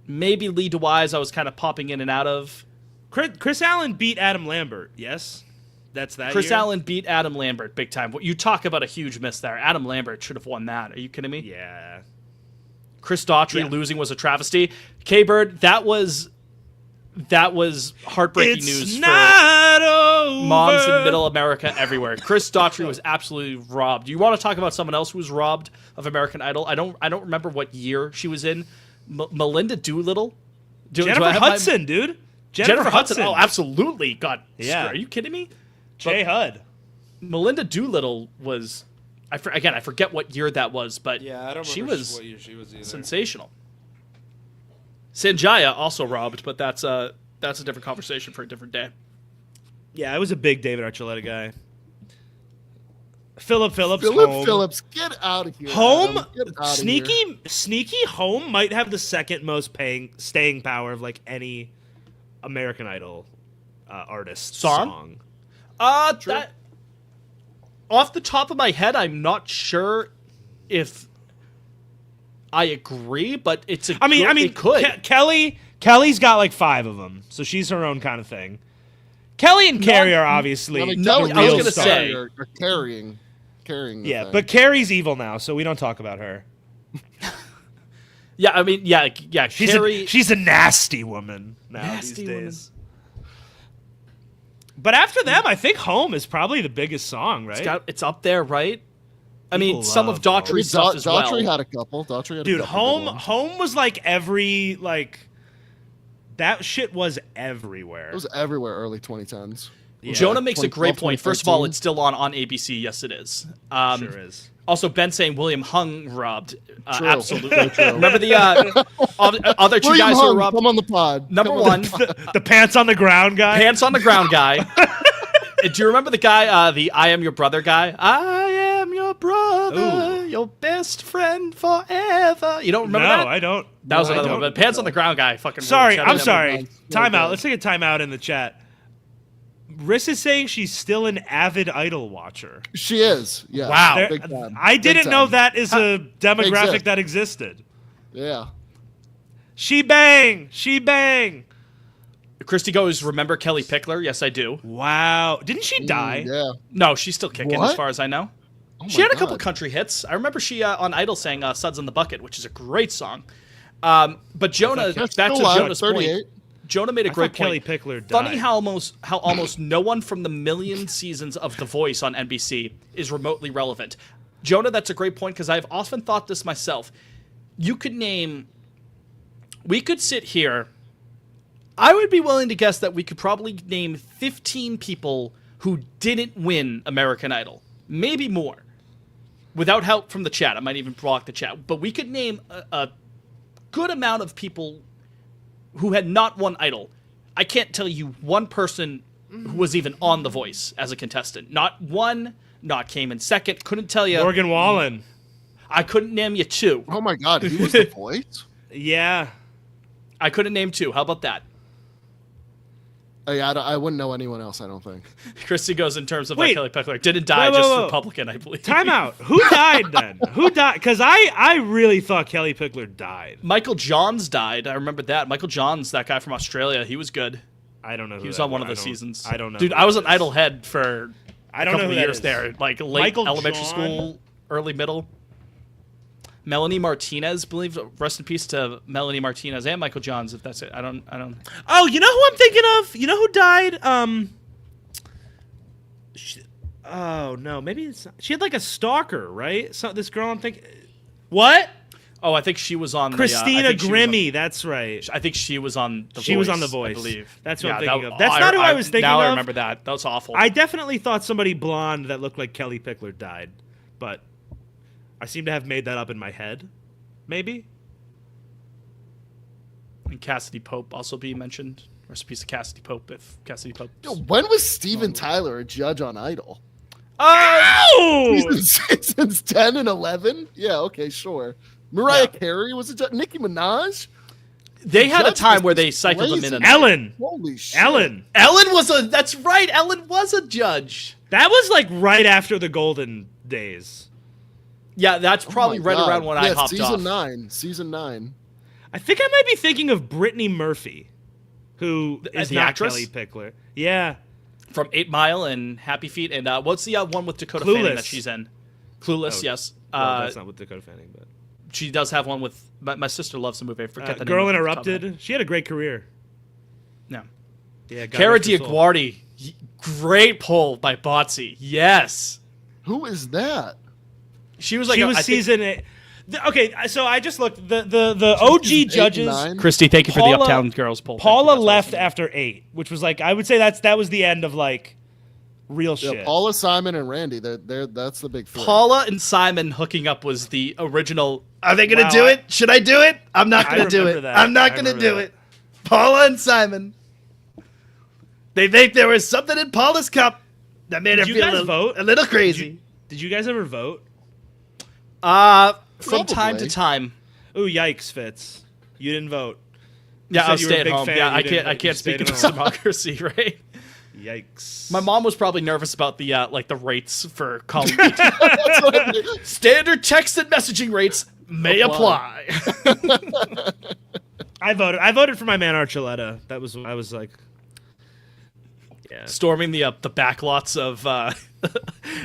Maybe Lee DeWise I was kind of popping in and out of. Chris Allen beat Adam Lambert. Yes, that's that. Chris year? Allen beat Adam Lambert big time. You talk about a huge miss there. Adam Lambert should have won that. Are you kidding me? Yeah. Chris Daughtry Yeah. losing was a travesty. K-Bird, that was heartbreaking It's news not for over. moms in middle America everywhere. Chris Daughtry was absolutely robbed. You want to talk about someone else who was robbed of American Idol? I don't remember what year she was in. Melinda Doolittle? Do I Jennifer have my- Hudson, dude. Jennifer Hudson. Oh, absolutely. God. Yeah. Are you kidding me? Jay Hud. Melinda Doolittle was I forget what year that was, but Yeah, I don't remember she was what year she was either. sensational. Sanjaya also robbed, but that's a different conversation for a different day. Yeah, I was a big David Archuleta guy. Philip Phillips. Philip Home. Phillips, get out of here. Home, Adam. Get outta here. sneaky Home might have the second most staying power of like any American Idol artist Song? song. That off the top of my head, I'm not sure if I agree, but it's a. I mean, it could. Kelly's got like 5 of them, so she's her own kind of thing. Kelly and Carrie are obviously I mean, No, Kelly I was Real gonna Star say- are carrying. The yeah, thing. but Carrie's evil now, so we don't talk about her. Yeah, I mean, yeah. Carrie, She's a nasty woman now Nasty these days. But after them, I think "Home" is probably the biggest song, right? it's up there, right? I mean, People some of love Daughtry's stuff as well. Daughtry had a couple. Dude, "Home" was like every that shit was everywhere. It was everywhere early 2010s. Yeah. Jonah makes a great 2012, point. First of all, 2013. it's still on ABC. Yes, it is. Sure is. Also, Ben saying William Hung robbed. True. Absolutely. True. Remember the other two William guys who Hung, were robbed? come on the pod. Number Come on. one, The pants on the ground guy. pants on the ground guy. Do you remember the guy, the I am your brother guy? I am your brother, Ooh. your best friend forever. You don't remember that? I don't. That was No, I another don't one. But pants on the ground guy fucking ruled. Sorry, Shout I'm out to sorry. Well Time out. done. Let's take a time out in the chat. Riss is saying she's still an avid Idol watcher. She is. Yeah. Wow. There- Big time. I didn't Big know time. that is a demographic Exists. that existed. Yeah. She bang. Christy goes, remember Kelly Pickler? Yes, I do. Wow. Didn't she die? Yeah. No, she's still kicking What? as far as I know. Oh She my had a couple God. country hits. I remember she on Idol sang "Suds in the Bucket," which is a great song. But Jonah, That's back to still alive, Jonah's 38. point. Jonah made a I great thought Kelly point. Pickler died. Funny how almost no one from the million seasons of The Voice on NBC is remotely relevant. Jonah, that's a great point because I've often thought this myself. We could sit here. I would be willing to guess that we could probably name 15 people who didn't win American Idol. Maybe more. Without help from the chat. I might even block the chat. But we could name a good amount of people who had not won Idol. I can't tell you one person who was even on The Voice as a contestant. Not one, not came in second. Couldn't tell you. Morgan Wallen. I couldn't name you two. Oh my God. He was the voice. Yeah. I couldn't name two. How about that? I wouldn't know anyone else. I don't think. Christy goes in terms of Wait. Kelly Pickler. Didn't die, Whoa, just whoa, whoa. Republican, I believe. Time out. Who died then? Who died? Because I really thought Kelly Pickler died. Michael Johns died. I remember that. Michael Johns, that guy from Australia, he was good. I don't know. He was on one of the seasons. I don't know. Dude, who I was that an is. Idol head for I a don't couple know of who that years is. there. Like late Michael elementary John? school, early middle. Melanie Martinez, believe. Rest in peace to Melanie Martinez and Michael Johns, if that's it. I don't. Oh, you know who I'm thinking of? You know who died? Oh no, maybe it's not. She had like a stalker, right? So this girl I'm thinking. What? Oh, I think she was on Christina I think she was on- Grimmie. That's right. I think she was on The Voice. She was on The Voice. I believe. That's what I'm Yeah, thinking of. That's not who I was thinking now of. I remember that. That was awful. I definitely thought somebody blonde that looked like Kelly Pickler died, but I seem to have made that up in my head. Maybe. And Cassidy Pope also be mentioned. Rest in peace of Cassidy Pope, if Cassidy Pope. Yo, when was Steven Tyler a judge on Idol? Oh! Seasons 10 and 11? Yeah, okay, sure. Mariah Carey was a judge. Nicki Minaj? They had a Judge time was where they cycled them in crazy. and Ellen. Holy shit. Ellen. Ellen was a. That's right. Ellen was a judge. That was like right after the golden days. Yeah, that's probably Oh my right God. around when I hopped season off. 9. Season 9. I think I might be thinking of Brittany Murphy, who is the not actress? Kelly Pickler. Yeah. From 8 Mile and Happy Feet, and what's the one with Dakota Clueless. Fanning that she's in? Clueless, Oh, yes. Well, that's not with Dakota Fanning, but She does have one with. My sister loves the movie. I forget the name. Girl off the top of my head. Interrupted. She had a great career. No. Yeah. God Cara rest her soul. DiAguardi. Great pull by Botsy. Yes. Who is that? She was like. She was I think- season 8. Okay, so I just looked. The OG Season 8 and judges. 9? Christy, thank you for the Paula- Uptown Girls poll. Thank you. Paula That's what I was left thinking. after 8, which was like I would say that was the end of like real Yeah, shit. Paula, Simon, and Randy. That's the big three. Paula and Simon hooking up was the original. Are they going to Wow, do I- it? Should I do it? I'm not I going to do remember it. that. I'm not I going to remember do that. it. Paula and Simon. They think there was something in Paula's cup that made her Did you feel guys vote? a little crazy. Did you guys ever vote? From time to Probably. time. Ooh, yikes, Fitz. You didn't vote. Yeah, said I'll you were a stay at big home. fan, Yeah, you I didn't can't. vote, I you can't stayed speak at of home. democracy, right? Yikes. My mom was probably nervous about the like the rates for calling. That's what I mean. Standard text and messaging rates may apply. I voted for my man Archuleta. That was I was like, yeah. Storming the backlots of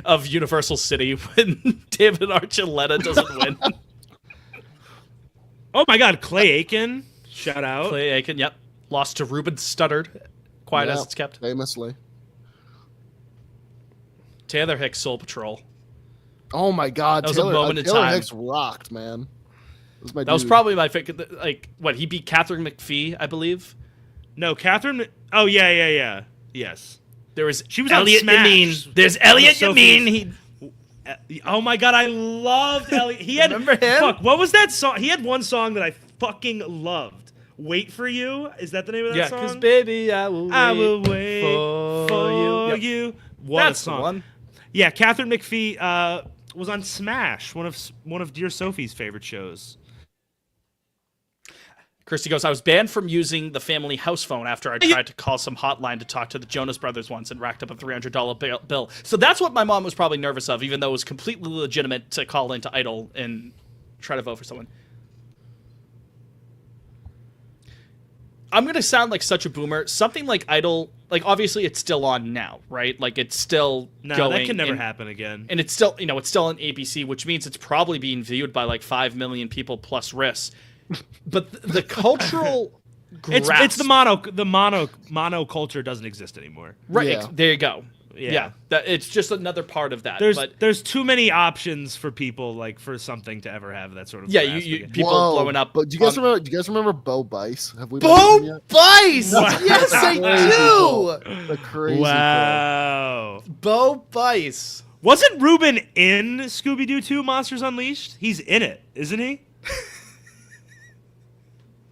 of Universal City when David Archuleta doesn't win. Oh my God, Clay Aiken. Shout out. Clay Aiken, yep. Lost to Ruben Studdard. Quiet as it's kept. Famously. Taylor Hicks, Soul Patrol. Oh my God, That was a moment in Taylor time. Hicks rocked, man. That was probably my favorite. Like, what, he beat Catherine McPhee, I believe? No, Catherine. Oh, yeah. Yes. She was Elliot on Smash. Yameen. There's Elliot Sophie's- Yameen. Oh my God, I loved Elliot. He had, Remember him? Fuck, what was that song? He had one song that I fucking loved. Wait for You? Is that the name of that Yeah, song? because baby, I will wait for Yep. you. What That's a song. the one. Yeah, Catherine McPhee was on Smash, one of Dear Sophie's favorite shows. Christy goes, I was banned from using the family house phone after I tried to call some hotline to talk to the Jonas Brothers once and racked up a $300 bill. So that's what my mom was probably nervous of, even though it was completely legitimate to call into Idol and try to vote for someone. I'm going to sound like such a boomer. Something like Idol, like obviously it's still on now, right? Like it's still going. That can never happen again. And it's still, it's still on ABC, which means it's probably being viewed by like 5 million people plus RIS. But the cultural grasp, It's the mono culture doesn't exist anymore. right? Yeah. There you go. Yeah. It's just another part of that. There's too many options for people, like for something to ever have that sort of. Yeah, grasp you again. people Whoa, blowing up. But do you guys remember Bo Bice? Have we Bo mentioned him yet? Bice. Wow. Yes, I Crazy do. pull. The crazy Wow. Bo Bice. Wasn't Ruben in Scooby-Doo 2 Monsters Unleashed? He's in it, isn't he?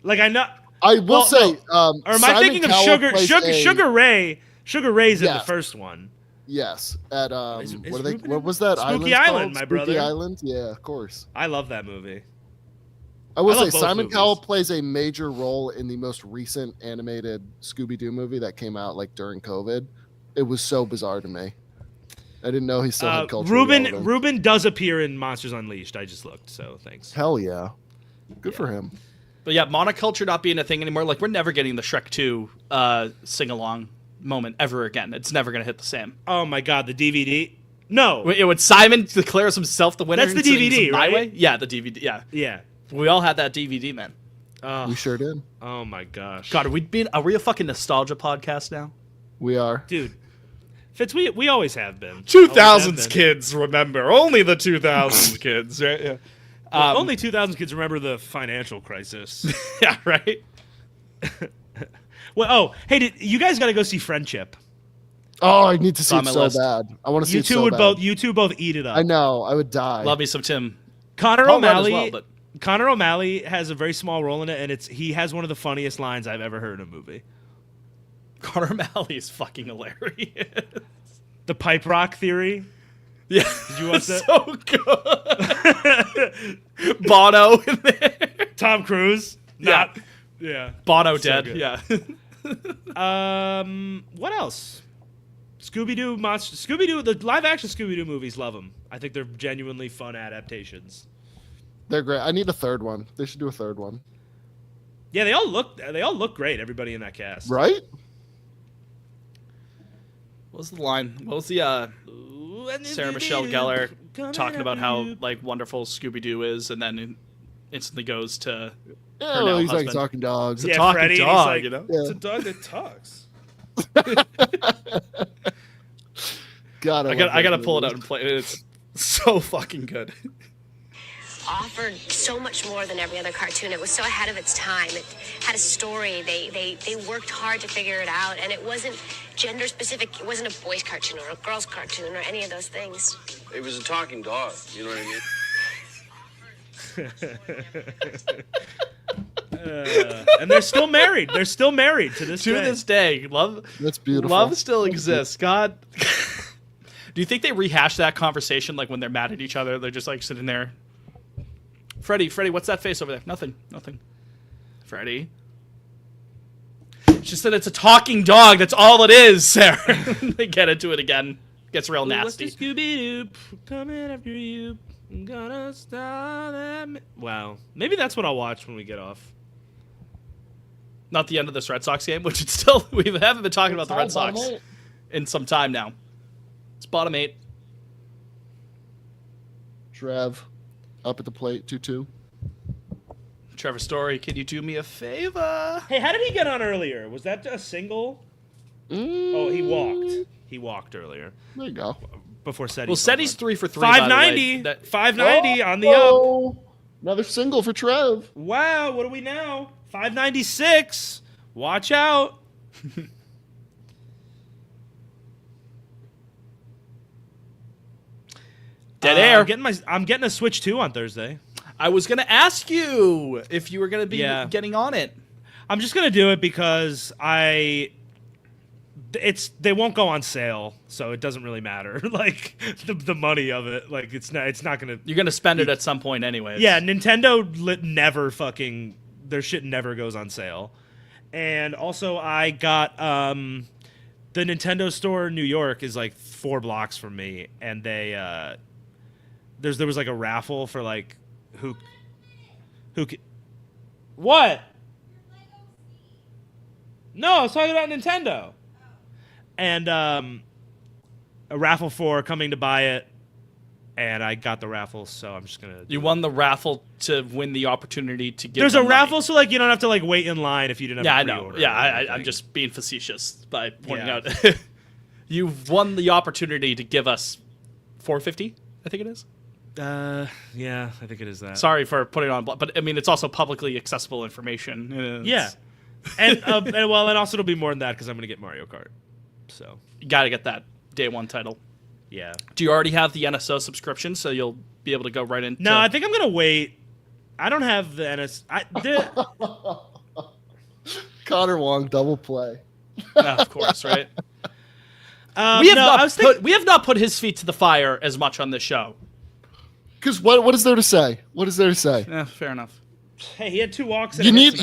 Like I know. pull. I will say, or am I Simon thinking of Cowell plays Sugar Ray? Sugar Ray's in Yeah. the first one. Yes, at Is what are they? Ruben What in- was that Spooky island? Island, called? my Spooky brother. Island. Yeah, of course. I love that movie. I will I love say both Simon movies. Cowell plays a major role in the most recent animated Scooby-Doo movie that came out like during COVID. It was so bizarre to me. I didn't know he still had cultural relevance. Ruben does appear in Monsters Unleashed. I just looked, so thanks. Hell yeah, good for him. But yeah, monoculture not being a thing anymore. Like we're never getting the Shrek 2 sing along moment ever again. It's never gonna hit the same. Oh my God, the DVD. No. When Simon declares himself the winner, That's the and sings DVD, My right? Way? Yeah, the DVD. Yeah, Yeah. we all had that DVD, man. We sure did. Oh my gosh. God, are we a fucking nostalgia podcast now? We are. Dude. Fitz, we always have been. 2000s Always have been. kids remember. Only the 2000s kids, right? Yeah. Only 2000 kids remember the financial crisis. Yeah, right? Well, hey, you guys got to go see Friendship. Oh, I need to see on it my so list. bad. I want to see You it two so would bad. you two both eat it up. I know. I would die. Love me some Tim. Connor Paul Rudd as O'Malley. well, but Connor O'Malley has a very small role in it, and he has one of the funniest lines I've ever heard in a movie. Connor O'Malley is fucking hilarious. The pipe rock theory. Yeah. Did you watch that? So good. Bono in there. Tom Cruise. Yeah. Yeah. Bono So dead. good. Yeah. What else? Scooby-Doo, the live-action Scooby-Doo movies, love them. I think they're genuinely fun adaptations. They're great. I need a third one. They should do a third one. Yeah, they all look great. Everybody in that cast. Right? What was the line? What was the Sarah Michelle Gellar talking about how like wonderful Scooby Doo is, and then instantly goes to Yeah, Her well, now he's like husband. talking dogs. a Yeah, talking Freddy, and he's dog, like- you know? Yeah. It's a dog that talks. God, I gotta pull it out and play it. It's so fucking good. Offered so much more than every other cartoon. It was so ahead of its time. It had a story. They worked hard to figure it out, and it wasn't gender specific. It wasn't a boys' cartoon or a girls' cartoon or any of those things. It was a talking dog. You know what I mean? And they're still married. They're still married to this To day. this day, love That's beautiful. Love still exists. God. Do you think they rehash that conversation like when they're mad at each other? They're just like sitting there. Freddy, what's that face over there? Nothing. Freddy. It's just that it's a talking dog. That's all it is, Sarah. They get into it again. Gets real nasty. What's the Scooby-Doo coming after you? I'm gonna stop them. Wow. Maybe that's what I'll watch when we get off. Not the end of this Red Sox game, which it's still we haven't been talking about the Red Sox in some time now. It's bottom 8. Trev, up at the plate, 2-2. Trevor Story, can you do me a favor? Hey, how did he get on earlier? Was that a single? Oh, he walked. He walked earlier There you go. before Seti. Well, Seti's 3 for 3. by the way. 590. That- 590 on the up. Oh, another single for Trev. Wow, what do we now? 596. Watch out. Dead air. I'm getting a Switch 2 on Thursday. I was gonna ask you if you were gonna be getting on it. I'm just gonna do it because they won't go on sale, so it doesn't really matter. Like the money of it, like it's not gonna. You're gonna spend it at some point, anyways. Yeah, Nintendo never fucking their shit never goes on sale, and also I got the Nintendo store in New York is like 4 blocks from me, and they there was like a raffle for like what? No, I was talking about Nintendo. And a raffle for coming to buy it, and I got the raffle, so I'm just gonna. You won the raffle to win the opportunity to get. There's a money. raffle, so like you don't have to like wait in line if you didn't have. Yeah, a I know. pre-order Yeah, or anything. I'm just being facetious by pointing Yeah. out. You've won the opportunity to give us $4.50. I think it is. Yeah, I think it is that. Sorry for putting it on, but I mean it's also publicly accessible information. It's- Yeah, and also it'll be more than that because I'm gonna get Mario Kart. So you got to get that day one title. yeah. Do you already have the NSO subscription, so you'll be able to go right into? No, I think I'm gonna wait. I don't have the NS. Connor Wong double play. Of course, right? We have not put his feet to the fire as much on this show. Because what is there to say? What is there to say? Yeah, fair enough. Hey, he had 2 walks. And You a hit need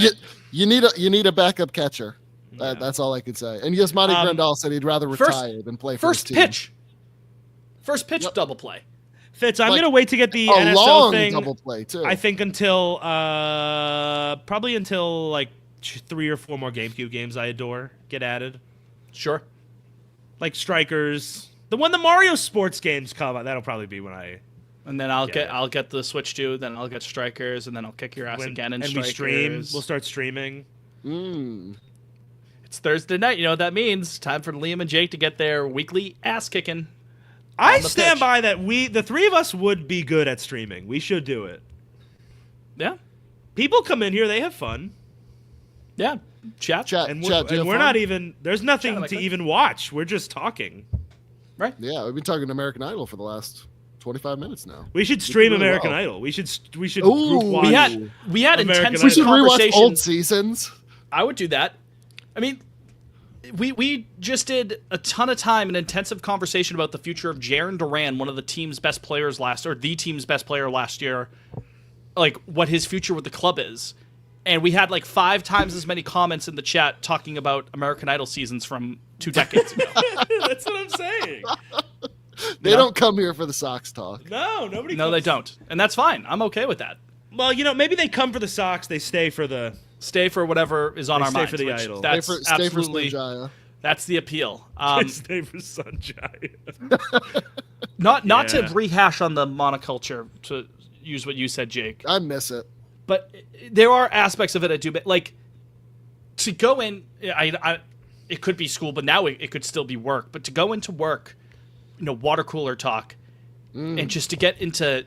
tonight. you need a backup catcher. That's all I could say. And Yasmani Grandal said he'd rather retire than play for his First team. pitch. First pitch double play. Fitz, I'm Like, gonna wait to get the A NSO long thing. double play too. I think until probably until like 3 or 4 more GameCube games I adore get added, Sure. like Strikers. The Mario sports games come out, that'll probably be when I And then I'll Yeah. get the Switch 2, then I'll get Strikers, and then I'll kick your ass again in and Strikers. we stream. We'll start streaming. It's Thursday night. You know what that means? Time for Liam and Jake to get their weekly ass kicking. I on the stand pitch. by that. The 3 of us would be good at streaming. We should do it. Yeah. People come in here, they have fun, Yeah. Chat. Chat, and do you have we're fun? not even. There's nothing like to that. even watch. We're just talking. Right. Yeah, we've been talking American Idol for the last 25 minutes now. We should stream really American well. Idol. We should Ooh. group watch. We had American intense Idol. We should rewatch old conversations. seasons. I would do that. I mean, we just did a ton of time and intensive conversation about the future of Jaren Duran, one of the team's best players the team's best player last year, like what his future with the club is. And we had like 5 times as many comments in the chat talking about American Idol seasons from 2 decades ago. That's what I'm saying. They don't come here for the Sox talk. No, nobody. No, they don't. And that's fine. I'm okay with that. Well, maybe they come for the Sox. They stay for the. Stay for whatever is on They our stay minds. for the which idol. That's Stay for absolutely Snowjaya. that's the appeal. stay for Sunshine. Not Yeah. to rehash on the monoculture, to use what you said, Jake. I miss it. But there are aspects of it I do. Like to go in, it could be school, but now it could still be work. But to go into work, water cooler talk, and just to get into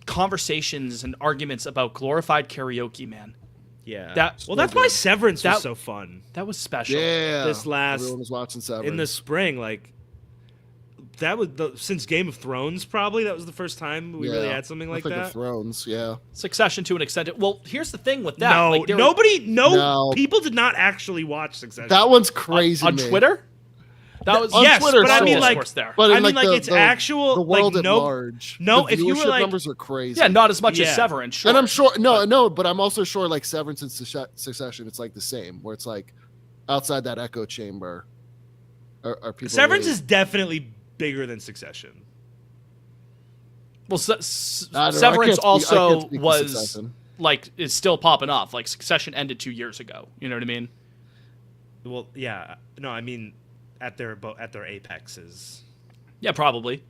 conversations and arguments about glorified karaoke, man, Yeah. That- well, that's why Severance that- was so fun. that was special. Yeah. This last- Everyone was watching Severance. In the spring, like that was since Game of Thrones. Probably that was the first time we really had something like I think that. Of Thrones, yeah. Succession to an extent. Well, here's the thing with that. No, like, there No. people did not actually watch Succession. That one's crazy. on to me. Twitter. That was on yes, Twitter, but I sure. mean, like, discourse there. But I in, mean, like, like, it's actual, the world like, at large. no, the if you were, viewership like- numbers are crazy. yeah, not as much as Yeah. Severance. Sure. And I'm sure, no, but I'm also sure like Severance and Succession, it's like the same, where it's like outside that echo chamber. Are people? Severance really- is definitely bigger than Succession. Well, I don't know, I Severance can't speak- I also can't speak to was Succession. like is still popping off. Like Succession ended 2 years ago. You know what I mean? Well, yeah, no, I mean at their apexes. Yeah, probably.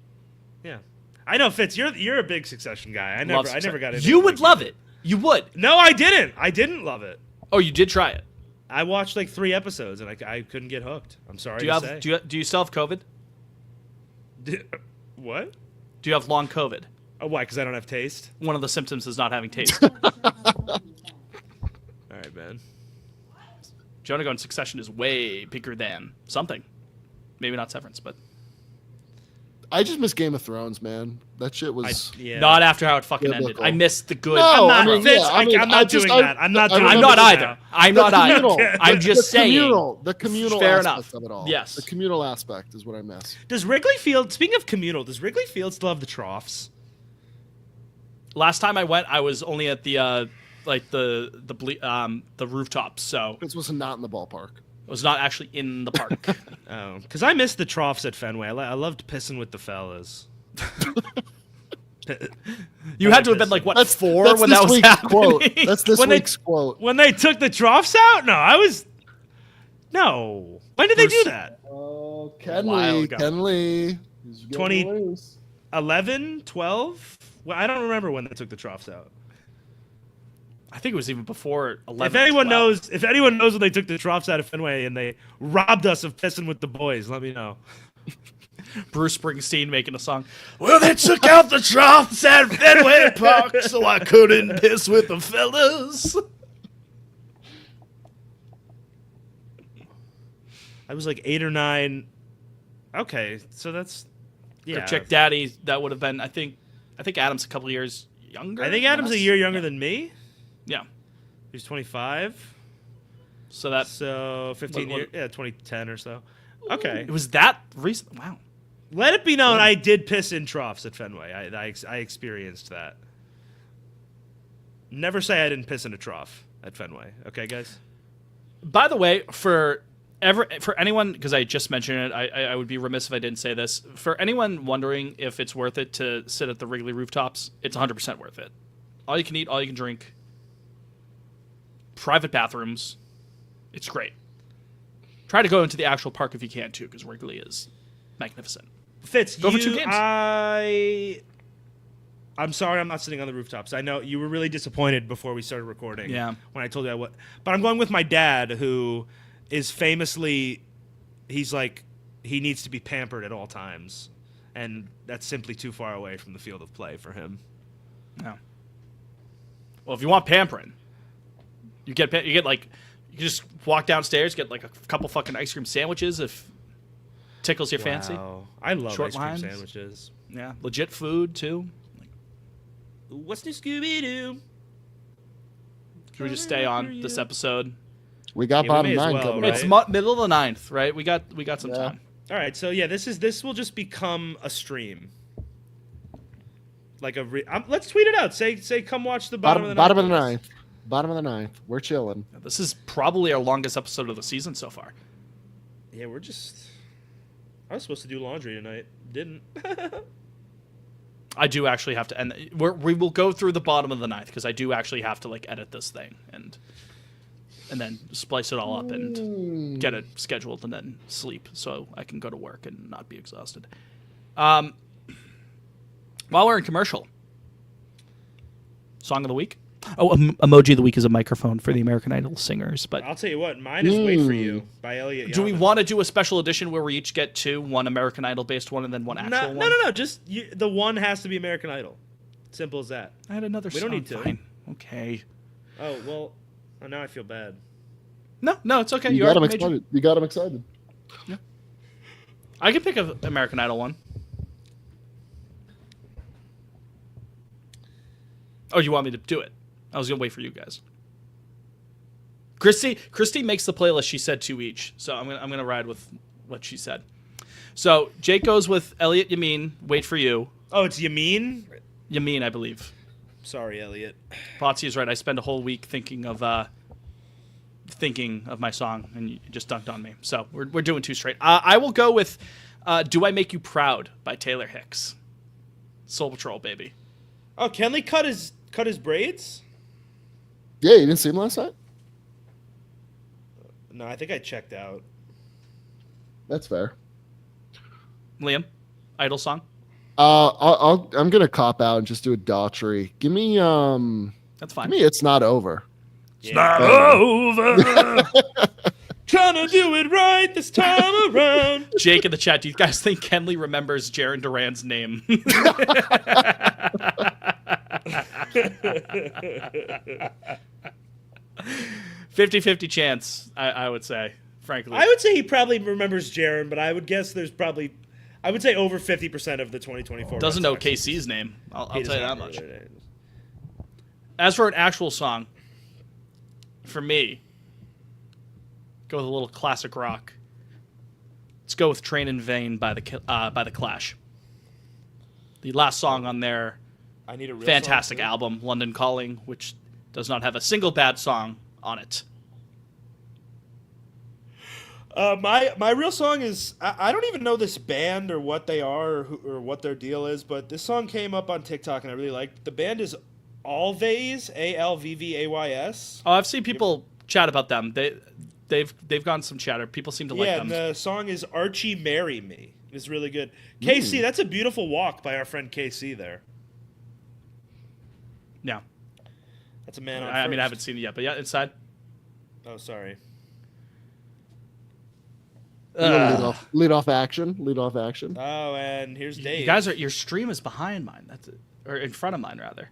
Yeah, I know, Fitz. You're a big Succession guy. I never got into You it. would love it. You would. No, I didn't. I didn't love it. Oh, you did try it. I watched like 3 episodes and I couldn't get hooked. I'm sorry Do you to have say. do you still have COVID? What? Do you have long COVID? Oh, why? Because I don't have taste? One of the symptoms is not having taste. All right, man. Jonah Go in Succession is way bigger than something. Maybe not Severance, but I just miss Game of Thrones, man. That shit was. Yeah. not after how it fucking ended. Biblical. I missed the good. No, I'm not, I mean, Vince, yeah, I mean, I'm not I doing that. I'm not doing I I'm remember not that. either. I'm The not either. communal- I'm just saying. The communal Fair aspect enough. of it all. Yes. The communal aspect is what I miss. Does Wrigley Field, speaking of communal, does Wrigley Field still have the troughs? Last time I went, I was only at the the rooftops, so This was not in the ballpark. I was not actually in the park. Oh, because I missed the troughs at Fenway. I loved pissing with the fellas. You had to have been like what That's 4 that's when this that was week's happening. quote. That's this When they- week's quote. When they took the troughs out? No, I was. No. When did they do Bruce- that? Oh, while Kenley, ago. Kenley. He's getting 20 loose. 11? 12? Well, I don't remember when they took the troughs out. I think it was even before 11. If anyone 12. knows when they took the troughs out of Fenway and they robbed us of pissing with the boys, let me know. Bruce Springsteen making a song. Well, they took out the troughs at Fenway Park, so I couldn't piss with the fellas. I was like 8 or 9. Okay, so that's yeah. Check Daddy. That would have been. I think Adam's a couple years younger. I think than Adam's us. a year younger than me. Yeah. He's 25. So that So 15 What- years. Yeah, 2010 or so. Okay. it was that recent. Wow. Let it be known I did piss in troughs at Fenway. I experienced that. Never say I didn't piss in a trough at Fenway. Okay, guys? By the way, for anyone, because I just mentioned it, I would be remiss if I didn't say this. For anyone wondering if it's worth it to sit at the Wrigley rooftops, it's 100% worth it. All you can eat, all you can drink. Private bathrooms. It's great. Try to go into the actual park if you can, too, because Wrigley is magnificent. Fitz, Go for 2 games. I'm sorry I'm not sitting on the rooftops. I know you were really disappointed before we started recording. Yeah. When I told you I would. But I'm going with my dad, who is famously, he's like, he needs to be pampered at all times. And that's simply too far away from the field of play for him. Yeah. Well, if you want pampering, you just walk downstairs, get like a couple fucking ice cream sandwiches if tickles your fancy. Wow. I love Short ice cream lines. sandwiches. Yeah, legit food too. What's new Scooby-Doo? Should we just stay on this episode? We got Yeah, we bottom may as 9 well, coming right? up. It's middle of the 9th, right? We got some Yeah. time. All right, so yeah, this will just become a stream. Like let's tweet it out. Say come watch the bottom of the Bottom of the ninth. ninth. Bottom of the ninth. We're chilling. This is probably our longest episode of the season so far. Yeah, we're just. I was supposed to do laundry tonight. Didn't. I do actually have to end. We will go through the bottom of the 9th because I do actually have to like edit this thing and then splice it all up and get it scheduled and then sleep so I can go to work and not be exhausted. While we're in commercial, song of the week. Oh, emoji of the week is a microphone for the American Idol singers. But I'll tell you what, mine is "Wait for You" by Elliot. do we Yaman. want to do a special edition where we each get 2, one American Idol based one and then one actual one? No. Just the one has to be American Idol. Simple as that. I had another We song. don't need to. Fine. Okay. Oh well. Oh, now I feel bad. No, it's okay. You got already him made your- excited. You got him excited. I can pick an American Idol one. Oh, you want me to do it? I was gonna wait for you guys. Christy makes the playlist. She said 2 each, so I'm gonna ride with what she said. So Jake goes with Elliot Yamin. Wait for you. Oh, it's Yamin. Yamin, I believe. Sorry, Elliot. Potsy is right. I spend a whole week thinking of my song, and you just dunked on me. So we're doing 2 straight. I will go with "Do I Make You Proud" by Taylor Hicks. Soul Patrol, baby. Oh, Kenley cut his braids? Yeah, you didn't see him last night? No, I think I checked out. That's fair. Liam, Idol song. I'm gonna cop out and just do a Daughtry. Give me That's To fine. me, it's not over. It's not over. Trying to do it right this time around. Jake in the chat, do you guys think Kenley remembers Jaron Duran's name? 50-50 chance, I would say, frankly. I would say he probably remembers Jaron, but I would guess there's probably, I would say over 50% of the 2024. Doesn't know Red Sox KC's name. I'll He tell you does that not much. remember their names. As for an actual song, for me, go with a little classic rock. Let's go with "Train in Vain" by the Clash. The last song on their I need a real fantastic song, too. album, "London Calling," which does not have a single bad song on it. My real song is I don't even know this band or what they are or what their deal is, but this song came up on TikTok and I really liked it. The band is Alvays, Alvvays. Oh, I've seen people chat about them. They've gotten some chatter. People seem to like Yeah, them. and the song is Archie Marry Me. It's really good. KC, that's a beautiful walk by our friend KC there. Yeah, That's a man on I mean, I first. haven't seen it yet, but yeah, inside. Oh, sorry. You wanna lead off action. Lead off action. Oh, and here's Dave. You guys your stream is behind mine. That's it, or in front of mine rather.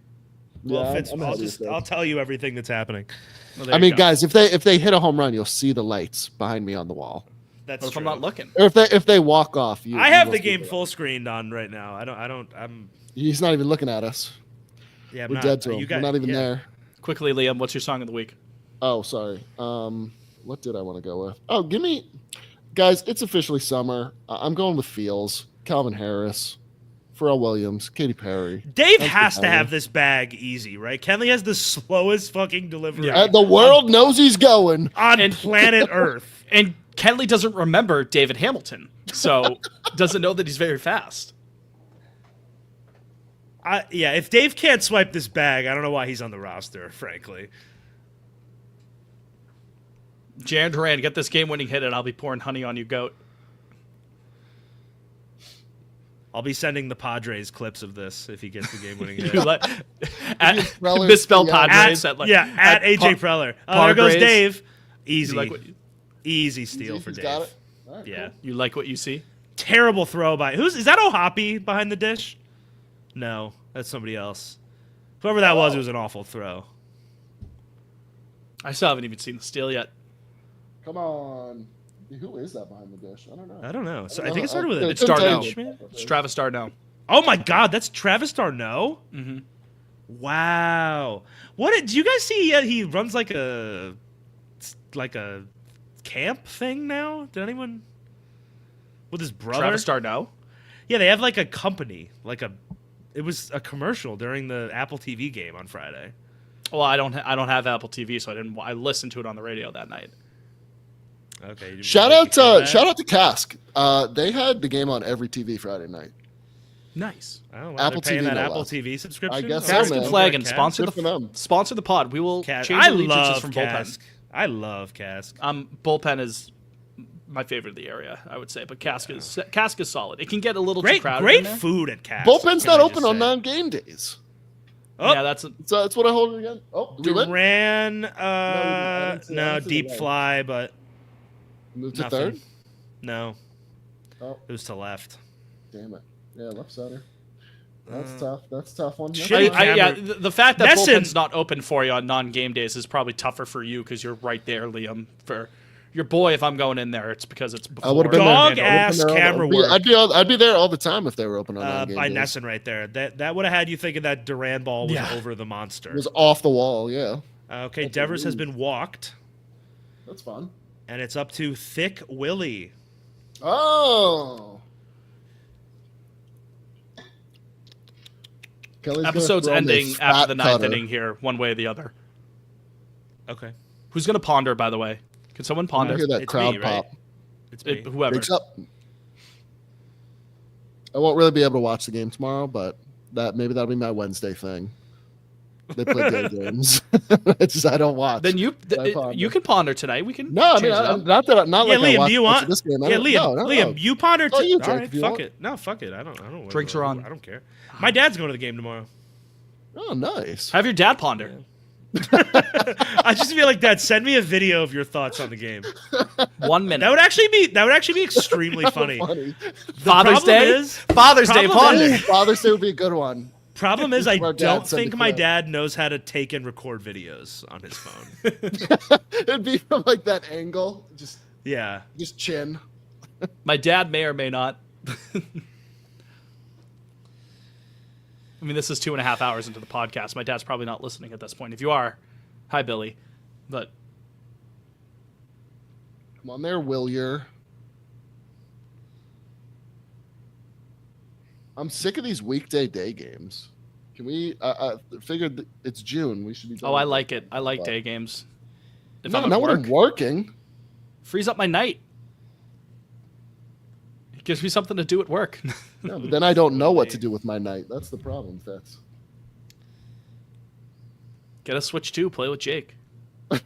Well, Yeah, Fitz, I'm ahead of you, I'll Fitz. tell you everything that's happening. Well, there I you mean, go. guys, if they hit a home run, you'll see the lights behind me on the wall. That's What if true. I'm not looking? Or if they walk off, I have you the will see game lights. full screened on right now. I'm He's not even looking at us. yeah. I'm We're not, dead to him. you We're guys- not even yeah. there. Quickly, Liam, what's your song of the week? Oh, sorry. What did I want to go with? Oh, give me, guys. It's officially summer. I'm going with Feels, Calvin Harris, Pharrell Williams, Katy Perry. Dave That's has to the have this bag easy, right? Kenley has the slowest fucking delivery The world knows he's going. on And- planet Earth. And Kenley doesn't remember David Hamilton, so doesn't know that he's very fast. Yeah, if Dave can't swipe this bag, I don't know why he's on the roster, frankly. Jaron Duran, get this game-winning hit, and I'll be pouring honey on you, goat. I'll be sending the Padres clips of this if he gets the game-winning hit. You let, at, Preller, misspell yeah. Padres. at Pa- AJ Preller. Oh, there goes Padres. Dave. You Easy. like, Easy steal for He's Dave. got it. All right, Yeah. cool. you like what you see? Terrible throw by is that O'Hoppy behind the dish? No, that's somebody else. Whoever that was, it was an awful throw. I still haven't even seen the steal yet. Come on. Who is that behind the dish? I don't know. I don't know. So I don't think know. it started with It's a Darnell. H, man. It's Travis Darnell. Oh my God, that's Travis Darno. Mm-hmm. Wow. What do you guys see? He runs like a camp thing now. Did anyone with his brother? Travis Darnell? Yeah, they have like a company, it was a commercial during the Apple TV game on Friday. Well, I don't have Apple TV, so I listened to it on the radio that night. Okay. Shout out to Cask. They had the game on every TV Friday night. Nice. Oh, well, Apple they're paying TV, that no Apple less. TV subscription. I guess Cask so, and man. Flag and Cask. sponsor Good for them. sponsor the pod. We will Cask. change I allegiances love from Cask. I love Cask. Bullpen. Bullpen is my favorite of the area, I would say, but Cask is solid. It can get a little too Great, crowded. great in there. food at Cask. Bullpen's can not I open just on say. non-game days. Oh. Yeah, that's So that's what I hold it again. Oh, do we win? Duran, I didn't see the deep right. fly, but Move to nothing. third. No, Oh, it was to left. damn it. Yeah, left center. That's tough. That's a tough one. That's Shitty all right. yeah, camera. the fact that Nesson- bullpen's not open for you on non-game days is probably tougher for you because you're right there, Liam. For your boy, if I'm going in there, it's because it's before. I would have been Dog there. ass I would've been there all- camera I'd be- work. I'd be there all the time if they were open on non-game By days. Nesson right there. That would have had you thinking that Duran ball was Yeah. over the monster. It was off the wall. Yeah, Okay, That's a Devers has move. been walked, that's fun. and it's up to Thick Willie. Oh. Kelly's gonna Episode's throw him a ending fat after the ninth cutter. inning here, one way or the other. Okay, Who's going to ponder, by the way? Can someone I ponder? hear that It's crowd me, right? pop. it's me. Whoever. Bigs up. I won't really be able to watch the game tomorrow, but maybe that'll be my Wednesday thing. They play day games. It's just I don't watch. Then you I ponder. you can ponder tonight. We can No, I change mean it up. not that not Yeah, like I Liam, watch do you much want of this game. I Yeah, don't- Liam. no, Liam, no. you ponder. Oh, you, All Jake, right, if you fuck want. it. No, fuck it. I don't. Drinks are on. I don't care. My dad's going to the game tomorrow. Oh, nice. Have your dad ponder. I just feel like, Dad, send me a video of your thoughts on the game. 1 minute. That would actually be extremely funny. Father's Day. Father's Day. Ooh, Father's Day would be a good one. Problem is, I Our dad don't sent think a my clip. dad knows how to take and record videos on his phone. It'd be from like that angle, just Yeah. chin. My dad may or may not. I mean, this is 2.5 hours into the podcast. My dad's probably not listening at this point. If you are, hi, Billy. But Come on there, Willier. I'm sick of these weekday day games. Can we? I figured it's June. We should be. I like it. I like day games. If No, I'm not at when work, I'm working. frees up my night. It gives me something to do at work. No, but then I don't know what to do with my night. That's the problem, Fitz. Get a Switch 2. Play with Jake. Well,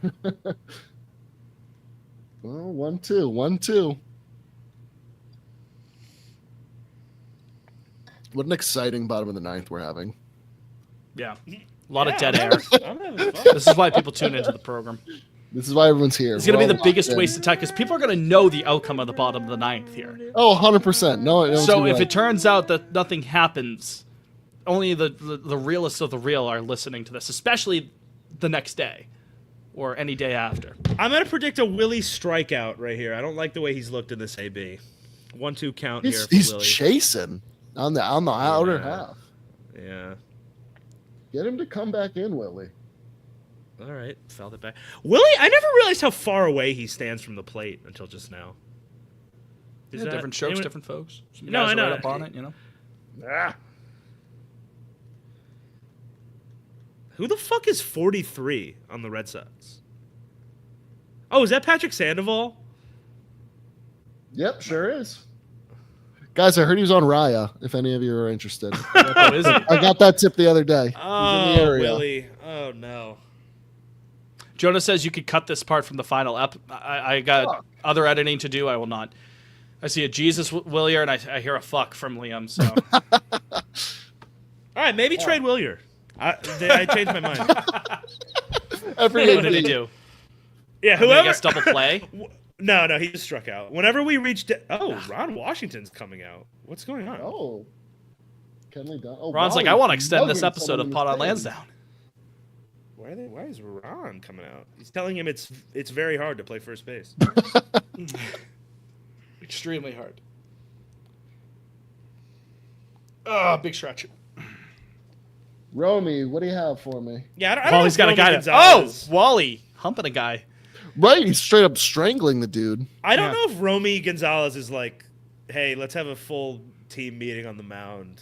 1-2, 1-2. What an exciting bottom of the ninth we're having. Yeah. A lot of dead air. I'm having fun. This is why people tune into the program. This is why everyone's here. It's going to We're be all the biggest locked in. waste of time because people are going to know the outcome of the bottom of the ninth here. Oh, 100%. No, So if it turns out that nothing happens, only the realists of the real are listening to this, especially the next day or any day after. I'm going to predict a Willie strikeout right here. I don't like the way he's looked in this AB. 1-2 count here for he's Willie. chasing on the outer half. Yeah. Get him to come back in, Willie. All right. Fouled it back. Willie, I never realized how far away he stands from the plate until just now. Is Yeah, that- different strokes, anyone- different folks. Some No, guys I are know. right up on it, you know. Ah. Who the fuck is 43 on the Red Sox? Oh, is that Patrick Sandoval? Yep, sure is. Guys, I heard he was on Raya, if any of you are interested. Oh, is it? I got that tip the other day. He's in Oh, the area. Willie. Oh, no. Jonah says you could cut this part from the final I got other editing to do. I will not. I see a Jesus Willier and I hear a fuck from Liam. So All right, maybe trade Willier. I changed my mind. Every what did he week. do? Yeah, I whoever. guess double play. No, he just struck out. Whenever we reached. Ron Washington's coming out. What's going on? Oh. Kenley Dunn. Oh, Ron's like, Wally I want to extend this mugging episode someone of in Pot the on stands. Lansdowne. Why is Ron coming out? He's telling him it's very hard to play first base. Extremely hard. Oh, big stretch. Romy, what do you have for me? Yeah, I don't Wally's know got a if guy. Romy To, Gonzalez- Wally humping a guy. Right, he's straight up strangling the dude. I don't Yeah. know if Romy Gonzalez is like, hey, let's have a full team meeting on the mound.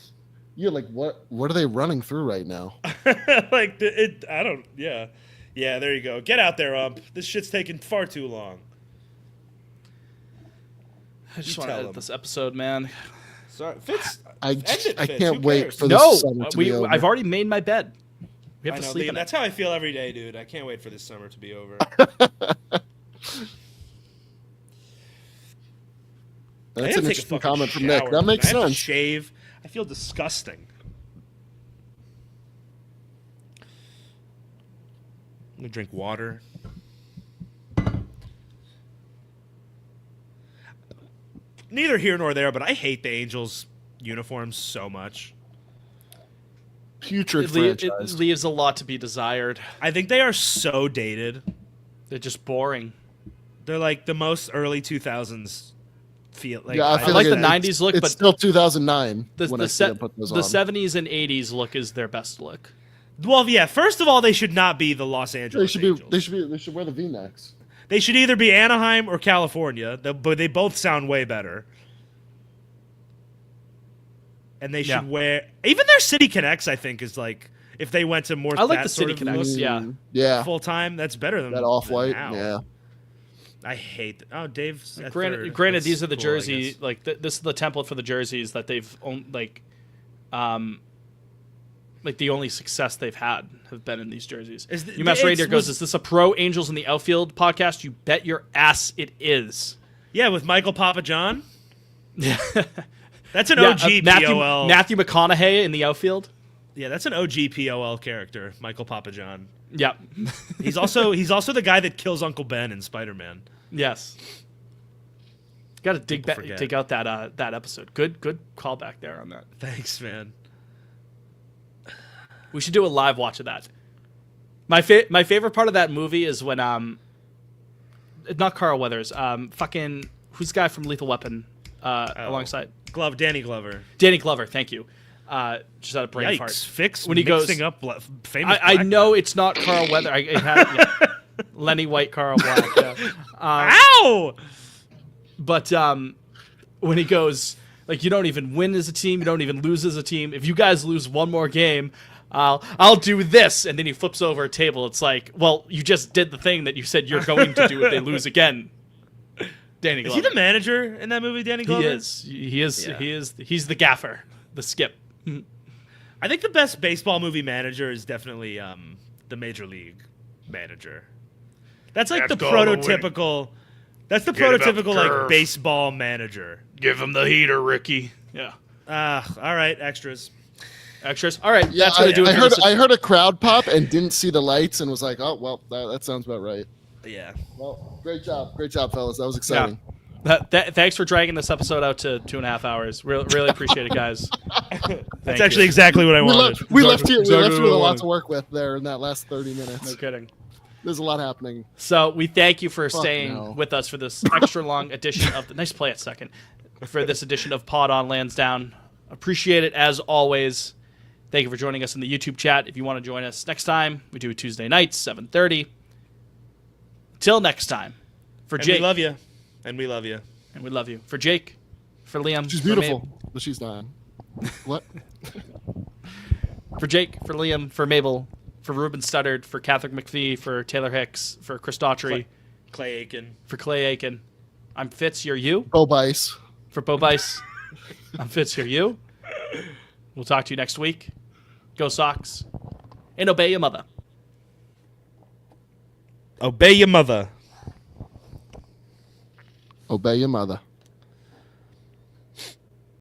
You're like, what are they running through right now? I don't. Yeah, there you go. Get out there, ump. This shit's taking far too long. I just You want to tell edit him. this episode, man. Sorry, Fitz. I End it, Fitz. can't Who wait cares? for No, this summer to be over. I've already made my bed. We have I to know, sleep Liam, in that's it. how I feel every day, dude. I can't wait for this summer to be over. I That's gotta an take a interesting fucking comment from shower, Nick. That dude. makes I have to sense. shave. I feel disgusting. I'm gonna drink water. Neither here nor there, but I hate the Angels uniforms so much. Putrid It franchise. leaves a lot to be desired. I think they are so dated. They're just boring. They're like the most early 2000s feel. Like, Yeah, I I feel like like the '90s look, it's but still 2009 the when the, I see them put those on. '70s and '80s look is their best look. Well, yeah. First of all, they should not be the Los Angeles Angels. They should wear the V-necks. They should either be Anaheim or California, but they both sound way better. And they should Yeah. wear even their City Connects. I think is like if they went to more. I like that the sort City of Connects. look Yeah. Yeah. full time. That's better than That off-white. than now. Yeah. I hate. Oh, Dave's. at Granted, third. granted, That's these are the cool, I jersey. guess. Like this is the template for the jerseys that they've owned. Like the only success they've had have been in these jerseys. Is the- UMass it's- Radio goes, was- "Is this a pro Angels in the Outfield podcast?" You bet your ass it is. Yeah, with Michael Papa John. Yeah, That's an OG POL. Matthew McConaughey in the outfield. Yeah, that's an OG POL character, Michael Papa John. Yep. He's also the guy that kills Uncle Ben in Spider-Man. Yes. Got to forget. dig out that episode. Good callback there on that. Thanks, man. We should do a live watch of that. My favorite part of that movie is when not Carl Weathers, fucking who's the guy from Lethal Weapon alongside Danny Glover. Danny Glover. Thank you. Just had a brain Yikes! fart. Fix when he mixing goes. up famous. I black know men. it's not Carl Weathers. Lenny White, Carl Black. Yeah. Ow! But when he goes, like, you don't even win as a team, you don't even lose as a team. If you guys lose one more game, I'll do this. And then he flips over a table. It's like, well, you just did the thing that you said you're going to do if they lose again. Danny Glover. Is he the manager in that movie, Danny Glover? He is. He is. Yeah. He is. He's the gaffer, the skip. I think the best baseball movie manager is definitely the Major League manager. That's like the prototypical. That's the Get it up prototypical like curve. baseball manager. Give him the heater, Ricky. Yeah. All right, extras. Extras. All right. Yeah, That's gonna do it. I heard a crowd pop and didn't see the lights and was like, oh well, that sounds about right. Yeah. Well, great job, fellas. That was exciting. Thanks for dragging this episode out to 2.5 hours. Really appreciate it, guys. That's actually exactly what I wanted. We left you with a lot wanted. to work with there in that last 30 minutes. No kidding. There's a lot happening. So we thank you for Fuck staying no. with us for this extra long edition of the nice play at second for this edition of Pod on Lansdowne. Appreciate it as always. Thank you for joining us in the YouTube chat. If you want to join us next time, we do Tuesday nights, 7:30. Till next time, for Jake, We love you, and we love you, and we love you. For Jake, for Liam, She's for beautiful, but she's not. What? For Jake, for Liam, for Mabel, for Ruben Studdard, for Catherine McPhee, for Taylor Hicks, for Chris Daughtry, Clay Aiken. for Clay Aiken. I'm Fitz, you're you. Bo Bice. For Bo Bice, I'm Fitz, you're you. We'll talk to you next week. Go Sox. And obey your mother. Obey your mother. Obey your mother.